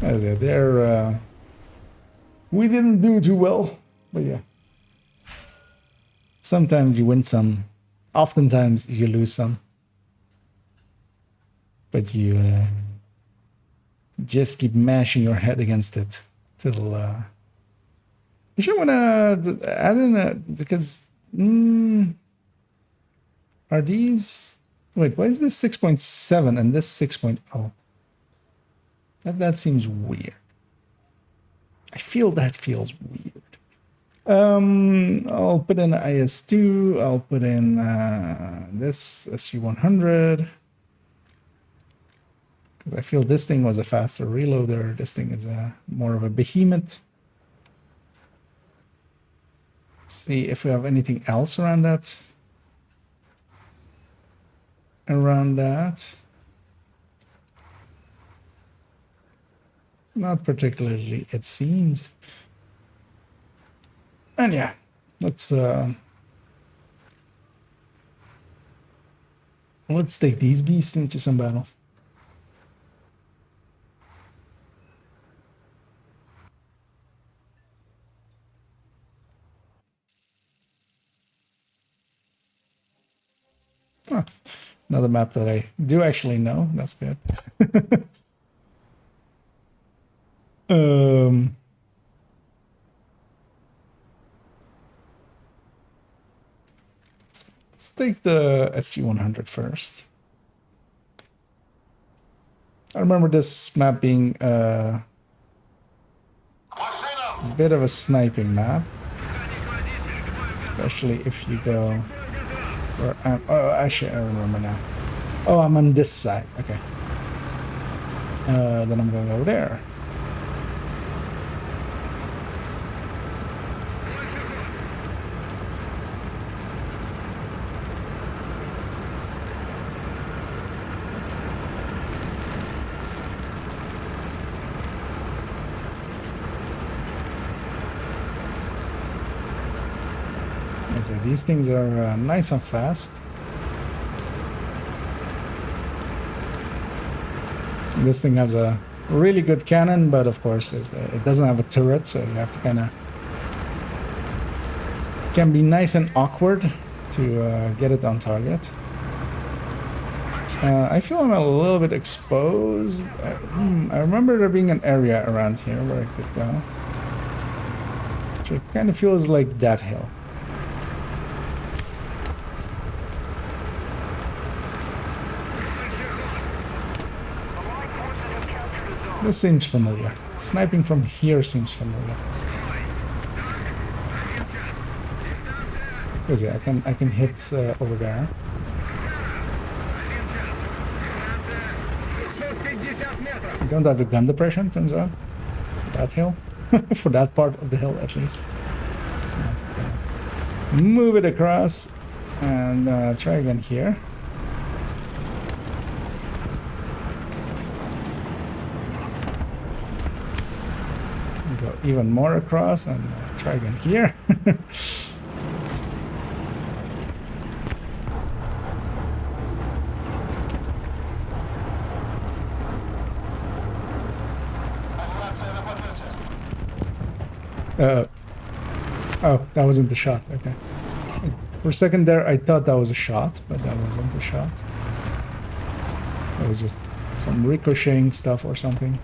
[SPEAKER 1] There, we didn't do too well, but yeah. Sometimes you win some, oftentimes you lose some. But you just keep mashing your head against it till... You should want to add in a... Because... are these... Wait, why is this 6.7 and this 6.0? That seems weird. I feel that feels weird. I'll put in IS-2. I'll put in this SG-100. I feel this thing was a faster reloader. This thing is more of a behemoth. See if we have anything else around that. Not particularly, it seems. And yeah, let's take these beasts into some battles. Oh, another map that I do actually know. That's good. Let's take the SG-100 first. I remember this map being a bit of a sniping map, especially if you go where I'm... Oh, actually, I remember now. Oh, I'm on this side. Okay. Then I'm going over there. So these things are nice and fast. This thing has a really good cannon, but of course it doesn't have a turret, so you have to kind of... Can be nice and awkward to get it on target. I feel I'm a little bit exposed. I remember there being an area around here where I could go. Which it kind of feels like that hill. This seems familiar. Sniping from here seems familiar. Because yeah, I can hit over there. I don't have the gun depression, turns out. That hill. For that part of the hill, at least. Okay. Move it across and try again here. Go even more across and try again here. Oh, that wasn't the shot. Okay. For a second there, I thought that was a shot, but that wasn't a shot. That was just some ricocheting stuff or something.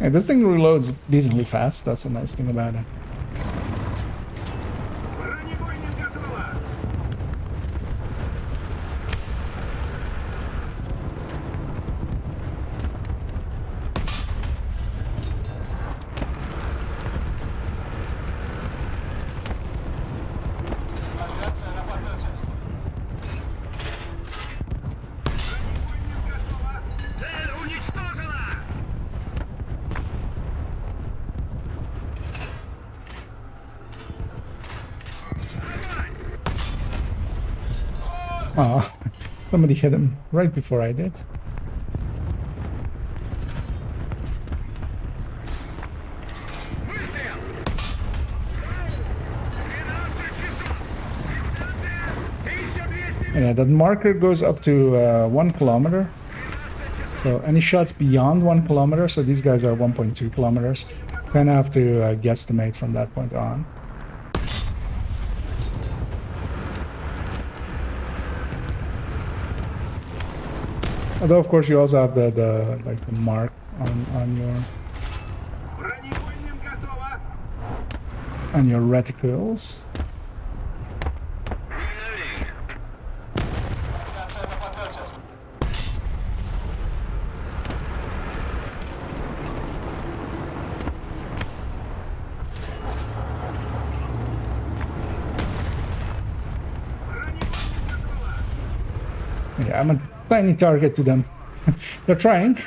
[SPEAKER 1] And this thing reloads decently fast. That's the nice thing about it.
[SPEAKER 2] Цель уничтожена!
[SPEAKER 1] Oh, somebody hit him right before I did.
[SPEAKER 2] Выстрел! 12 часов! Дистанция 1200
[SPEAKER 1] And yeah, that marker goes up to 1 kilometer. So any shots beyond 1 kilometer, so these guys are 1.2 kilometers, kind of have to guesstimate from that point on. Although of course you also have the like the mark
[SPEAKER 2] Бронебойным готово!
[SPEAKER 1] on your reticles.
[SPEAKER 2] Reloading.
[SPEAKER 1] Yeah, I'm a tiny target to them. They're trying.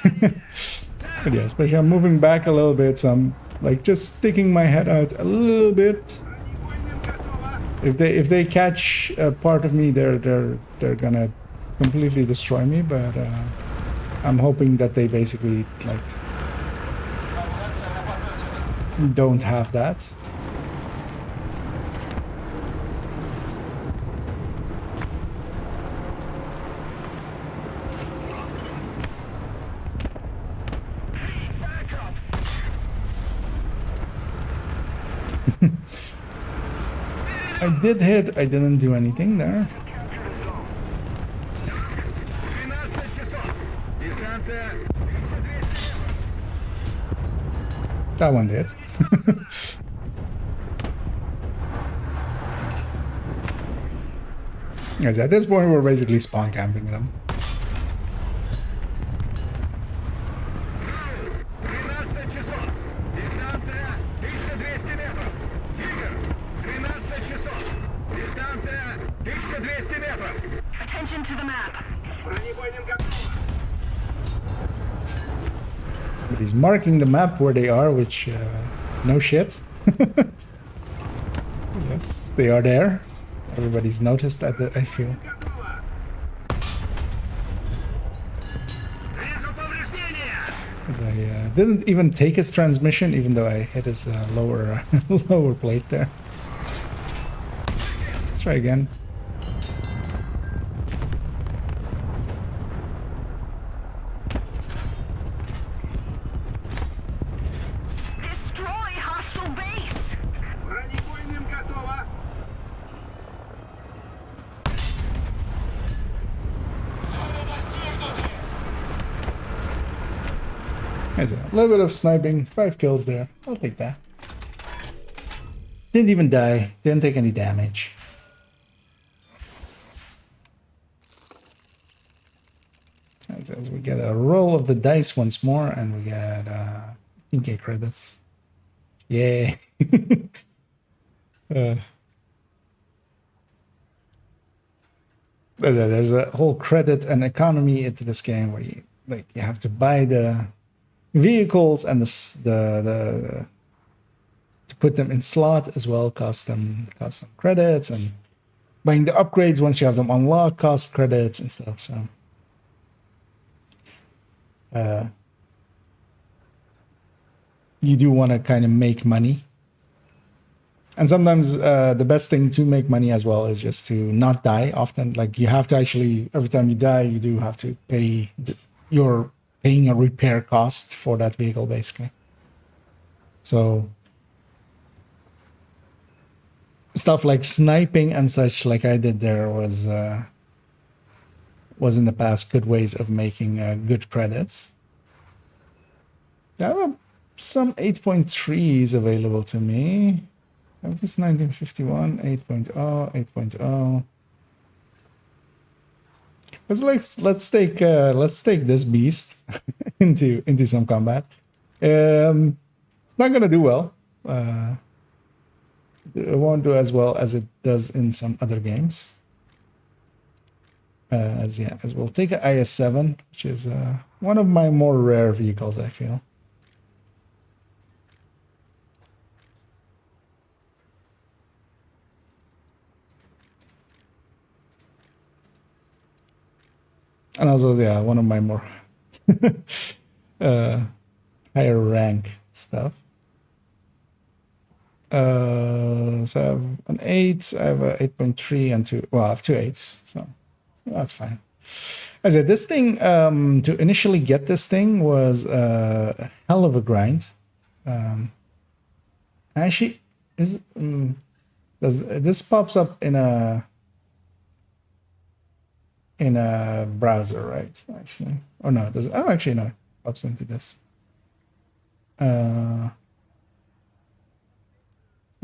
[SPEAKER 1] But yeah, especially I'm moving back a little bit, so I'm like just sticking my head out a little bit.
[SPEAKER 2] Бронебойным готово!
[SPEAKER 1] If they catch a part of me, they're gonna completely destroy me. But I'm hoping that they basically like don't have that. I did hit. I didn't do anything there.
[SPEAKER 2] Capture the zone. 12 часов! Дистанция 1200 метров!
[SPEAKER 1] That one did. Yes, at this point, we're basically spawn camping them.
[SPEAKER 2] 13 часов! Дистанция 1200 метров! Тигр! 13 часов! Дистанция 1200 метров! Attention to the map! Бронебойным готово!
[SPEAKER 1] Somebody's marking the map where they are, which, no shit. Yes, they are there. Everybody's noticed that, I feel.
[SPEAKER 2] Готово! Вижу повреждения!
[SPEAKER 1] As I didn't even take his transmission, even though I hit his lower lower plate there. Let's try again.
[SPEAKER 2] Destroy hostile base! Бронебойным готово!
[SPEAKER 1] There's a little bit of sniping, 5 kills there. I'll take that. Didn't even die, didn't take any damage. As we get a roll of the dice once more, and we get PK credits. Yay! There's a whole credit and economy into this game where you have to buy the vehicles and the to put them in slot as well costs some credits, and buying the upgrades once you have them unlocked costs credits and stuff. So you do want to kind of make money, and sometimes the best thing to make money as well is just to not die often. Like you have to actually, every time you die, you do have to pay you're paying a repair cost for that vehicle basically. So stuff like sniping and such, like I did there, was in the past good ways of making good credits. I have a some 8.3s available to me. I have this 1951, 8.0, 8.0. Let's take this beast into some combat. It's not gonna do well. It won't do as well as it does in some other games. As we'll take an IS-7, which is one of my more rare vehicles, I feel. And also, yeah, one of my more higher rank stuff. So I have an 8, I have a 8.3 and 2. Well, I have 2 8s, so that's fine. I said this thing, to initially get this thing was a hell of a grind. Actually, this pops up in a browser, right? Actually, or no, it doesn't. Oh, actually, no, it pops into this. But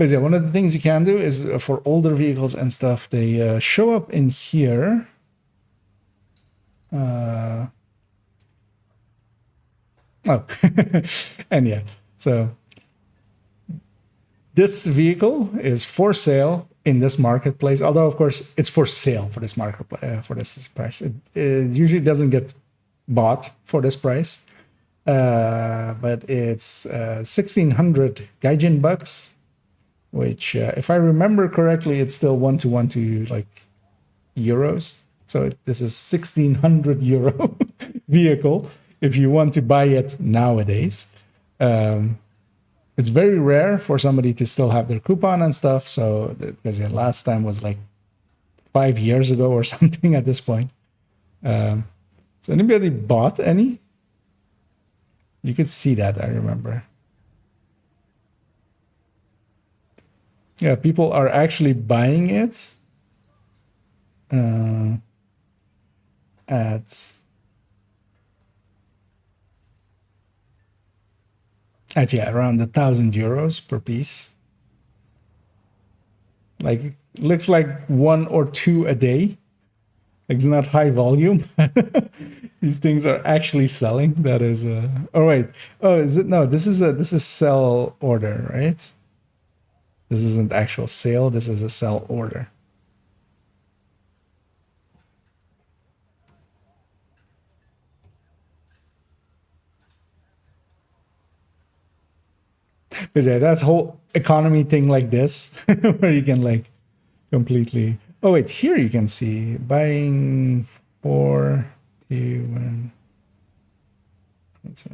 [SPEAKER 1] yeah, one of the things you can do is for older vehicles and stuff, they show up in here. Oh, and yeah, so this vehicle is for sale in this marketplace. Although, of course, it's for sale for this marketplace for this price. It usually doesn't get bought for this price, but it's 1,600 Gaijin bucks, which, if I remember correctly, it's still 1-to-1 to like euros. So this is 1,600 euro vehicle if you want to buy it nowadays. It's very rare for somebody to still have their coupon and stuff. So because last time was like 5 years ago or something at this point. So anybody bought any? You could see that, I remember. Yeah, people are actually buying it at around 1,000 euros per piece. Like, looks like 1 or 2 a day. Like, it's not high volume. These things are actually selling. That is oh wait. Oh, is it? No, this is sell order, right? This isn't actual sale. This is a sell order. Because yeah, that's whole economy thing like this, where you can like completely. Oh wait, here you can see buying 4 2 1. Let's see.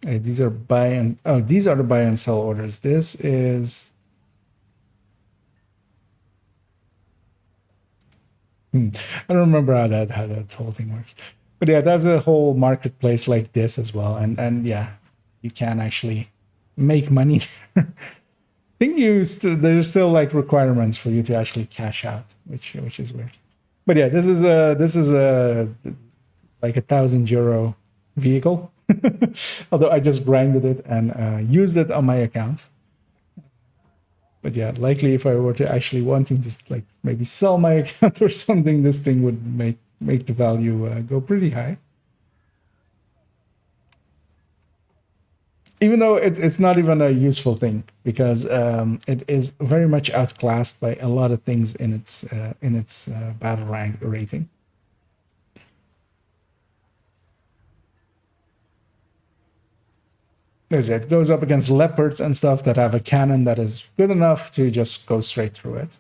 [SPEAKER 1] These are buy and these are the buy and sell orders. This is I don't remember how that whole thing works. But yeah, that's a whole marketplace like this as well. And yeah, you can actually make money there. I think there's still like requirements for you to actually cash out, which is weird. But yeah, this is a like 1,000 euro vehicle. Although I just grinded it and used it on my account. But yeah, likely if I were to actually wanting to like maybe sell my account or something, this thing would make the value go pretty high. Even though it's not even a useful thing, because it is very much outclassed by a lot of things in its battle rank rating. It goes up against leopards and stuff that have a cannon that is good enough to just go straight through it.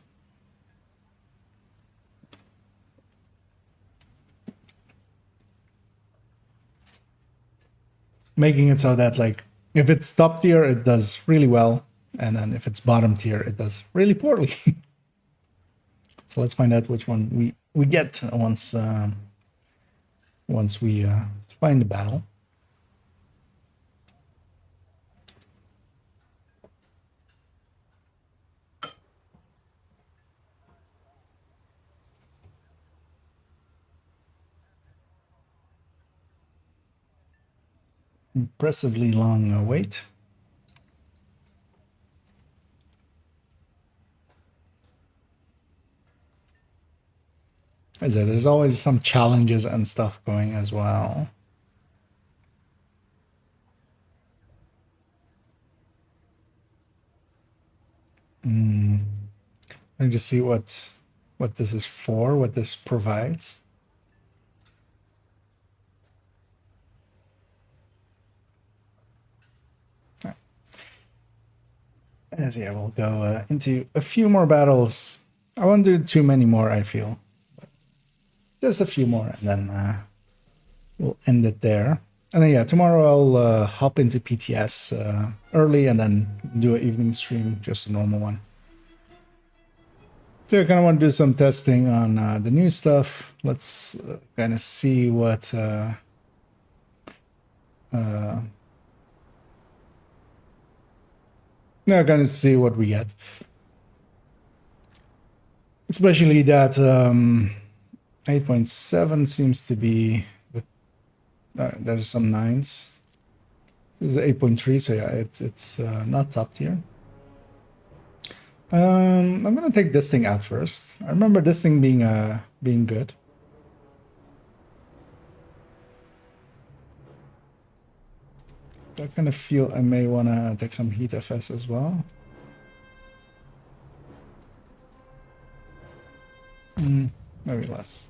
[SPEAKER 1] Making it so that like if it's top tier, it does really well, and then if it's bottom tier, it does really poorly. So let's find out which one we get once we find the battle. Impressively long wait. As I said, there's always some challenges and stuff going as well. Let me just see what this is for, what this provides. As yeah, we'll go into a few more battles. I won't do too many more, I feel. But just a few more, and then we'll end it there. And then yeah, tomorrow I'll hop into PTS early and then do an evening stream, just a normal one. So I kind of want to do some testing on the new stuff. Let's kind of see what now kind of see what we get. Especially that 8.7 seems to be there's some 9s. This is 8.3, so yeah, it's not top tier. I'm gonna take this thing out first. I remember this thing being good. I kind of feel I may want to take some heat FS as well. Maybe less.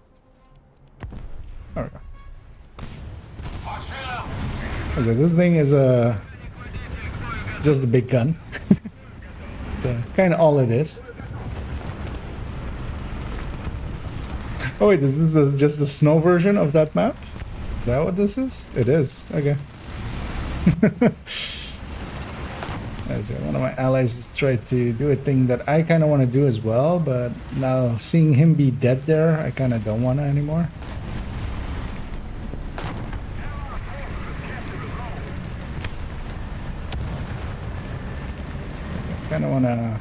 [SPEAKER 1] There we go. So this thing is just a big gun. So kind of all it is. Oh wait, is this just the snow version of that map? Is that what this is? It is. Okay. So one of my allies has tried to do a thing that I kind of want to do as well, but now seeing him be dead there, I kind of don't want to anymore. I kind of want to...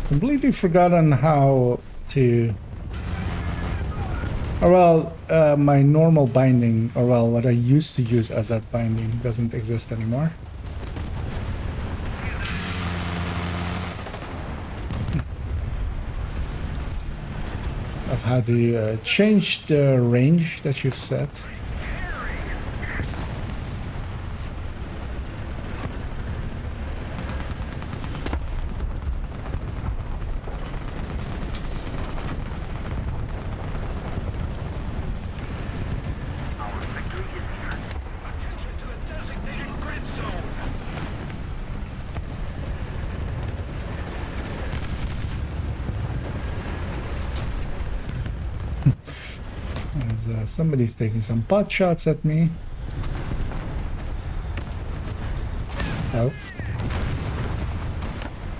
[SPEAKER 1] Completely forgotten how to, or well, my normal binding, or well, what I used to use as that binding doesn't exist anymore. Of how to change the range that you've set. Somebody's taking some pot shots at me. Oh.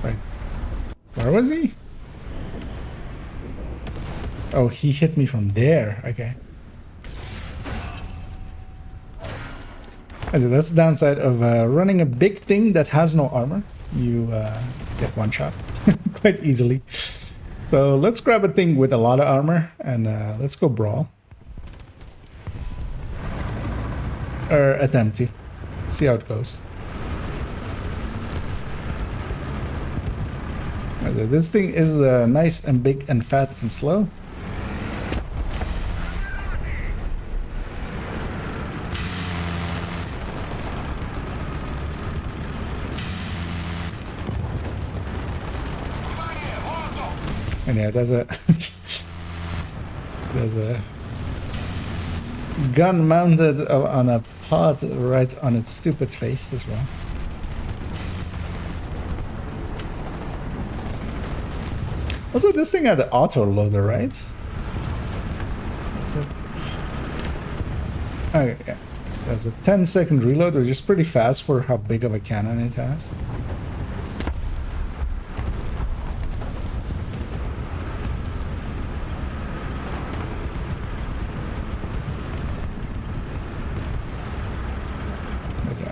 [SPEAKER 1] Wait. Where was he? Oh, he hit me from there. Okay. So that's the downside of running a big thing that has no armor. You get one shot quite easily. So let's grab a thing with a lot of armor and let's go brawl. Or attempt to. See how it goes. This thing is nice and big and fat and slow. And yeah, there's a gun mounted on a pod right on its stupid face as well. Also, this thing had the auto loader, right? Is it? Okay, yeah. There's a 10-second reload, which is pretty fast for how big of a cannon it has.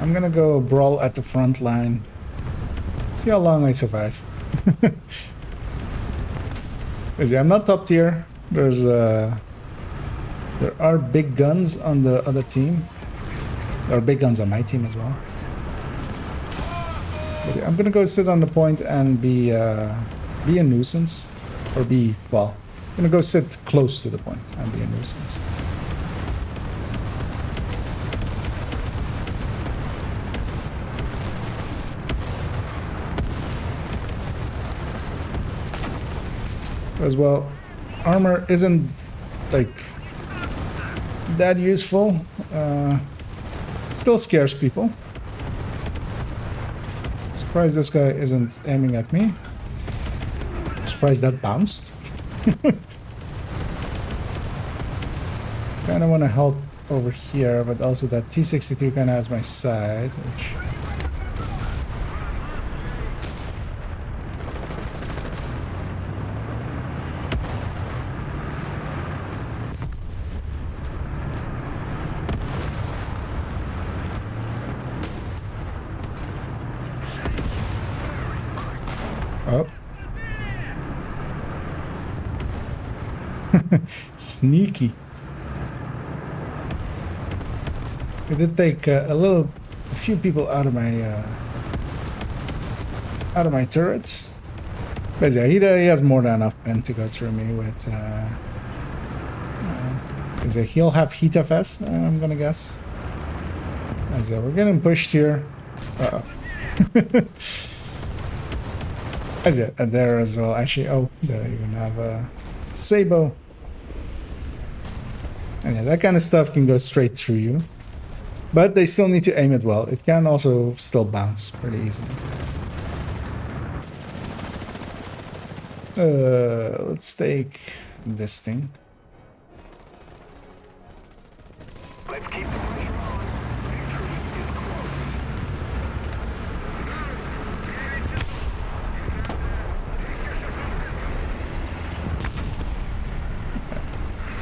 [SPEAKER 1] I'm gonna go brawl at the front line. See how long I survive. Because I'm not top tier. There are big guns on the other team. There are big guns on my team as well. But yeah, I'm gonna go sit on the point and be a nuisance, or I'm gonna go sit close to the point and be a nuisance. As well, armor isn't like that useful. It still scares people. Surprised this guy isn't aiming at me. Surprised that bounced. Kind of want to help over here, but also that T-62 kind of has my side, which... Oh. Sneaky. We did take a few people out of my turrets. But yeah, he has more than enough men to go through me with. He'll have heat FS, I'm gonna guess. As we're getting pushed here. Uh-oh. As and there as well. Actually, oh, there you even have a Sabo. And yeah, that kind of stuff can go straight through you. But they still need to aim it well. It can also still bounce pretty easily. Let's take this thing.
[SPEAKER 2] Let's keep the pressure on. Victory is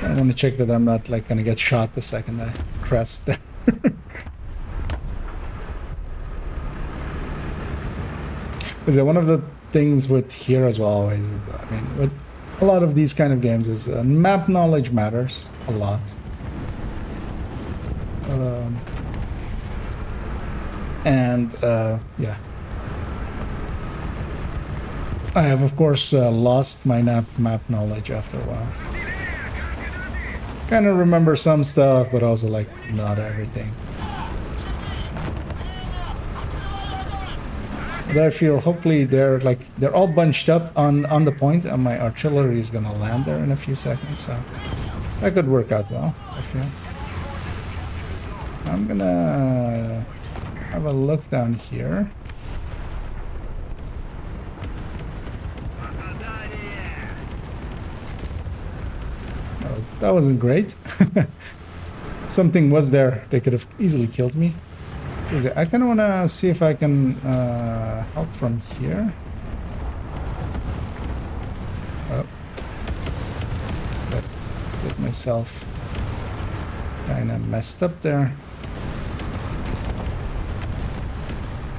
[SPEAKER 1] I want to check that I'm not like gonna get shot the second I crest there. Is one of the things with here as well always, I mean, with a lot of these kind of games is map knowledge matters a lot. Yeah. I have, of course, lost my map knowledge after a while. Kind of remember some stuff, but also, like, not everything. But I feel hopefully they're all bunched up on the point, and my artillery is gonna land there in a few seconds, so that could work out well, I feel. I'm gonna have a look down here. That wasn't great. Something was there. They could have easily killed me. I kind of want to see if I can help from here. Oh. Get myself kind of messed up there.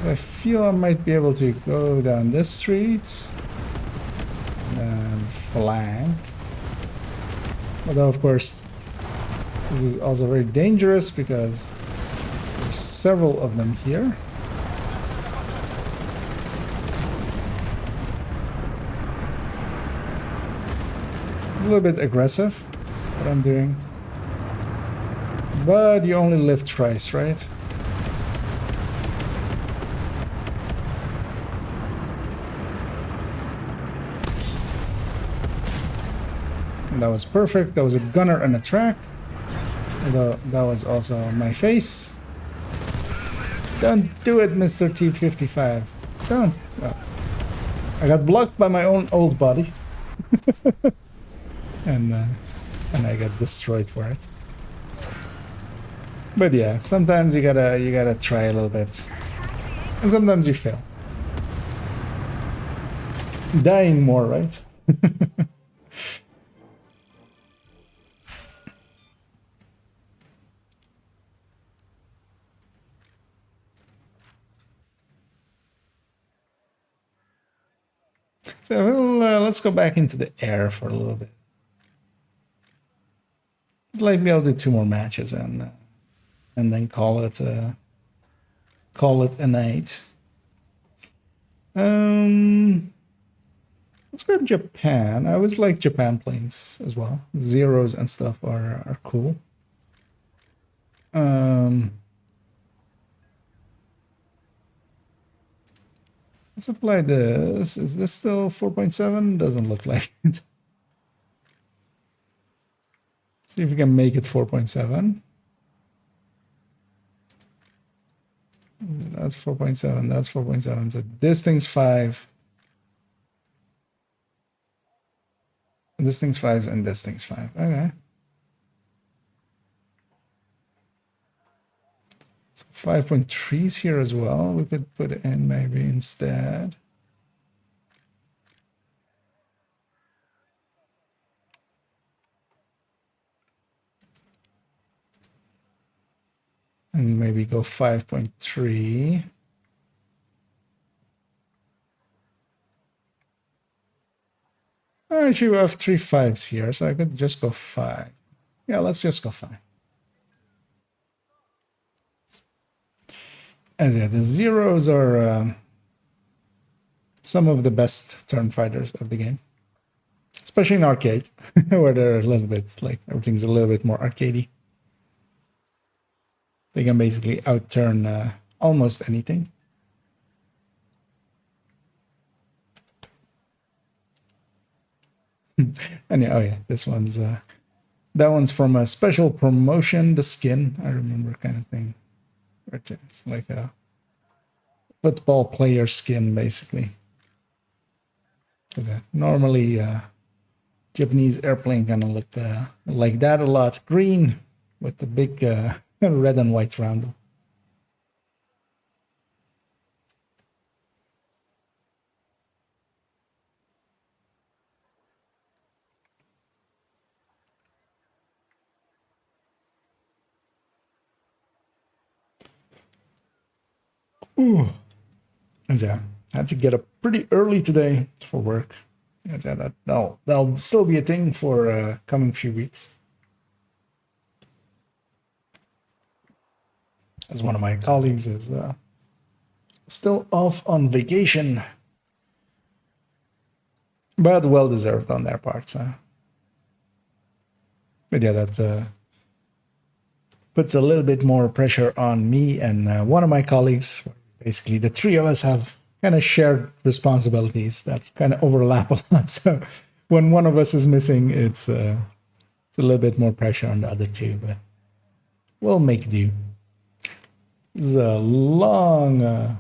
[SPEAKER 1] I feel I might be able to go down this street and flank. Although, of course, this is also very dangerous because there's several of them here. It's a little bit aggressive, what I'm doing. But you only live twice, right? That was perfect. That was a gunner and a track. Although that was also my face. Don't do it, Mr. T-55. Don't. Oh. I got blocked by my own old body. and I got destroyed for it. But yeah, sometimes you gotta try a little bit. And sometimes you fail. Dying more, right? So let's go back into the air for a little bit. It's likely I'll do 2 more matches and then call it a night. Let's grab Japan. I always like Japan planes as well. Zeros and stuff are cool. Let's apply this. Is this still 4.7? Doesn't look like it. See if we can make it 4.7. That's 4.7. That's 4.7. So this thing's 5. This thing's 5 and this thing's 5. Okay. So 5.3s here as well. We could put it in maybe instead. And maybe go 5.3. Actually, we have 3 5s here, so I could just go 5. Yeah, let's just go 5. And yeah, the zeros are some of the best turn fighters of the game, especially in arcade, where they're a little bit like everything's a little bit more arcadey. They can basically outturn almost anything. And yeah, oh yeah, this one's that one's from a special promotion, the skin, I remember, kind of thing. It's like a football player skin, basically. Normally, Japanese airplane kind of look like that a lot. Green with the big red and white roundel. Ooh. And yeah, I had to get up pretty early today for work. And yeah, that'll still be a thing for coming few weeks. As one of my colleagues is still off on vacation, but well deserved on their part. So. But yeah, that puts a little bit more pressure on me and one of my colleagues. Basically, the 3 of us have kind of shared responsibilities that kind of overlap a lot. So when one of us is missing, it's a little bit more pressure on the other 2, but we'll make do. This is a long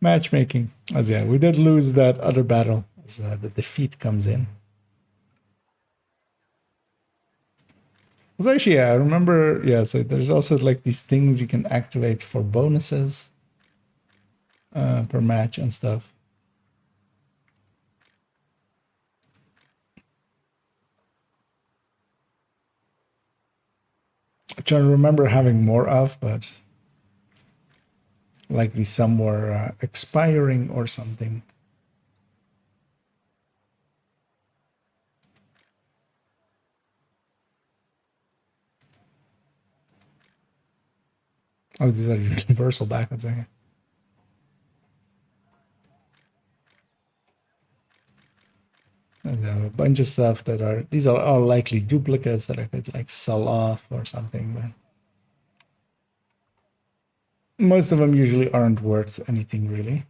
[SPEAKER 1] matchmaking. As yeah, we did lose that other battle as the defeat comes in. So actually, yeah, I remember, yeah, so there's also like these things you can activate for bonuses per match and stuff. I'm trying to remember having more of, but likely some were expiring or something. Oh, these are universal backups. Okay. And a bunch of stuff that are, these are all likely duplicates that I could like sell off or something, but most of them usually aren't worth anything really.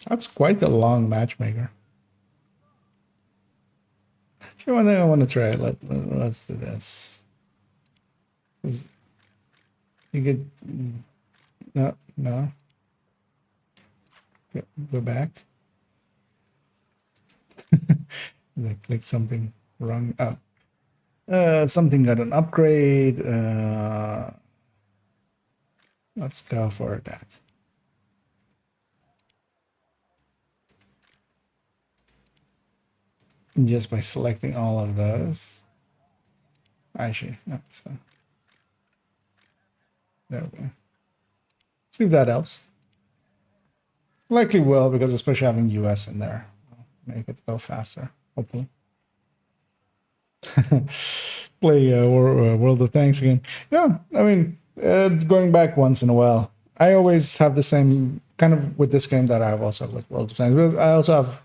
[SPEAKER 1] That's quite a long matchmaker. Actually, one thing I want to try. Let's do this. You could no. Go back. I clicked something wrong. Oh, something got an upgrade. Let's go for that. just by selecting all of those. Actually, no. So there we go. See if that helps. Likely will, because especially having US in there will make it go faster, hopefully. Play World of Tanks again. Yeah, I mean, going back once in a while. I always have the same kind of with this game that I have also with World of Tanks. Because I also have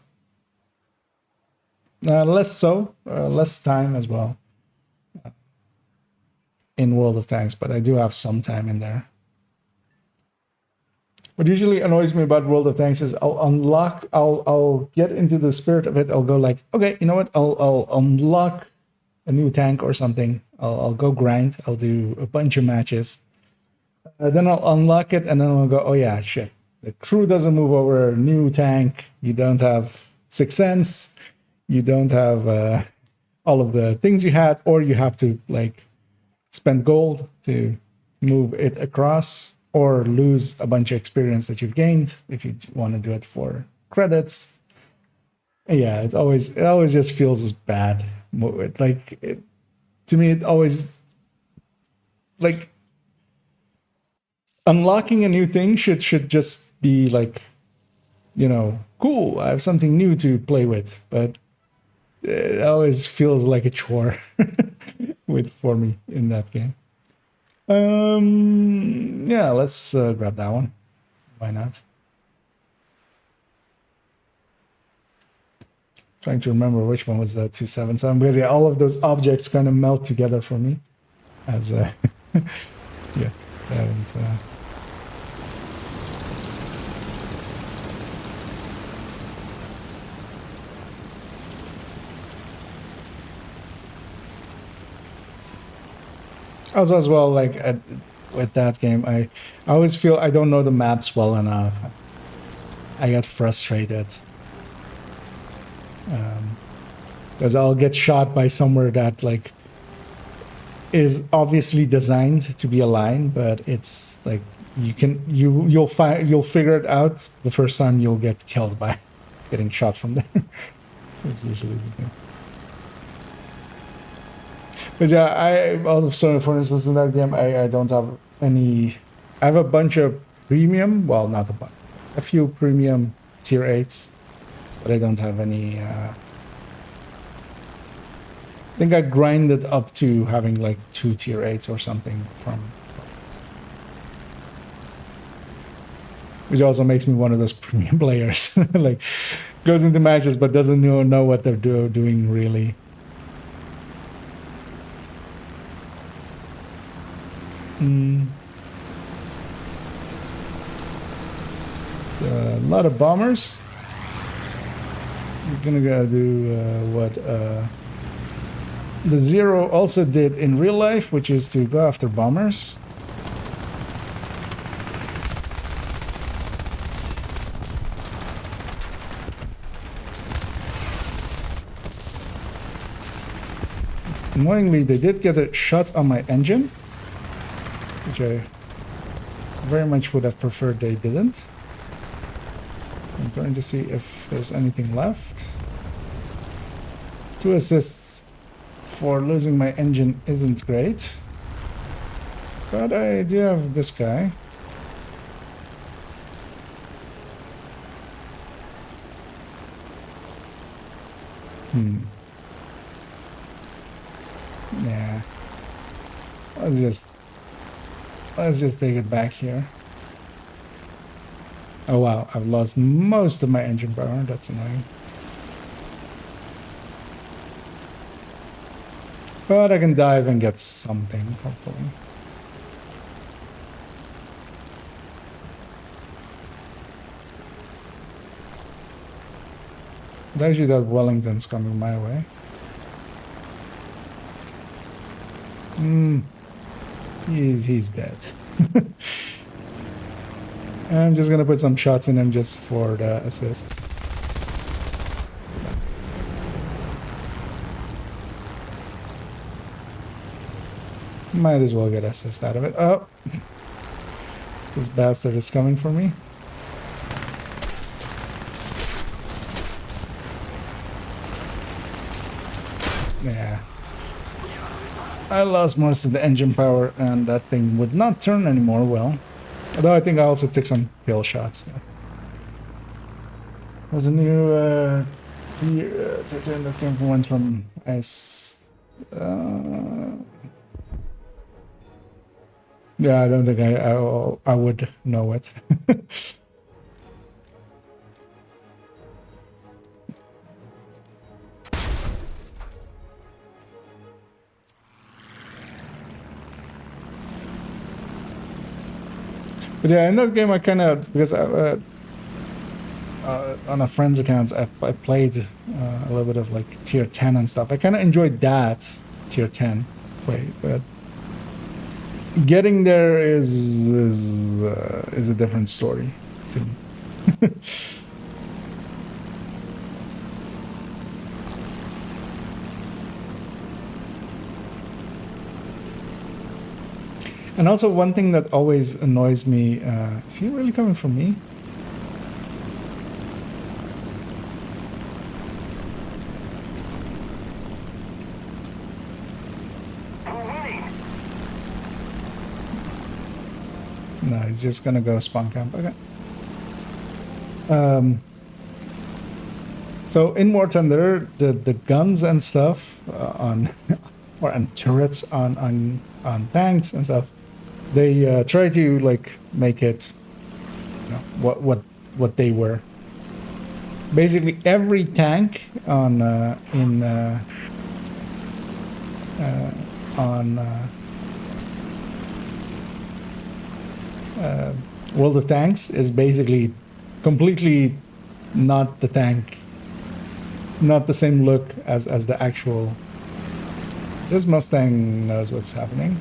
[SPEAKER 1] less time as well in World of Tanks, but I do have some time in there. What usually annoys me about World of Tanks is I'll get into the spirit of it. I'll go like, okay, you know what? I'll unlock a new tank or something. I'll go grind. I'll do a bunch of matches. Then I'll unlock it, and then I'll go, oh yeah, shit. The crew doesn't move over. New tank. You don't have Sixth Sense. You don't have all of the things you had, or you have to like spend gold to move it across, or lose a bunch of experience that you've gained if you want to do it for credits. Yeah, it always just feels bad. To me, it always like unlocking a new thing should just be like, you know, cool. I have something new to play with, but it always feels like a chore for me in that game. Yeah, let's grab that one. Why not? Trying to remember which one was the 277, because yeah, all of those objects kind of melt together for me as yeah, and also as well, like with that game, I always feel I don't know the maps well enough. I get frustrated because I'll get shot by somewhere that like is obviously designed to be a line, but it's like you'll figure it out the first time you'll get killed by getting shot from there. That's usually the thing. But yeah, I also, for instance, in that game, I don't have any. I have a bunch of premium. Well, not a bunch. A few premium tier 8s, but I don't have any. I think I grinded up to having like 2 tier 8s or something from. Which also makes me one of those premium players. Like, goes into matches but doesn't know what they're doing really. So, a lot of bombers. I'm gonna go do what the Zero also did in real life, which is to go after bombers. Annoyingly, they did get a shot on my engine, which I very much would have preferred they didn't. I'm trying to see if there's anything left. 2 assists for losing my engine isn't great, but I do have this guy. Yeah. Let's just take it back here. Oh wow, I've lost most of my engine power. That's annoying. But I can dive and get something, hopefully. Actually, that Wellington's coming my way. He's dead. I'm just gonna put some shots in him just for the assist. Might as well get assist out of it. Oh! This bastard is coming for me. Yeah. I lost most of the engine power, and that thing would not turn anymore well. Although I think I also took some tail shots. There's a new turn that came from went from S. Yeah, I don't think I would know it. But yeah, in that game I kind of, because on a friend's accounts I played a little bit of like tier 10 and stuff. I kind of enjoyed that tier 10 play, but getting there is a different story to me. And also one thing that always annoys me, is he really coming from me? No, he's just gonna go spawn camp. Okay. So in War Thunder, the guns and stuff on or and turrets on tanks and stuff, they try to like make it, you know, what they were. Basically, every tank on World of Tanks is basically completely not the tank, not the same look as the actual. This Mustang knows what's happening.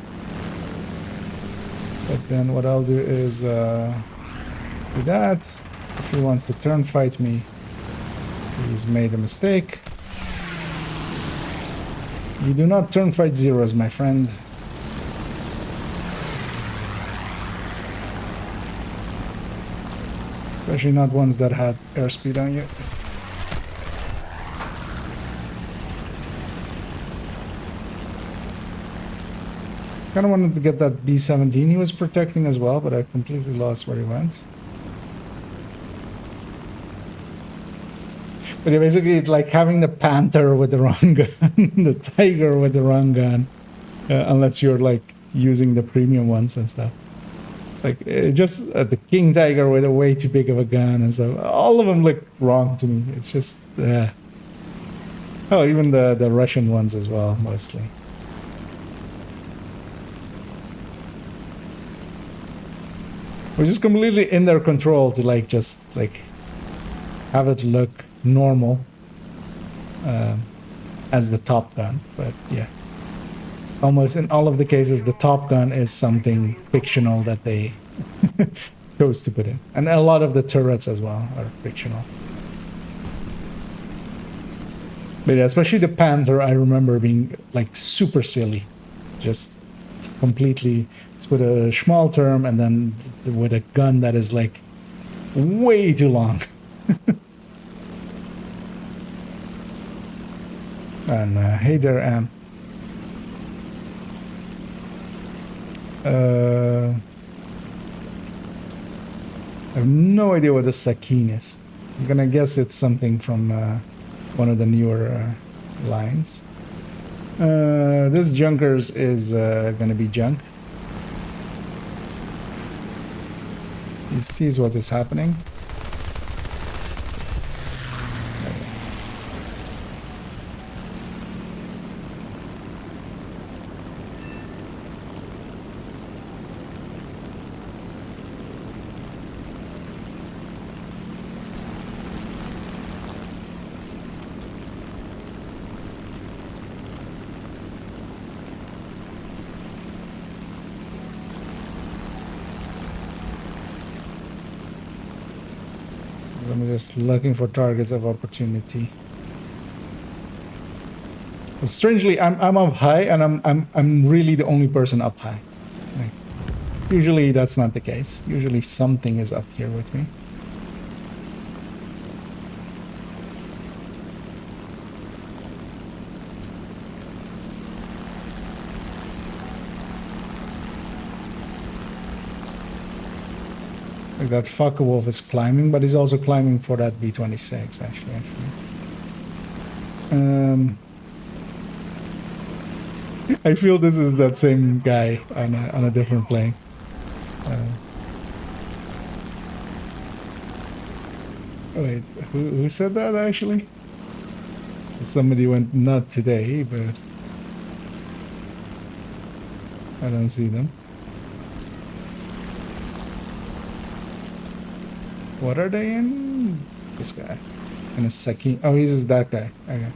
[SPEAKER 1] But then what I'll do is do that. If he wants to turn fight me, he's made a mistake. You do not turn fight zeros, my friend. Especially not ones that had airspeed on you. Kind of wanted to get that B-17 he was protecting as well, but I completely lost where he went. But yeah, basically, it's like having the Panther with the wrong gun, the Tiger with the wrong gun, unless you're like using the premium ones and stuff. Like just the King Tiger with a way too big of a gun and stuff. All of them look wrong to me. It's just, oh, even the Russian ones as well, mostly. Which is completely in their control to like just like have it look normal as the Top Gun, but yeah, almost in all of the cases the Top Gun is something fictional that they chose to put in, and a lot of the turrets as well are fictional. But yeah, especially the Panther, I remember being like super silly, just completely. It's with a small term and then with a gun that is like way too long. And hey there, Am. I have no idea what a Sakin is. I'm gonna guess it's something from one of the newer lines. This Junkers is gonna be junk. He sees what is happening. I'm just looking for targets of opportunity. Strangely, I'm up high, and I'm really the only person up high. Like, usually that's not the case. Usually something is up here with me. Like that fucker wolf is climbing, but he's also climbing for that B-26, actually. I feel this is that same guy on a different plane. Wait, who said that actually? Somebody went not today, but I don't see them. What are they in? This guy. In a Saki. Oh, he's that guy. Okay.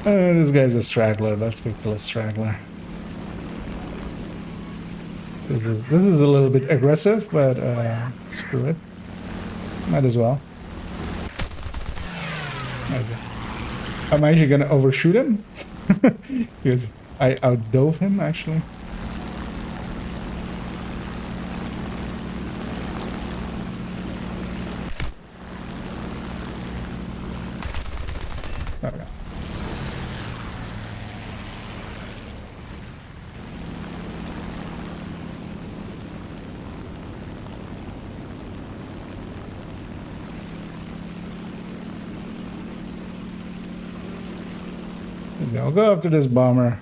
[SPEAKER 1] This guy's a straggler. Let's go kill a straggler. This is a little bit aggressive, but screw it. Might as well. I'm actually gonna overshoot him because I outdove him actually. Okay. I'll go after this bomber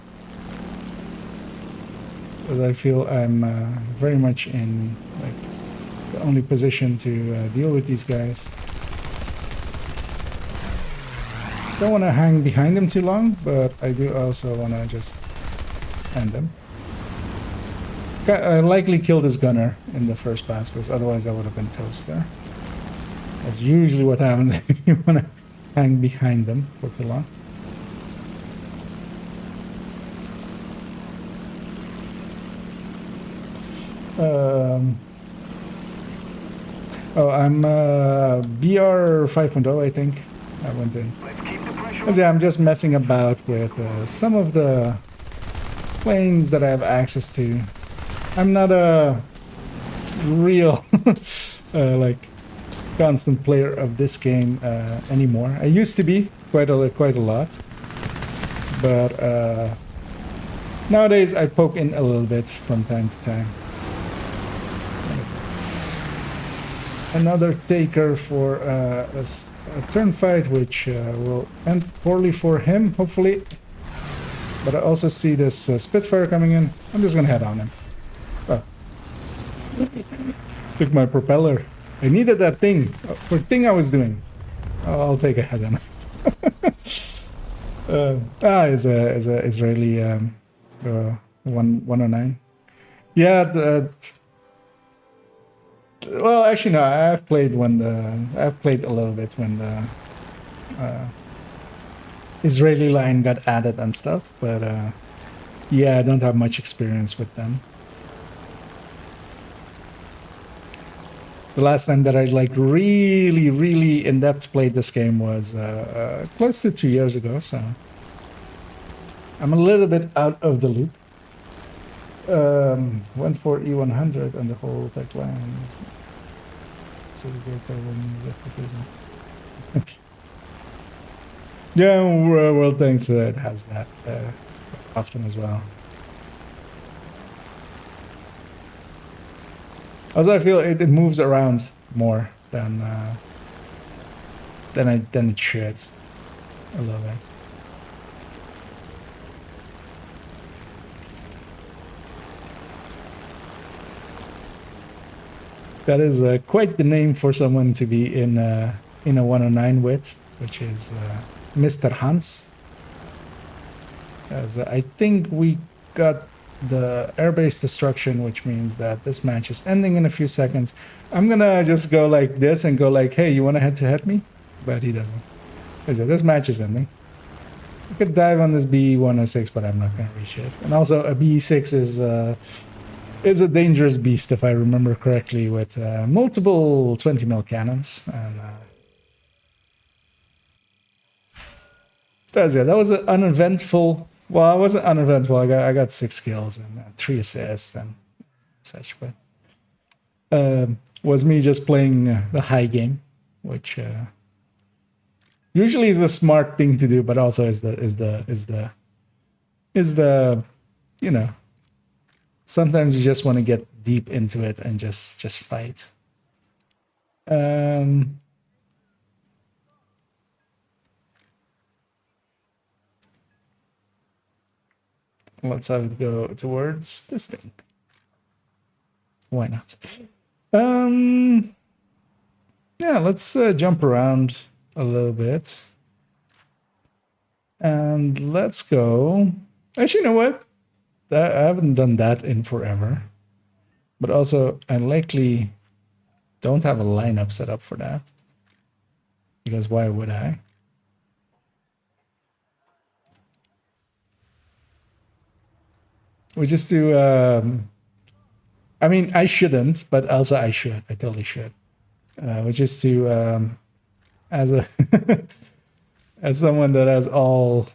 [SPEAKER 1] because I feel I'm very much in like the only position to deal with these guys. Don't want to hang behind them too long, but I do also want to just end them. I likely killed this gunner in the first pass because otherwise I would have been toast there. That's usually what happens if you want to hang behind them for too long. Oh, I'm BR 5.0, I think. I went in. Yeah, I'm just messing about with some of the planes that I have access to. I'm not a real like constant player of this game anymore. I used to be quite a lot, but nowadays I poke in a little bit from time to time. Another taker for a turn fight, which will end poorly for him, hopefully. But I also see this Spitfire coming in. I'm just gonna head on him. Oh. Took my propeller. I needed that thing for the thing I was doing. I'll take a head on it. Is a Israeli 109. Yeah. Well, actually, no. I've played a little bit when the Israeli line got added and stuff, but yeah, I don't have much experience with them. The last time that I like really in depth played this game was close to 2 years ago, so I'm a little bit out of the loop. Went for E100 and the whole tech line is so good when you get to do that. Yeah, World Tanks it has that often as well. Also, I feel it moves around more than it should. I love it. That is quite the name for someone to be in a 109 with, which is Mr. Hans. As I think we got the airbase destruction, which means that this match is ending in a few seconds. I'm gonna just go like this and go like, hey, you want to head-to-head me? But he doesn't. This match is ending. I could dive on this B-106, but I'm not gonna reach it. And also a B-6 is a dangerous beast, if I remember correctly, with multiple 20 mil cannons. And that's it. That was an uneventful. Well, I wasn't uneventful. I got 6 kills and 3 assists and such. But was me just playing the high game, which usually is the smart thing to do, but also is the you know, sometimes you just want to get deep into it and just fight. Let's have it go towards this thing. Why not? Yeah, let's jump around a little bit. And let's go. Actually, you know what? I haven't done that in forever. But also, I likely don't have a lineup set up for that. Because why would I? We just do... I mean, I shouldn't, but also I should. I totally should. We just do... as a... as someone that has all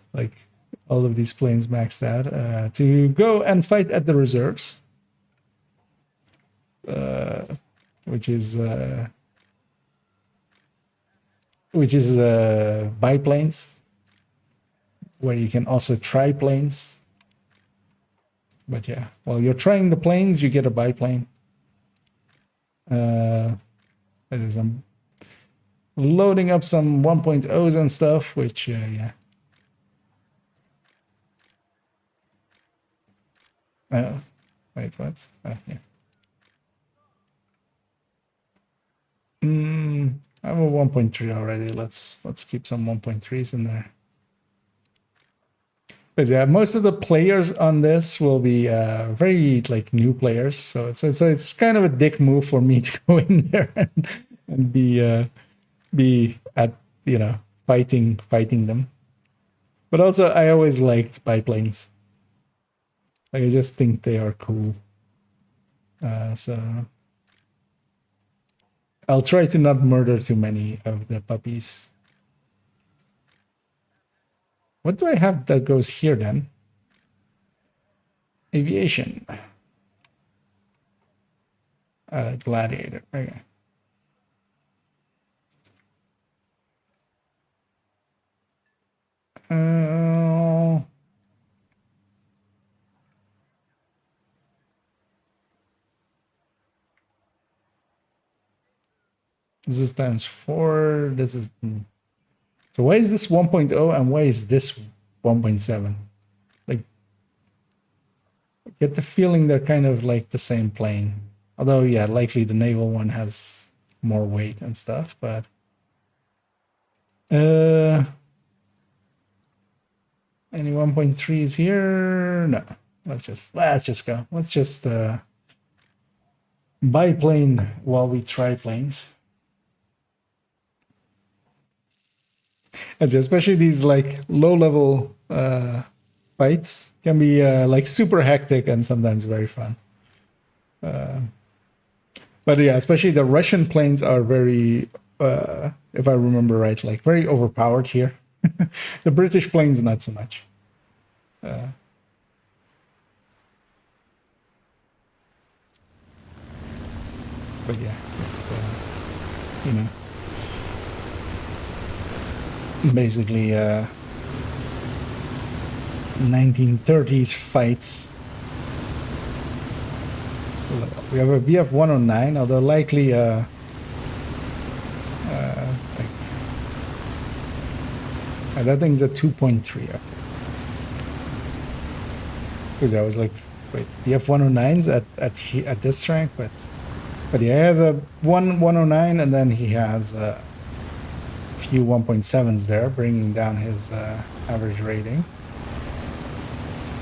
[SPEAKER 1] of these planes maxed out, to go and fight at the reserves, which is biplanes, where you can also try planes. But yeah, while you're trying the planes, you get a biplane. As I'm loading up some 1.0s and stuff, which yeah. Wait, what? Yeah. I have a 1.3 already. Let's keep some 1.3s in there. But yeah, most of the players on this will be very new players, so it's kind of a dick move for me to go in there and be at fighting them. But also, I always liked biplanes. I just think they are cool. So I'll try to not murder too many of the puppies. What do I have that goes here then? Aviation. Gladiator. Okay. This is ×4. This is... So why is this 1.0 and why is this 1.7? Like, I get the feeling they're kind of like the same plane. Although, yeah, likely the naval one has more weight and stuff, but... Any 1.3s here? No. Let's just go. Let's just biplane while we try planes. And so especially these low-level fights can be super hectic and sometimes very fun. But yeah, especially the Russian planes are very, if I remember right, very overpowered here. The British planes, not so much. But yeah, just basically 1930s fights. We have a BF-109, although likely that thing's a 2.3. Okay. Because I was like, wait, BF-109's at this rank, but yeah, he has a 109 and then he has a few 1.7s there, bringing down his average rating.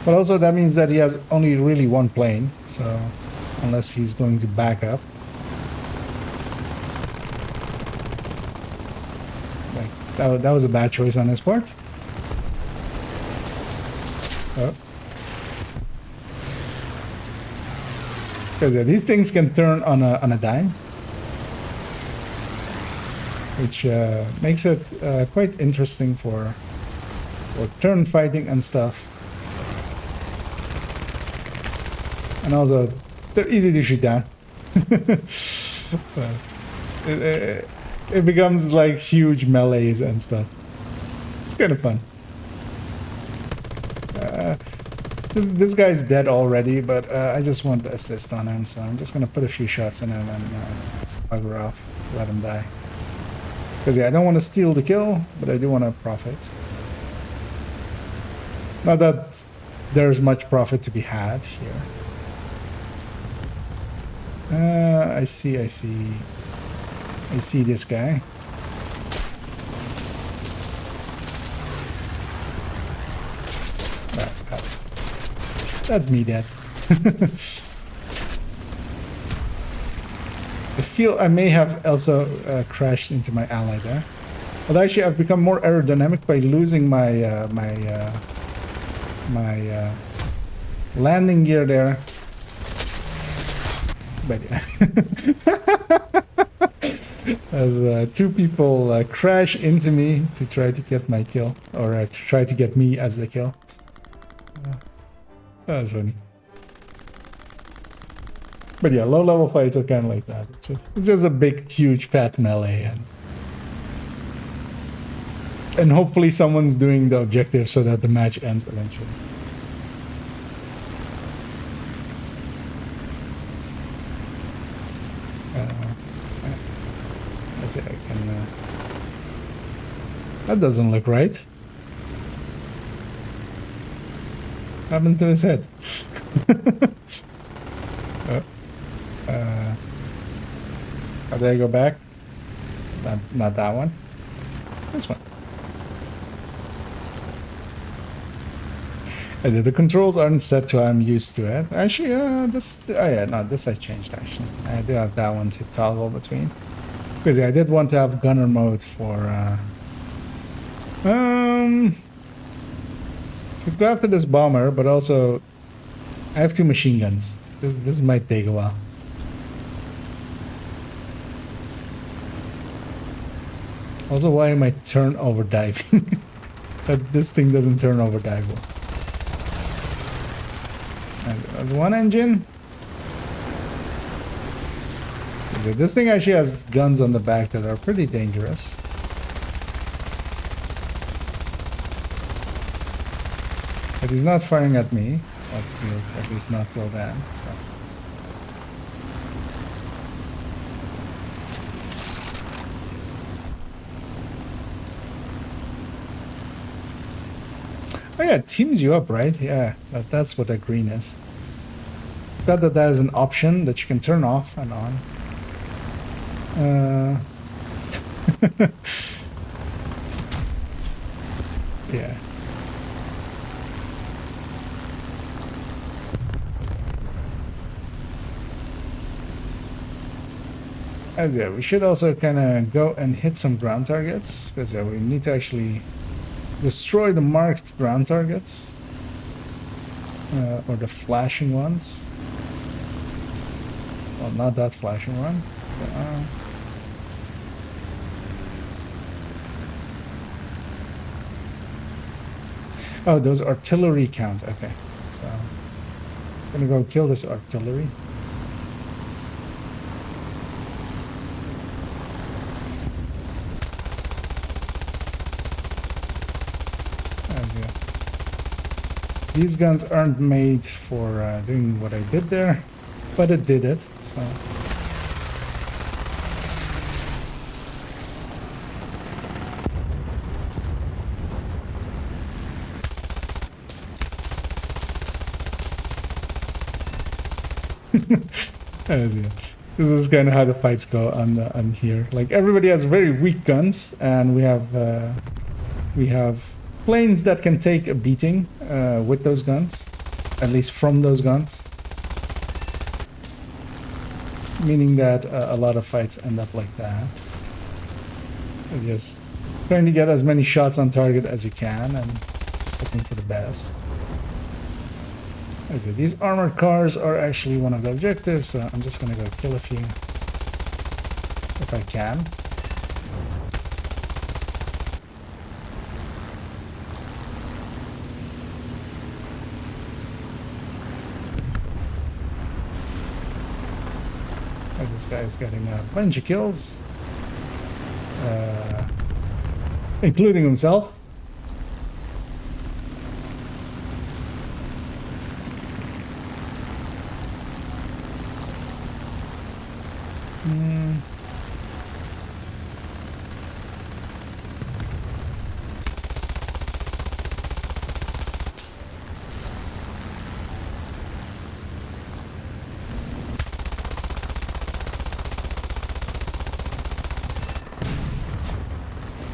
[SPEAKER 1] But also that means that he has only really one plane, so unless he's going to back up. That was a bad choice on his part. Oh. Because these things can turn on a dime, which makes it quite interesting for turn fighting and stuff. And also, they're easy to shoot down. So, it becomes like huge melees and stuff. It's kind of fun. This guy's dead already, but I just want the assist on him, so I'm just gonna put a few shots in him and bugger off, let him die. Because yeah, I don't want to steal the kill, but I do want to profit. Not that there's much profit to be had here. I see this guy. That's me dead. I feel I may have also crashed into my ally there. But actually I've become more aerodynamic by losing my my landing gear there. But yeah. As two people crash into me to try to get my kill, or to try to get me as the kill. That was funny. But yeah, low level fights are kind of like that. It's just a big, huge, fat melee, and hopefully someone's doing the objective so that the match ends eventually. Let's see, I can. That doesn't look right. What happens to his head? How do I go back? Not that one. This one. As the controls aren't set to I'm used to it. Actually, this. Oh yeah, no, this I changed actually. I do have that one to toggle between. Because yeah, I did want to have gunner mode for. Let's go after this bomber, but also I have two machine guns. This might take a while. Also, why am I turn over diving? That this thing doesn't turn over dive well. And that's one engine. So this thing actually has guns on the back that are pretty dangerous. But he's not firing at me, at least not till then. So. Oh yeah, it teams you up, right? Yeah, that's what that green is. Forgot that that is an option that you can turn off and on. Yeah. As yeah, we should also kind of go and hit some ground targets, because yeah, we need to actually destroy the marked ground targets, or the flashing ones. Well, not that flashing one. Oh, those artillery counts. Okay, so I'm gonna go kill this artillery. These guns aren't made for doing what I did there, but it did it, so. This is kind of how the fights go on here. Like, everybody has very weak guns, and we have planes that can take a beating with those guns, at least from those guns. Meaning that a lot of fights end up like that. You're just trying to get as many shots on target as you can and hoping for the best. Okay, these armored cars are actually one of the objectives, so I'm just gonna go kill a few if I can. This guy's getting a bunch of kills, including himself.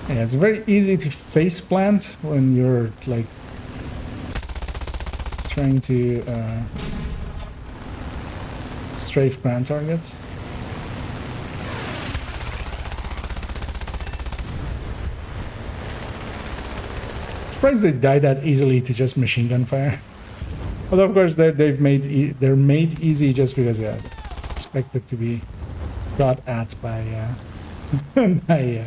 [SPEAKER 1] Yeah, it's very easy to face plant when you're like trying to strafe ground targets. Surprised they die that easily to just machine gun fire. Although of course they're made easy just because yeah, expected to be shot at by by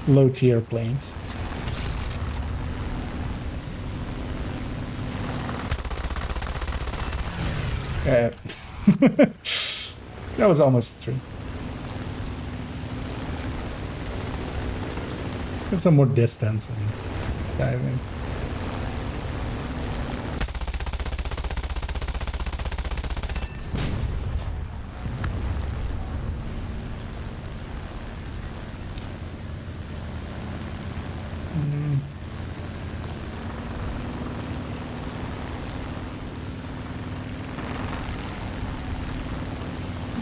[SPEAKER 1] low tier planes. That was almost true. Let's get some more distance and dive in.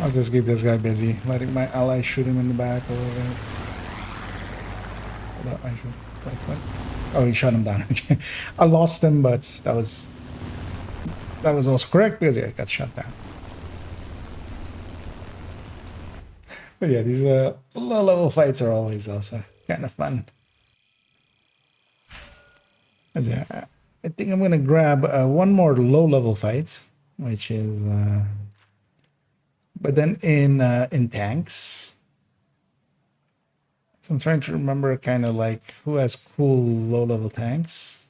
[SPEAKER 1] I'll just keep this guy busy, letting my ally shoot him in the back a little bit. Hold up, I should... Wait, what? Oh, he shot him down. I lost him, but that was also correct because yeah, I got shot down. But yeah, these low-level fights are always also kind of fun. And yeah, I think I'm gonna grab one more low-level fight, which is... but then in tanks. So I'm trying to remember kind of like who has cool low-level tanks.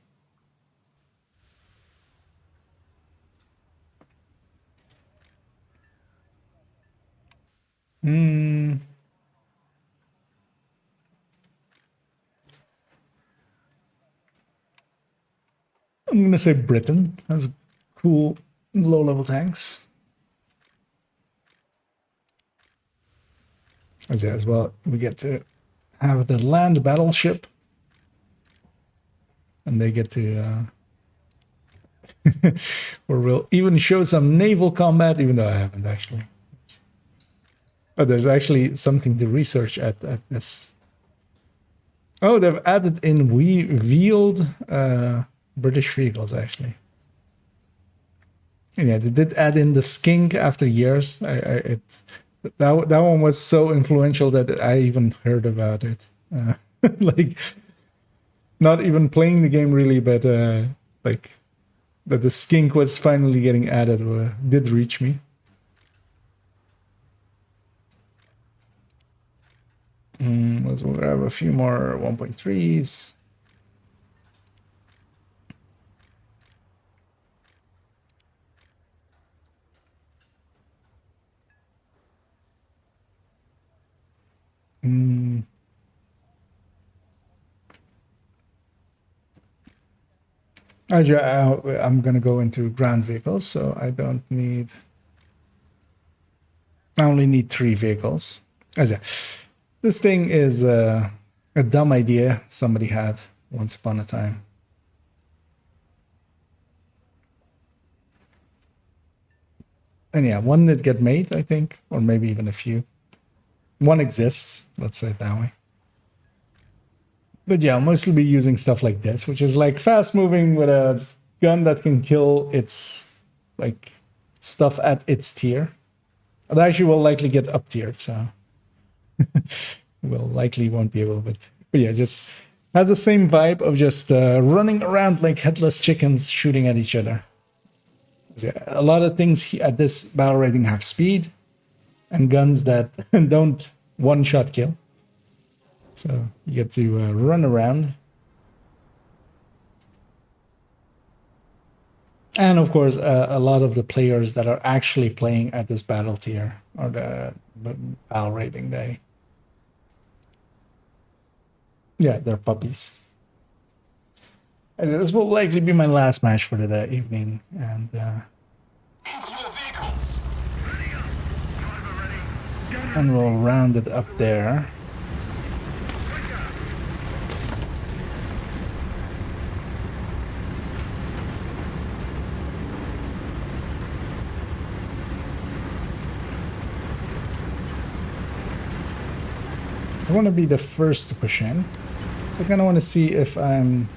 [SPEAKER 1] I'm gonna say Britain has cool low-level tanks. As well, we get to have the land battleship, and they get to or we'll even show some naval combat, even though I haven't actually. But there's actually something to research at this. Oh, they've added in wheeled British vehicles actually. And yeah, they did add in the skink after years. That one was so influential that I even heard about it. Like, not even playing the game really, but like that the skink was finally getting added did reach me. Let's grab a few more 1.3s. I'm going to go into ground vehicles, so I don't need... I only need 3 vehicles. This thing is a dumb idea somebody had once upon a time. And yeah, one did get made, I think, or maybe even a few. One exists, let's say it that way. But yeah, I'll mostly be using stuff like this, which is like fast moving with a gun that can kill its like stuff at its tier. It actually will likely get up tiered, so we'll likely won't be able, but yeah, just has the same vibe of just running around like headless chickens shooting at each other. Yeah, a lot of things at this battle rating have speed and guns that don't one-shot kill. So you get to run around. And of course, a lot of the players that are actually playing at this battle tier or the battle rating day. Yeah, they're puppies. And this will likely be my last match for the evening. And
[SPEAKER 2] Into your vehicles. Ready up. Driver ready. Gun
[SPEAKER 1] And we'll round it up there. I want to be the first to push in. So I kind of want to see if I'm...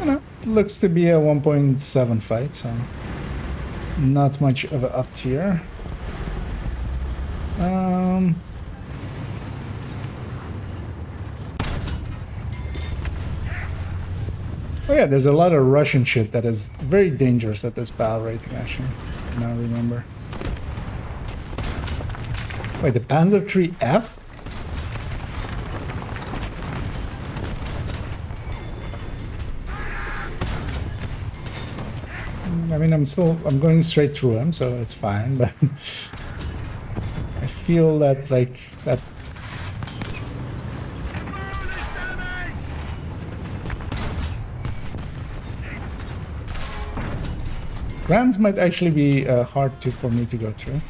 [SPEAKER 1] You know, it looks to be a 1.7 fight, so... Not much of an up tier. Oh yeah, there's a lot of Russian shit that is very dangerous at this battle rating, actually. Now I remember. Wait, the Panzer III F? I mean, I'm going straight through him, so it's fine, but I feel that, like, that... Rams might actually be hard for me to go through.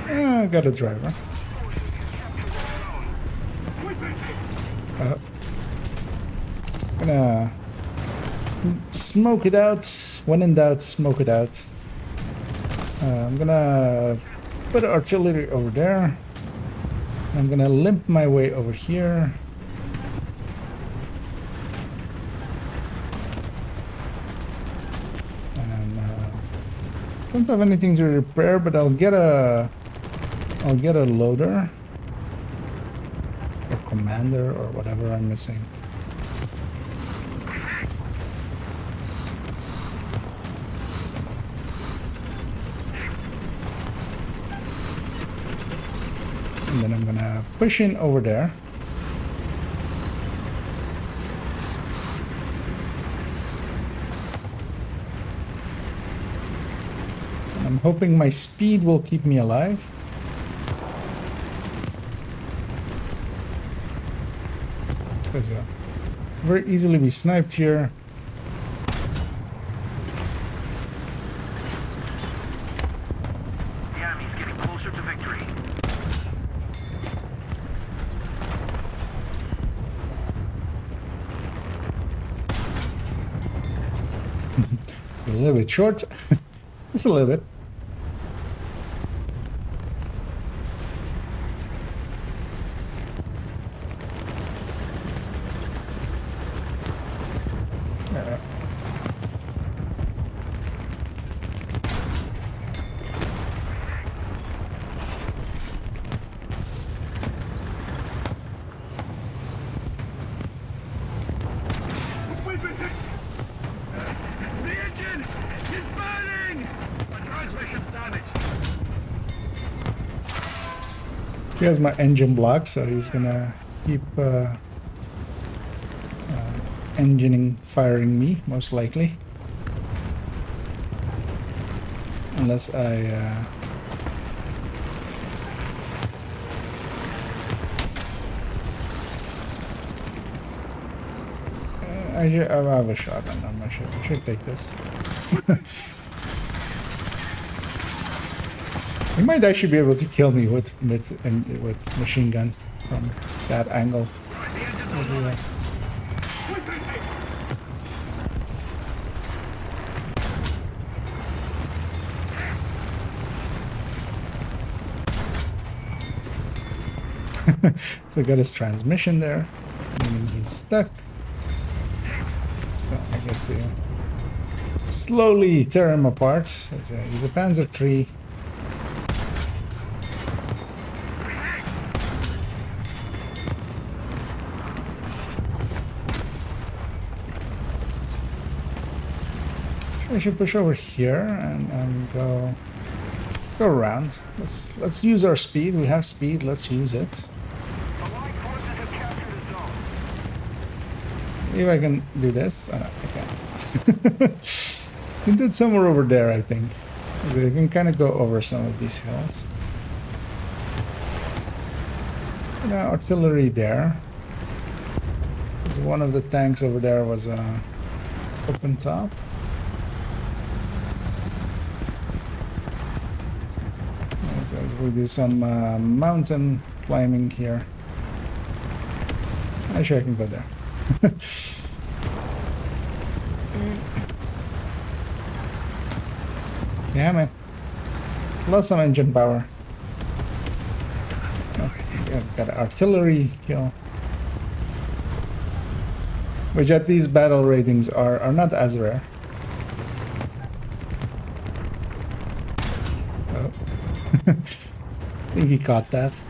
[SPEAKER 1] I got a driver. Gonna smoke it out. When in doubt, smoke it out. I'm gonna put artillery over there. I'm gonna limp my way over here. And don't have anything to repair, but I'll get a loader or commander or whatever I'm missing. And then I'm gonna push in over there. And I'm hoping my speed will keep me alive. Because very easily be sniped here. A little bit short, just a little bit. He has my engine block, so he's gonna keep engineering firing me, most likely. Unless I... I have a shotgun. I should take this. He might actually be able to kill me with machine gun from that angle. I'll do that. So I got his transmission there, meaning he's stuck. So I get to slowly tear him apart. He's a Panzer III. I should push over here and go around. Let's use our speed. We have speed. Let's use it. If I can do this. Oh, no, I can't. We did somewhere over there, I think. We can kind of go over some of these hills. Artillery there. One of the tanks over there was open top. So as we do some mountain climbing here. Actually, I can go there. Yeah, man. Lost some engine power. Oh, got an artillery kill. Which at these battle ratings are not as rare. Oh. I think he caught that.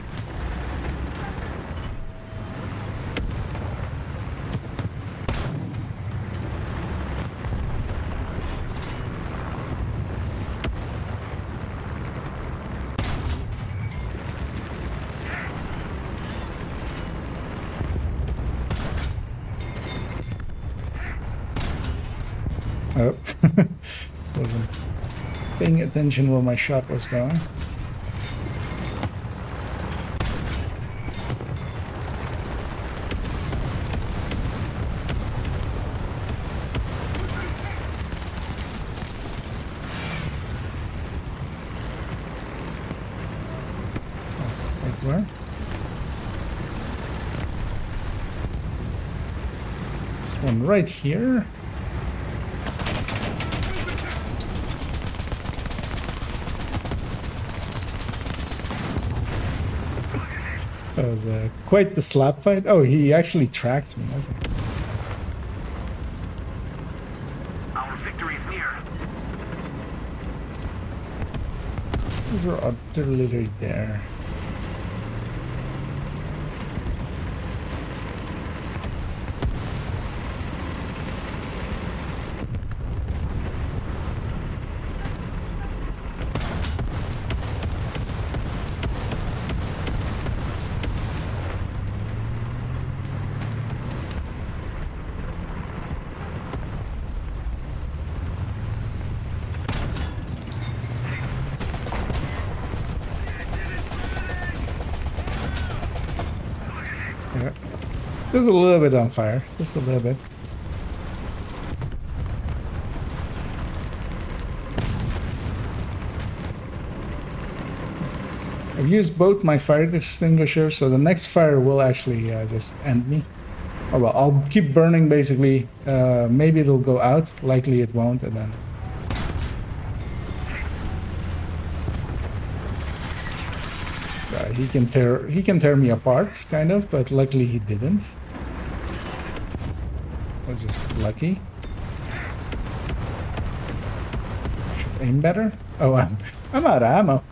[SPEAKER 1] Oh, wasn't paying attention where my shot was going. Oh, wait, where? There's one right here. That was quite the slap fight. Oh, he actually tracked me. Okay.
[SPEAKER 2] Our victory is near.
[SPEAKER 1] These were artillery there. Yeah. Just a little bit on fire. Just a little bit. I've used both my fire extinguishers, so the next fire will actually just end me. Oh well, I'll keep burning basically. Maybe it'll go out. Likely it won't, and then. He can tear me apart, kind of, but luckily he didn't. I was just lucky. Should aim better. Oh, I'm out of ammo.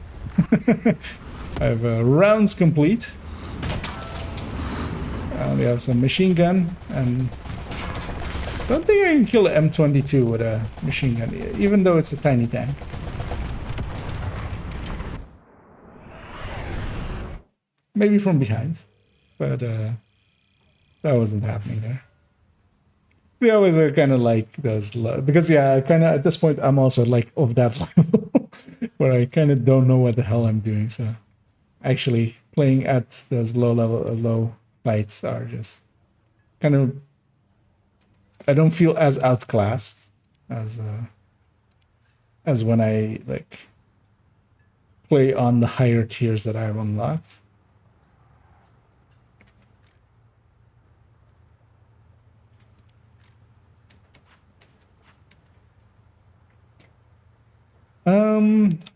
[SPEAKER 1] I have rounds complete. I only have some machine gun, and don't think I can kill an M22 with a machine gun, even though it's a tiny tank. Maybe from behind, but that wasn't happening there. We always are kind of like those, because yeah, I kind of at this point I'm also like of that level where I kind of don't know what the hell I'm doing. So actually playing at those low fights are just kind of, I don't feel as outclassed as when I like play on the higher tiers that I've unlocked.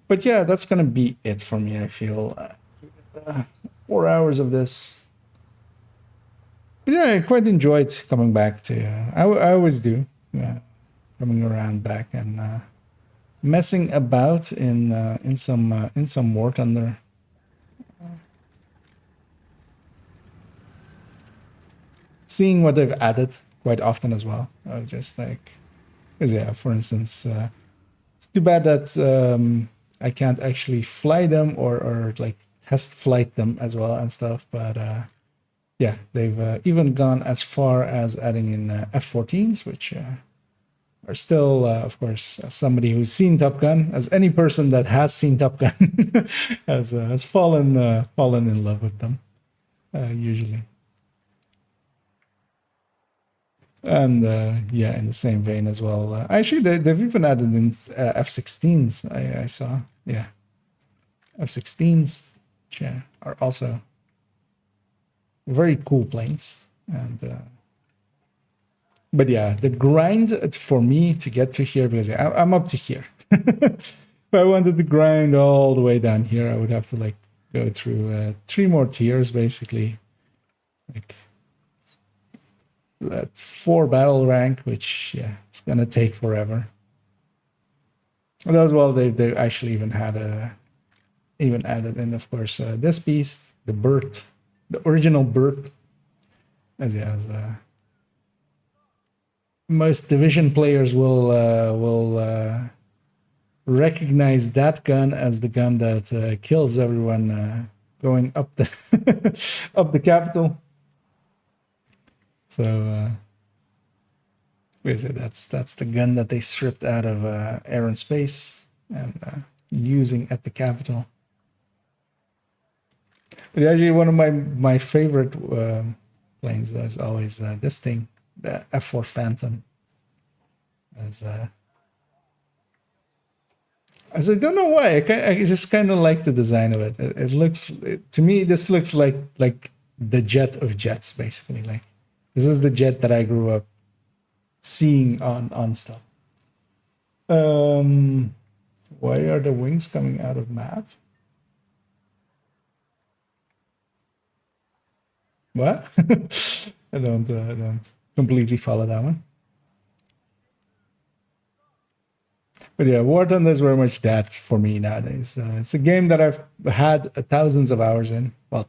[SPEAKER 1] But yeah, that's gonna be it for me. I feel 4 hours of this. But yeah, I quite enjoyed coming back to. I always do. Coming around back and messing about in some War Thunder. Seeing what they've added quite often as well. Just like, because yeah, for instance. It's too bad that I can't actually fly them or like test flight them as well and stuff. But yeah, they've even gone as far as adding in F-14s, which are still, of course, as somebody who's seen Top Gun, as any person that has seen Top Gun has fallen in love with them usually. And yeah, in the same vein as well. Actually, they've even added in F-16s. I saw. Yeah, F-16s, which are also very cool planes. And but yeah, the grind for me to get to here, because I'm up to here. If I wanted to grind all the way down here, I would have to like go through 3 more tiers, basically. Like that 4 battle rank, which yeah, it's gonna take forever. And as well, they actually even had even added in, of course, this beast, the bird, the original bird, as yeah, as most division players will recognize that gun as the gun that kills everyone going up the up the capital. So that's the gun that they stripped out of air and space and using at the capital. But actually, one of my favorite planes is always this thing, the F4 Phantom. As I don't know why, I just kind of like the design of it. It looks, to me, this looks like the jet of jets, basically. Like this is the jet that I grew up seeing on stuff. Why are the wings coming out of map? What? I don't completely follow that one. But yeah, War Thunder is very much that for me nowadays. It's a game that I've had thousands of hours in. Well,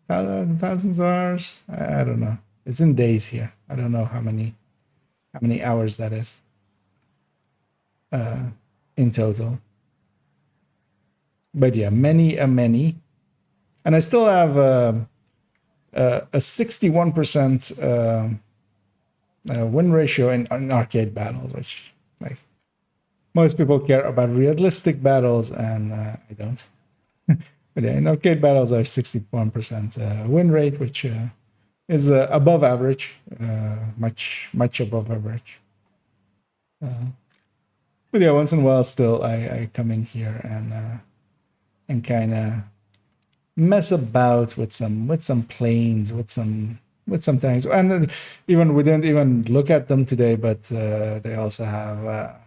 [SPEAKER 1] thousands of hours. I don't know. It's in days here. I don't know how many hours that is in total. But yeah, many. And I still have a 61% win ratio in arcade battles, which like most people care about realistic battles, and I don't. But yeah, in arcade battles, I have 61% win rate, which is above average, much above average. But yeah, once in a while, still I come in here and kind of mess about with some planes, with some tanks, and even we didn't even look at them today, but they also have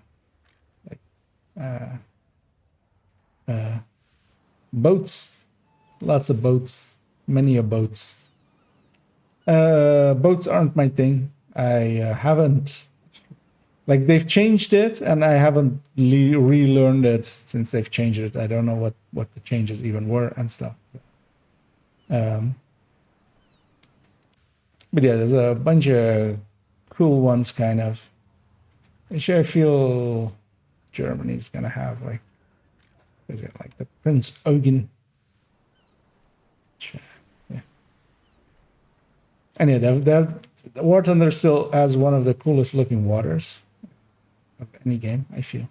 [SPEAKER 1] boats, lots of boats, many of boats. Boats aren't my thing. I haven't, like, they've changed it, and I haven't relearned it since they've changed it. I don't know what the changes even were and stuff. But yeah, there's a bunch of cool ones, kind of. Actually, I feel Germany's gonna have like, is it like the Prince Eugen? Yeah. And yeah, the War Thunder still has one of the coolest looking waters of any game, I feel.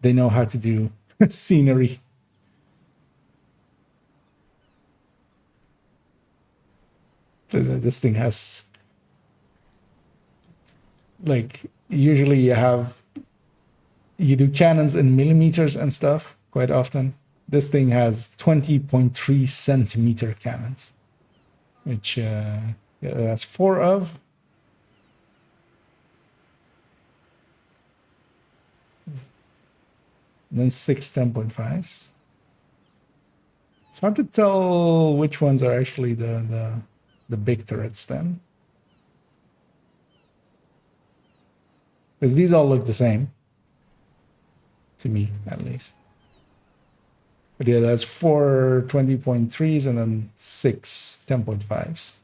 [SPEAKER 1] They know how to do scenery. This thing has, like, usually you do cannons in millimeters and stuff quite often. This thing has 20.3 centimeter cannons, which yeah, that's 4 of. And then 6 10.5s. It's hard to tell which ones are actually the big turrets then, because these all look the same to me, at least. But yeah, that's 4 20.3s and then 6 10.5s.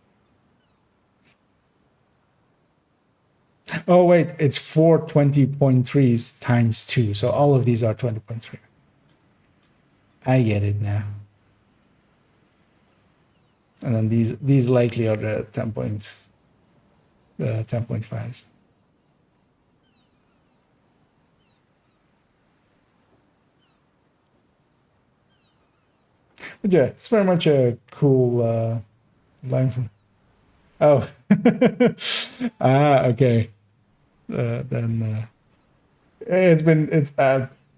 [SPEAKER 1] Oh wait, it's 4 20.3s times 2, so all of these are 20.3. I get it now. And then these likely are the 10.5s. But yeah, it's very much a cool line from. Oh, okay. Then it's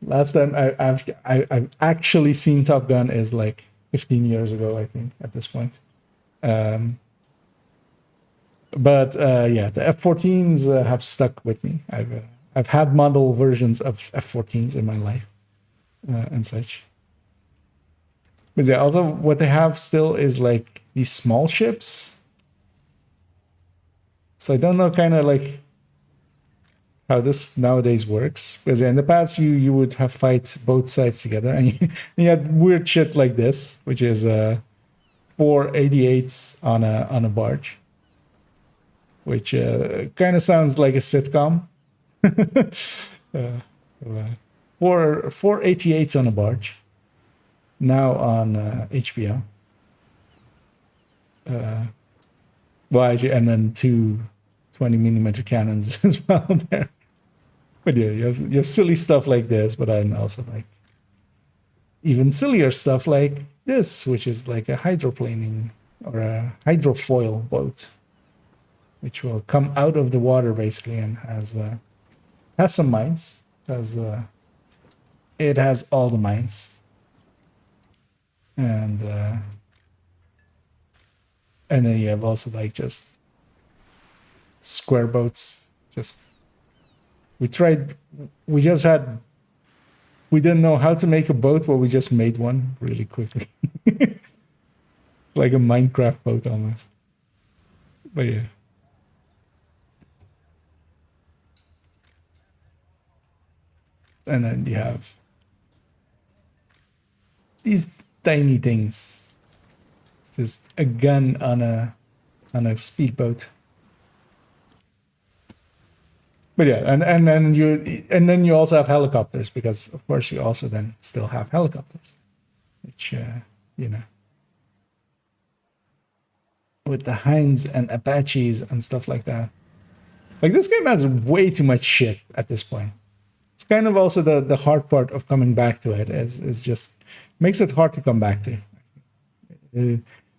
[SPEAKER 1] Last time I've actually seen Top Gun is like 15 years ago, I think, at this point. But yeah, the F-14s have stuck with me. I've had model versions of F-14s in my life and such. But yeah, also what they have still is like these small ships. So I don't know kind of like how this nowadays works. Because in the past you would have fight both sides together, and you had weird shit like this, which is 488s on a barge, which kind of sounds like a sitcom. Four 88s on a barge, now on HBO. Well, actually, and then two 20mm cannons as well there. But yeah, you have silly stuff like this, but then also like even sillier stuff like this, which is like a hydroplaning or a hydrofoil boat, which will come out of the water basically and has some mines. It has all the mines, and then you have also like just square boats. We didn't know how to make a boat, but we just made one really quickly. Like a Minecraft boat almost. But yeah. And then you have these tiny things. Just a gun on a speedboat. But yeah, and then you also have helicopters, because of course you also then still have helicopters, which with the Hinds and Apaches and stuff like that. Like this game has way too much shit at this point. It's kind of also the hard part of coming back to it is just makes it hard to come back to.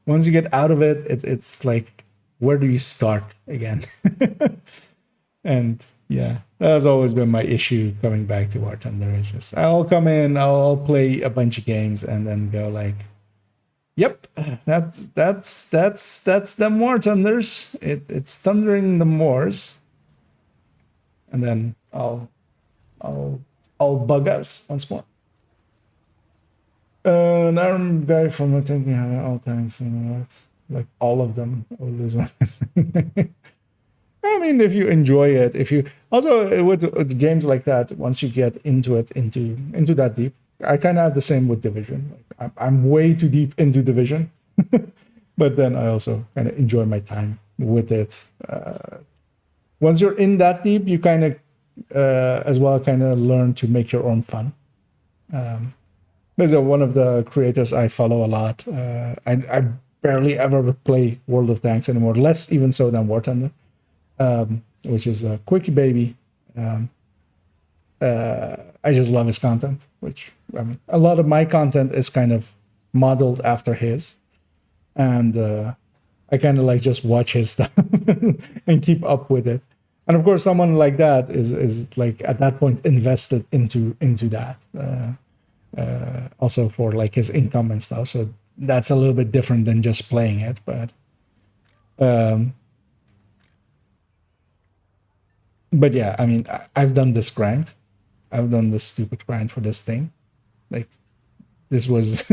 [SPEAKER 1] Once you get out of it, it's like, where do you start again? And yeah, that has always been my issue coming back to War Thunder. It's just I'll come in, I'll play a bunch of games, and then go like, "Yep, that's them War Thunders. It's thundering the Moors," and then I'll bug out once more. An armed guy from I think we have all tanks and like all of them. All this one. I mean, if you enjoy it, if you also with games like that, once you get into it, into that deep, I kind of have the same with Division. Like, I'm way too deep into Division, but then I also kind of enjoy my time with it. Once you're in that deep, you kind of as well kind of learn to make your own fun. There's one of the creators I follow a lot. I barely ever play World of Tanks anymore, less even so than War Thunder. Which is a Quickie Baby. I just love his content, which I mean, a lot of my content is kind of modeled after his, and I kind of like just watch his stuff and keep up with it. And of course, someone like that is like at that point invested into that, also for like his income and stuff. So that's a little bit different than just playing it, but. But yeah, I mean, I've done this grind. I've done this stupid grind for this thing. Like, this was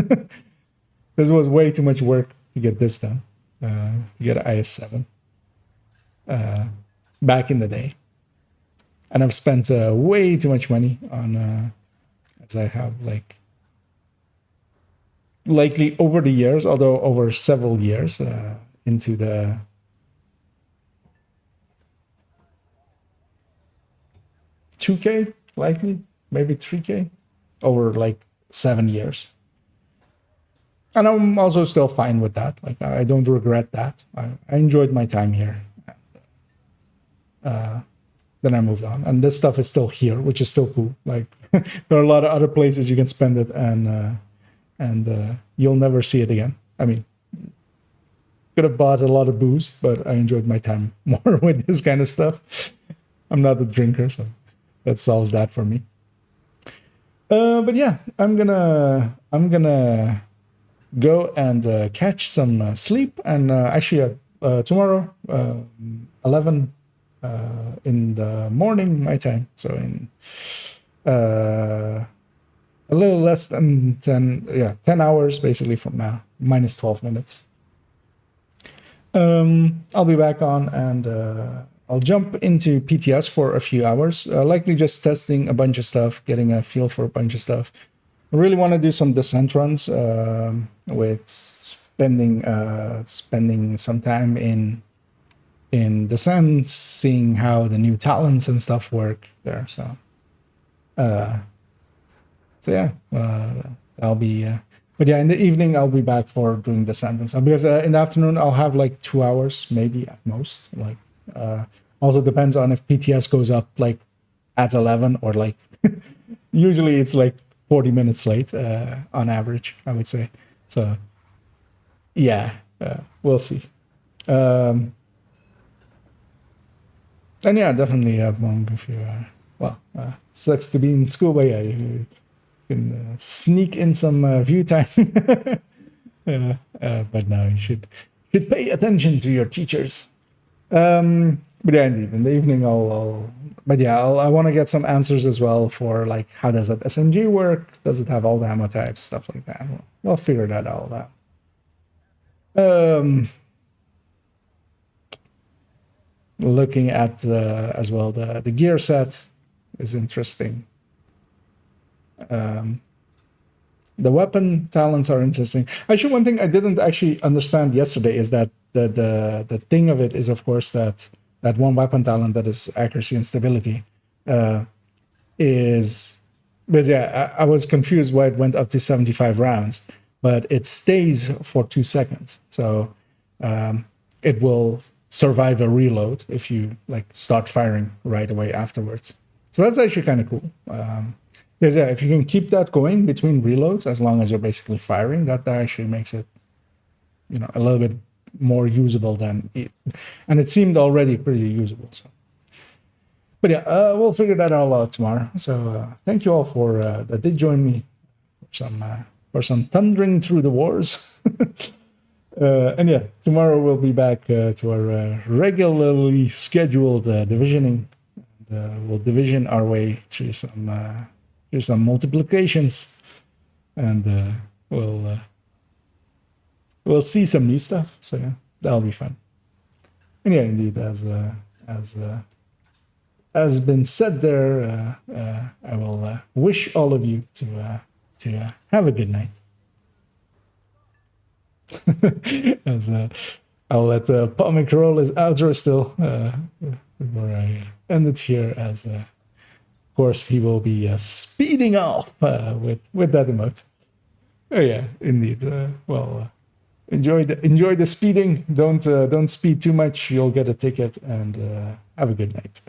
[SPEAKER 1] this was way too much work to get this done. To get IS-7 back in the day, and I've spent way too much money on, as I have like likely over the years, although over several years, into the. $2K, likely, maybe $3K, over like 7 years. And I'm also still fine with that. Like, I don't regret that. I enjoyed my time here. Then I moved on. And this stuff is still here, which is still cool. Like, there are a lot of other places you can spend it, and you'll never see it again. I mean, could have bought a lot of booze, but I enjoyed my time more with this kind of stuff. I'm not a drinker, so that solves that for me. But yeah, I'm gonna go and catch some sleep, and actually tomorrow 11 in the morning my time, so in a little less than 10 hours basically from now, minus 12 minutes. I'll be back on, and I'll jump into PTS for a few hours, likely just testing a bunch of stuff, getting a feel for a bunch of stuff. I really want to do some descent runs with spending some time in descent, seeing how the new talents and stuff work there. So yeah, I'll be. But yeah, in the evening I'll be back for doing descent and stuff, because in the afternoon I'll have like 2 hours maybe at most. Like also depends on if PTS goes up like at 11 or like usually it's like 40 minutes late on average, I would say. So yeah, we'll see. And yeah, definitely if you sucks to be in school, but yeah, you can sneak in some view time. But no, you should pay attention to your teachers. But yeah, indeed, in the evening I want to get some answers as well for like, how does that SMG work? Does it have all the ammo types, stuff like that? We'll figure that all out. Looking at as well the gear set is interesting. The weapon talents are interesting. Actually, one thing I didn't actually understand yesterday is that the thing of it is, of course, that one weapon talent that is accuracy and stability is, because yeah, I was confused why it went up to 75 rounds, but it stays for 2 seconds. So it will survive a reload if you like start firing right away afterwards. So that's actually kind of cool. Because yeah, if you can keep that going between reloads, as long as you're basically firing, that actually makes it, a little bit more usable than it. And it seemed already pretty usable. So, but yeah, we'll figure that all out tomorrow. So thank you all for that did join me for some thundering through the wars. And yeah, tomorrow we'll be back to our regularly scheduled divisioning. And, we'll division our way through some multiplications, and we'll see some new stuff. So yeah, that'll be fun. And yeah, indeed, as been said there, I will wish all of you to have a good night. As I'll let Pomic roll his outro still before I end it here, as of course he will be speeding off with that emote. Oh yeah, indeed. Enjoy the speeding. Don't speed too much. You'll get a ticket, and have a good night.